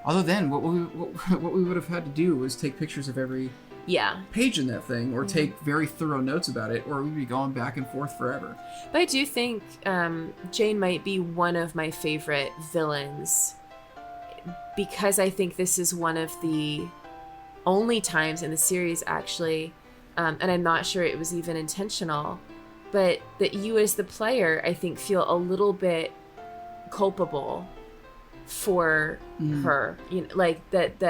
Other than what we would have had to do was take pictures of every page in that thing, or take very thorough notes about it, or we'd be going back and forth forever. But I do think Jane might be one of my favorite villains, because I think this is one of the only times in the series, actually, and I'm not sure it was even intentional, but that you as the player, I think, feel a little bit culpable for her. You know, like that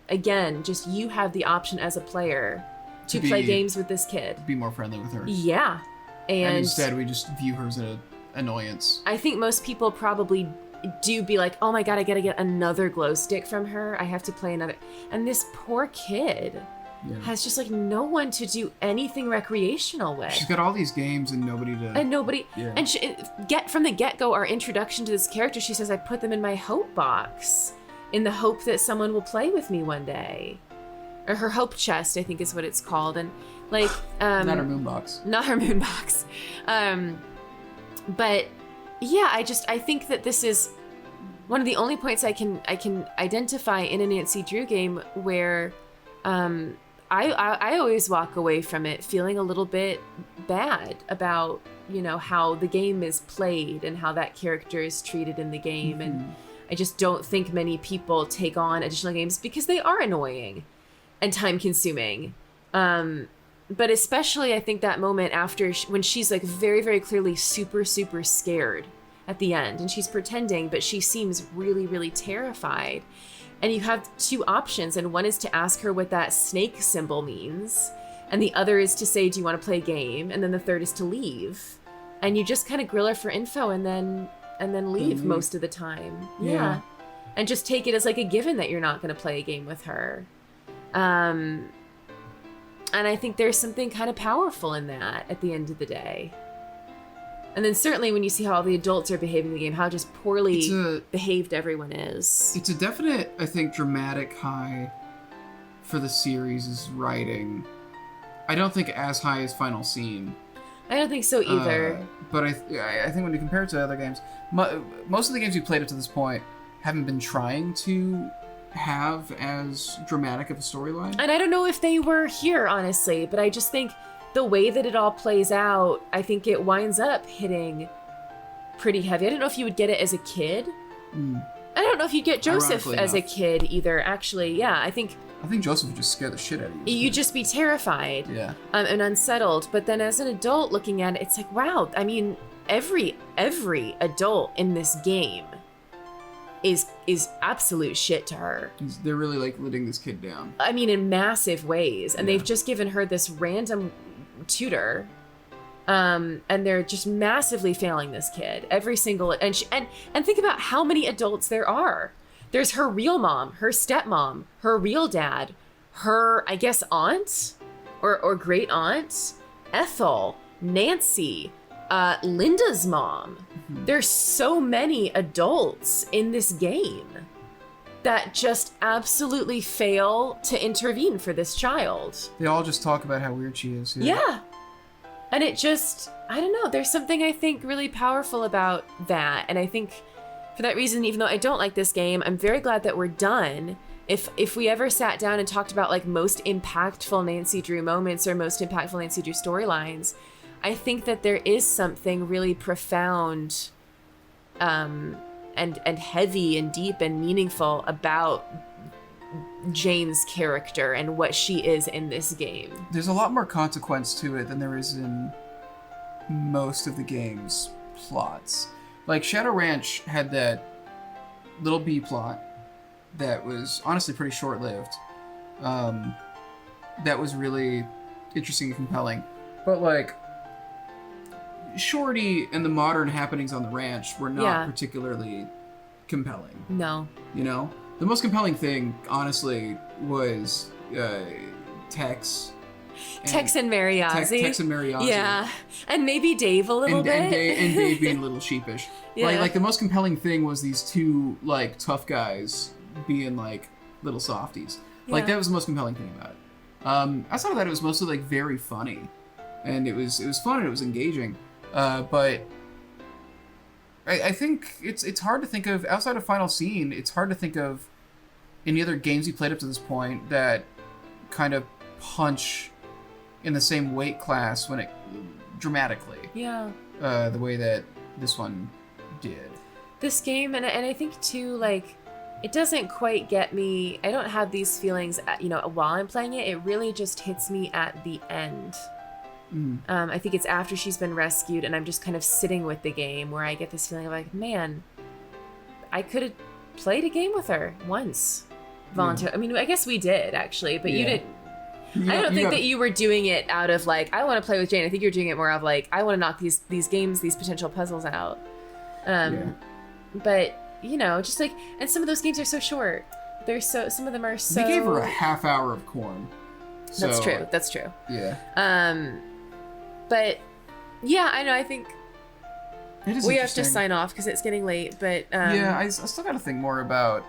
again, just you have the option as a player to play games with this kid. Be more friendly with her. Yeah. And instead we just view her as an annoyance. I think most people probably do be like, oh my god, I gotta get another glow stick from her. I have to play another. And this poor kid has just like no one to do anything recreational with. She's got all these games and nobody to... And from the get-go, our introduction to this character, she says, I put them in my hope box in the hope that someone will play with me one day. Or her hope chest, I think is what it's called. And like... not her moon box. Not her moon box. But yeah, I think that this is one of the only points I can identify in a Nancy Drew game where I always walk away from it feeling a little bit bad about, you know, how the game is played and how that character is treated in the game. Mm-hmm. And I just don't think many people take on additional games because they are annoying and time consuming. But especially I think that moment after when she's like very, very clearly super, super scared at the end, and she's pretending, but she seems really, really terrified. And you have two options, and one is to ask her what that snake symbol means, and the other is to say, do you want to play a game? And then the third is to leave. And you just kind of grill her for info and then leave most of the time. Yeah. And just take it as like a given that you're not going to play a game with her. And I think there's something kind of powerful in that at the end of the day. And then certainly when you see how all the adults are behaving in the game, how just poorly behaved everyone is. It's a definite, I think, dramatic high for the series' writing. I don't think as high as Final Scene. I don't think so either. But I think when you compare it to other games, most of the games you played up to this point haven't been trying to have as dramatic of a storyline. And I don't know if they were here, honestly, but I just think the way that it all plays out, I think it winds up hitting pretty heavy. I don't know if you would get it as a kid. I don't know if you'd get Joseph as a kid either, actually. Yeah, I think Joseph would just scare the shit out of you. You'd just be terrified and unsettled. But then as an adult looking at it, it's like, wow, I mean, every adult in this game is absolute shit to her. They're really like letting this kid down. I mean, in massive ways. And they've just given her this random tutor. And they're just massively failing this kid. Every single and think about how many adults there are. There's her real mom, her stepmom, her real dad, her, I guess, aunt or great aunt, Ethel, Nancy, Linda's mom. There's so many adults in this game that just absolutely fail to intervene for this child. They all just talk about how weird she is. Yeah. And it just, I don't know, there's something I think really powerful about that. And I think for that reason, even though I don't like this game, I'm very glad that we're done. If we ever sat down and talked about like most impactful Nancy Drew moments or most impactful Nancy Drew storylines, I think that there is something really profound and heavy and deep and meaningful about Jane's character and what she is in this game. There's a lot more consequence to it than there is in most of the game's plots. Like Shadow Ranch had that little B plot that was honestly pretty short-lived. That was really interesting and compelling. But like Shorty and the modern happenings on the ranch were not particularly compelling. No. You know? The most compelling thing, honestly, was Tex. Tex and Mariazzi. Tex and Mariazzi. Yeah. And maybe Dave a little bit. And Dave being a little sheepish. Yeah. Like the most compelling thing was these two, like, tough guys being, like, little softies. Like, that was the most compelling thing about it. Outside of that, it was mostly, like, very funny. And it was fun and it was engaging. But I think it's hard to think of, outside of Final Scene, it's hard to think of any other games you played up to this point that kind of punch in the same weight class when it dramatically. Yeah. The way that this one did. This game, and I think too, like, it doesn't quite get me. I don't have these feelings, while I'm playing it. It really just hits me at the end. I think it's after she's been rescued and I'm just kind of sitting with the game where I get this feeling of like, man, I could have played a game with her once. Voluntarily. I mean, I guess we did actually, but you didn't. I don't think that you were doing it out of like, I want to play with Jane. I think you're doing it more of like, I want to knock these games, these potential puzzles out. But, just like, and some of those games are so short. Some of them are so... They gave her a half hour of corn. So, That's true. Yeah. But yeah, I know. I think we have to interesting. sign off because it's getting late. But yeah, I still got to think more about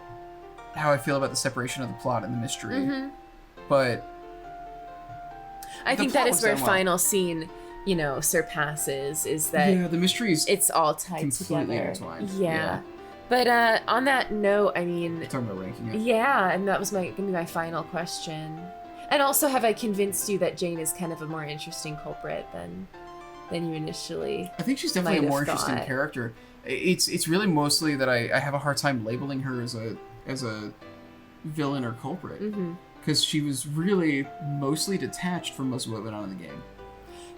how I feel about the separation of the plot and the mystery. But I think that is where Final Scene, surpasses. Is that the mysteries? It's all tied completely together. Intertwined. Yeah. But on that note, I mean, talking about ranking it. Yeah, and that was gonna be my final question. And also, have I convinced you that Jane is kind of a more interesting culprit than you initially? I think she's definitely a more interesting character. It's really mostly that I have a hard time labeling her as a villain or culprit because she was really mostly detached from most of what went on in the game.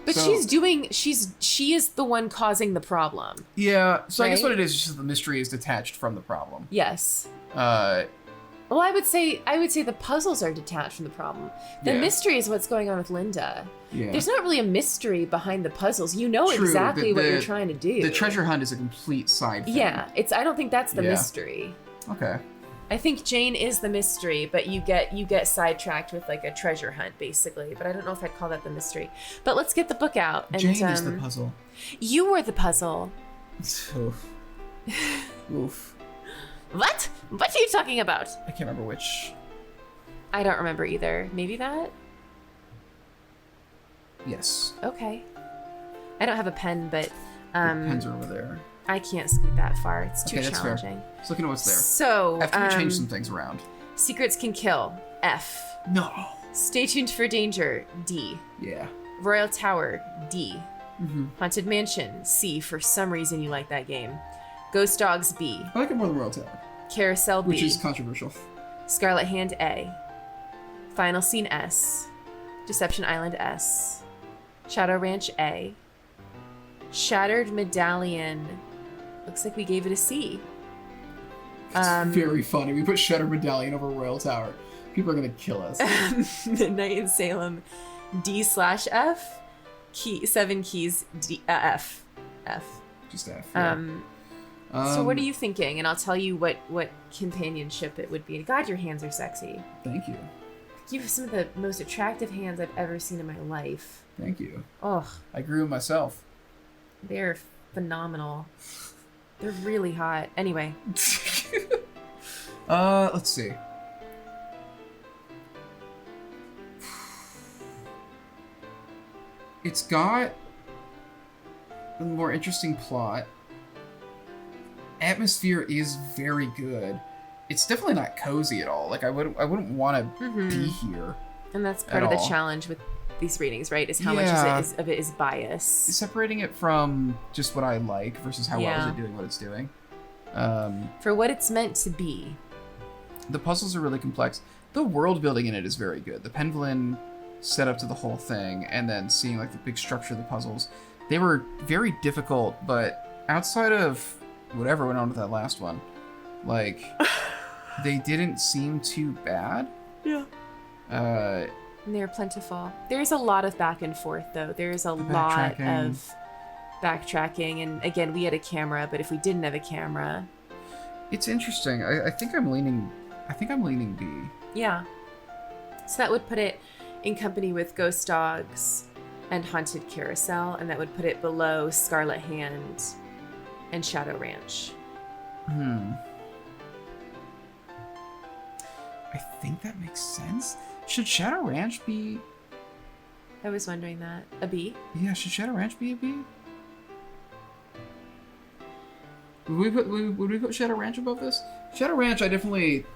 But she is the one causing the problem. Yeah, so right? I guess what it is just the mystery is detached from the problem. Yes. Well, I would say the puzzles are detached from the problem. The mystery is what's going on with Linda. Yeah. There's not really a mystery behind the puzzles. You know exactly what you're trying to do. The treasure hunt is a complete side thing. Yeah, I don't think that's the mystery. Okay. I think Jane is the mystery, but you get sidetracked with like a treasure hunt basically. But I don't know if I'd call that the mystery. But let's get the book out. And, Jane is the puzzle. You were the puzzle. Oof. Oof. What? What are you talking about? I can't remember which. I don't remember either. Maybe that? Yes. Okay. I don't have a pen, but... the pens are over there. I can't scoot that far. It's too that's challenging. Fair. Let's look at what's there. So... After we change some things around. Secrets can kill. F. No. Stay tuned for danger. D. Yeah. Royal Tower. D. Haunted Mansion. C. For some reason you like that game. Ghost Dogs. B. I like it more than Royal Tower. Carousel. B. Which is controversial. Scarlet Hand. A. Final Scene. S. Deception Island. S. Shadow Ranch. A. Shattered Medallion. Looks like we gave it a C. It's very funny. We put Shattered Medallion over Royal Tower. People are gonna kill us. Midnight in Salem. D/F. 7 keys. F. Just F. Yeah. So what are you thinking? And I'll tell you what companionship it would be. God, your hands are sexy. Thank you. You have some of the most attractive hands I've ever seen in my life. Thank you. Oh, I grew them myself. they're phenomenal. They're really hot. Anyway. Let's see. It's got a more interesting plot. Atmosphere is very good. It's definitely not cozy at all. Like I wouldn't want to be here. And that's part of the challenge with these readings, right? Is how much of it is bias. Separating it from just what I like versus how well is it doing what it's doing. For what it's meant to be. The puzzles are really complex. The world building in it is very good. The Penvellyn setup to the whole thing, and then seeing like the big structure of the puzzles. They were very difficult, but outside of whatever went on with that last one, like they didn't seem too bad. Yeah. And they're plentiful. There's a lot of back and forth, though. There's a lot of backtracking, and again, we had a camera, but if we didn't have a camera, it's interesting. I think I'm leaning B. Yeah. So that would put it in company with Ghost Dogs and Haunted Carousel, and that would put it below Scarlet Hand and Shadow Ranch. I think that makes sense. Should Shadow Ranch be... I was wondering that. A B? Yeah, should Shadow Ranch be a B? Would we put Shadow Ranch above this? Shadow Ranch I definitely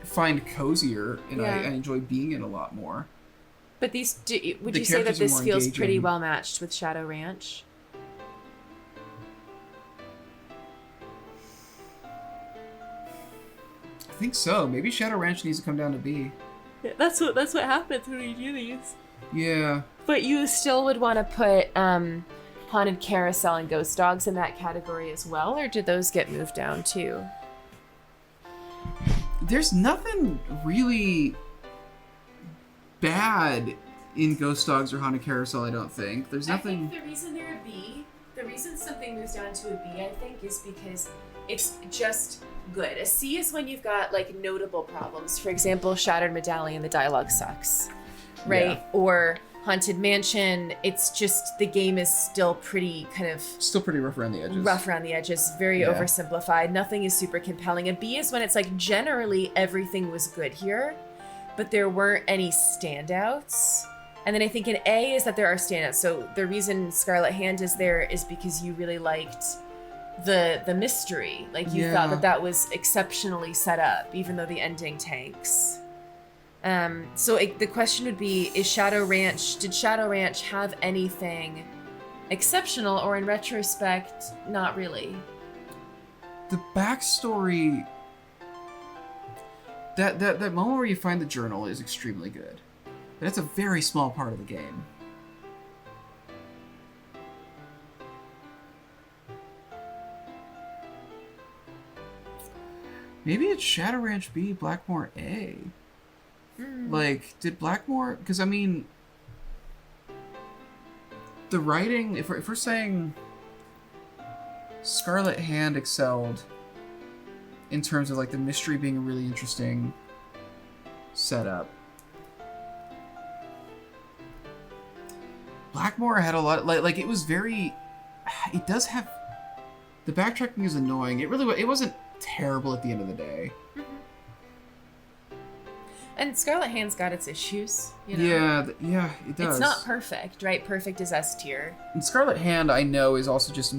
find cozier, and I enjoy being in a lot more. But these, would you say that this feels pretty well matched with Shadow Ranch? I think so. Maybe Shadow Ranch needs to come down to B. Yeah, that's what happens when we do these. Yeah. But you still would want to put Haunted Carousel and Ghost Dogs in that category as well, or did those get moved down too? There's nothing really bad in Ghost Dogs or Haunted Carousel, I don't think. There's nothing... I think the reason they're a B, the reason something moves down to a B, I think, is because it's just good. A C is when you've got, like, notable problems. For example, Shattered Medallion, the dialogue sucks, right? Yeah. Or Haunted Mansion, it's just, the game is still pretty kind of... Still pretty rough around the edges. Rough around the edges, very oversimplified. Nothing is super compelling. A B is when it's like, generally everything was good here, but there weren't any standouts. And then I think an A is that there are standouts. So the reason Scarlet Hand is there is because you really liked the mystery. Like you thought that was exceptionally set up, even though the ending tanks. So the question would be, did Shadow Ranch have anything exceptional, or in retrospect, not really? The backstory, that moment where you find the journal is extremely good. But that's a very small part of the game. Maybe it's Shadow Ranch B, Blackmoor A. Like, did Blackmoor... Because, I mean... The writing... If we're saying... Scarlet Hand excelled in terms of, like, the mystery being a really interesting setup. Blackmoor had a lot... Like it was very... It does have... The backtracking is annoying. It wasn't terrible at the end of the day. And Scarlet Hand's got its issues, you know? Yeah, it does. It's not perfect, right? Perfect is S tier. And Scarlet Hand, I know, is also just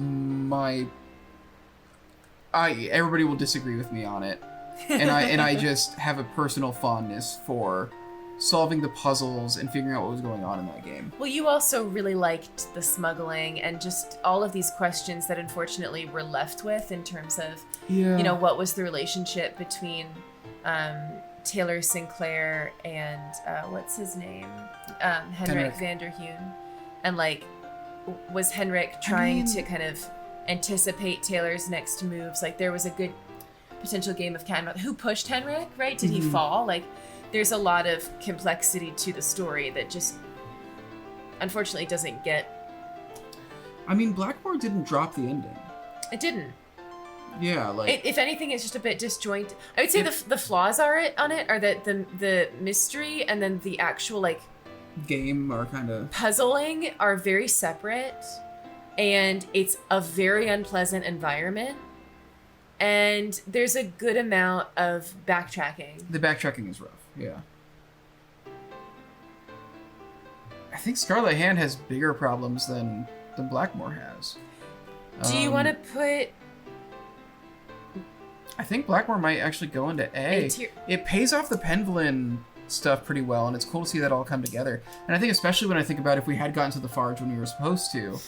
everybody will disagree with me on it. And I just have a personal fondness for solving the puzzles and figuring out what was going on in that game. Well, you also really liked the smuggling and just all of these questions that unfortunately we're left with in terms of, you know, what was the relationship between Taylor Sinclair and what's his name? Henrik Vanderheun. And like, was Henrik trying to kind of anticipate Taylor's next moves? Like, there was a good potential game of cat and mouse. Who pushed Henrik, right? Did he fall? Like, there's a lot of complexity to the story that just unfortunately doesn't get... I mean, Blackmoor didn't drop the ending. It didn't. Yeah, like... If anything, it's just a bit disjointed. I would say the flaws are that the mystery and then the actual, like... game are kind of... puzzling are very separate, and it's a very unpleasant environment, and there's a good amount of backtracking. The backtracking is rough, yeah. I think Scarlet Hand has bigger problems than Blackmoor has. Do you want to put... I think Blackmoor might actually go into A. It pays off the Penvellyn stuff pretty well, and it's cool to see that all come together. And I think especially when I think about if we had gotten to the Farge when we were supposed to.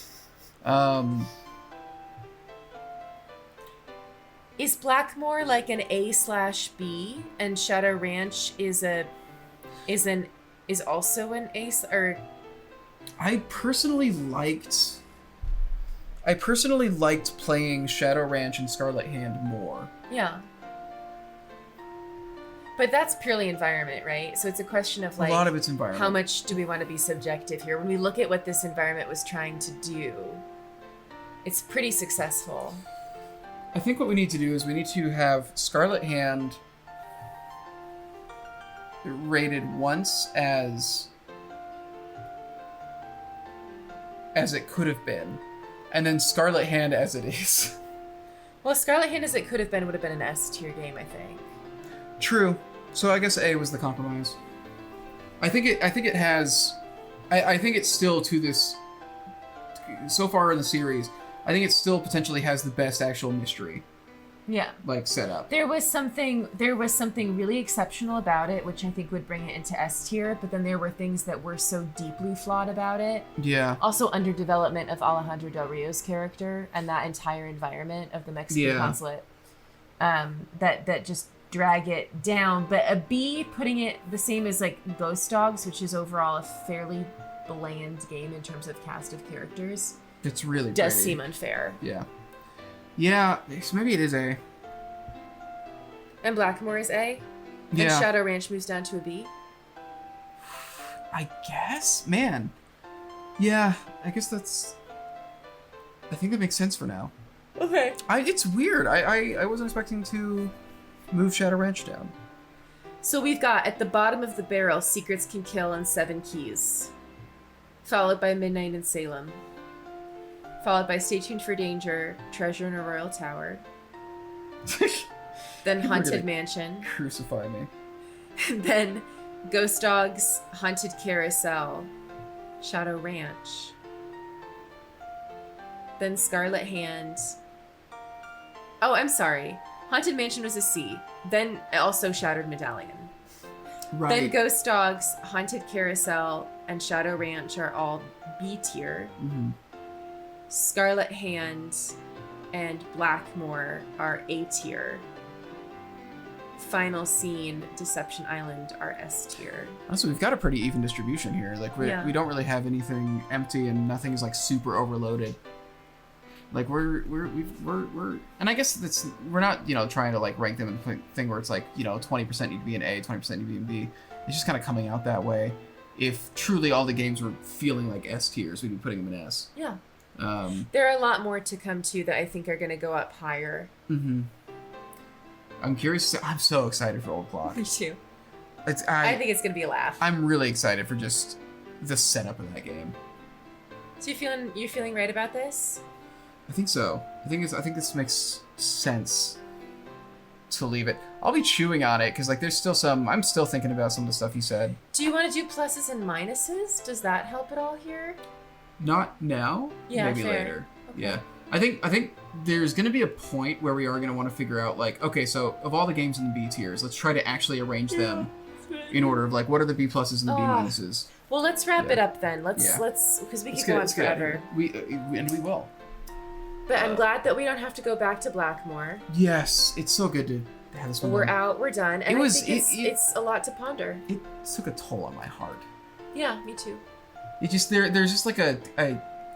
Is Blackmoor like an A/B, and Shadow Ranch is also an A, or... I personally liked playing Shadow Ranch and Scarlet Hand more. Yeah. But that's purely environment, right? So it's a question of, like... A lot of it's environment. How much do we want to be subjective here? When we look at what this environment was trying to do, it's pretty successful. I think what we need to do is we need to have Scarlet Hand rated once as it could have been, and then Scarlet Hand as it is. Well, Scarlet Hand as it could have been would have been an S tier game, I think. True. So I guess A was the compromise. I think it has... I think it's still to this... So far in the series, I think it still potentially has the best actual mystery. Yeah. Like, set up. There was something really exceptional about it, which I think would bring it into S tier, but then there were things that were so deeply flawed about it. Yeah. Also, underdevelopment of Alejandro Del Rio's character and that entire environment of the Mexican consulate. That just drag it down. But a B, putting it the same as like Ghost Dogs, which is overall a fairly bland game in terms of cast of characters. It's really does pretty. seem unfair. Yeah. Yeah, so maybe it is A. And Blackmoor is A? Yeah. And Shadow Ranch moves down to a B? I guess? Man. Yeah, I guess that's... I think that makes sense for now. Okay. It's weird. I wasn't expecting to move Shadow Ranch down. So we've got, at the bottom of the barrel, Secrets Can Kill and 7 Keys. Followed by Midnight in Salem. Followed by Stay Tuned for Danger, Treasure in a Royal Tower. Then Haunted Mansion. Crucify me. Then Ghost Dogs, Haunted Carousel, Shadow Ranch. Then Scarlet Hand. Oh, I'm sorry. Haunted Mansion was a C. Then also Shattered Medallion. Right. Then Ghost Dogs, Haunted Carousel, and Shadow Ranch are all B tier. Mm-hmm. Scarlet Hand and Blackmoor are A tier. Final Scene, Deception Island are S tier. So we've got a pretty even distribution here. Like we don't really have anything empty and nothing is like super overloaded. Like we're and I guess we're not trying to like rank them in a thing where it's like 20% need to be an A, 20% need to be an B. It's just kind of coming out that way. If truly all the games were feeling like S tiers, we'd be putting them in S. Yeah. There are a lot more to come too that I think are going to go up higher. Mm-hmm. I'm curious. I'm so excited for Old Clock. Me too. I think it's going to be a laugh. I'm really excited for just the setup of that game. So you feeling right about this? I think so. I think this makes sense to leave it. I'll be chewing on it because like there's still I'm still thinking about some of the stuff you said. Do you want to do pluses and minuses? Does that help at all here? Not now. Yeah, maybe fair. later. Okay. Yeah. I think there's going to be a point where we are going to want to figure out like, okay, so of all the games in the B tiers, let's try to actually arrange them in order of like what are the B pluses and the B minuses. Well, let's wrap it up then. Let's because we could go on forever. We will. But I'm glad that we don't have to go back to Blackmoor. Yes, it's so good to have this one. We're done. out. We're done. And I think it's a lot to ponder. It took a toll on my heart. Yeah, me too. It just there's just like a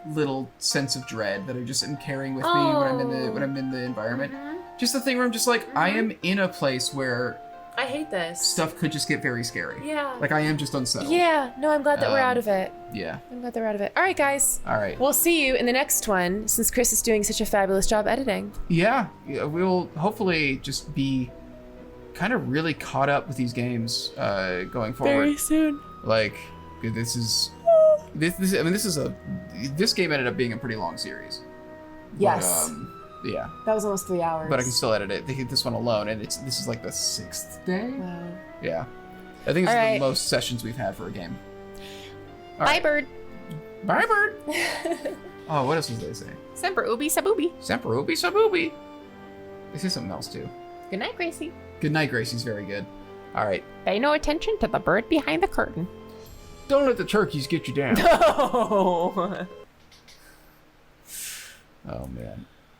little sense of dread that I just am carrying with me when I'm in the environment. Just the thing where I'm just like, I am in a place where I hate this. stuff could just get very scary. Yeah. Like I am just unsettled. Yeah. No, I'm glad that we're out of it. Yeah. I'm glad that we're out of it. All right, guys. All right. We'll see you in the next one, since Chris is doing such a fabulous job editing. Yeah. We'll hopefully just be kind of really caught up with these games going forward. Very soon. Like, this game ended up being a pretty long series. Yes. But, yeah. That was almost 3 hours. But I can still edit it. This one alone, and this is like the 6th day. Wow. Yeah. I think it's All right. the most sessions we've had for a game. All Bye, right. bird. Bye, bird. Oh, what else did they say? Semper ubi sabubi. Semper ubi sabubi. They say something else too. Good night, Gracie. Good night, Gracie's very good. All right. Pay no attention to the bird behind the curtain. Don't let the turkeys get you down. Oh. Oh man.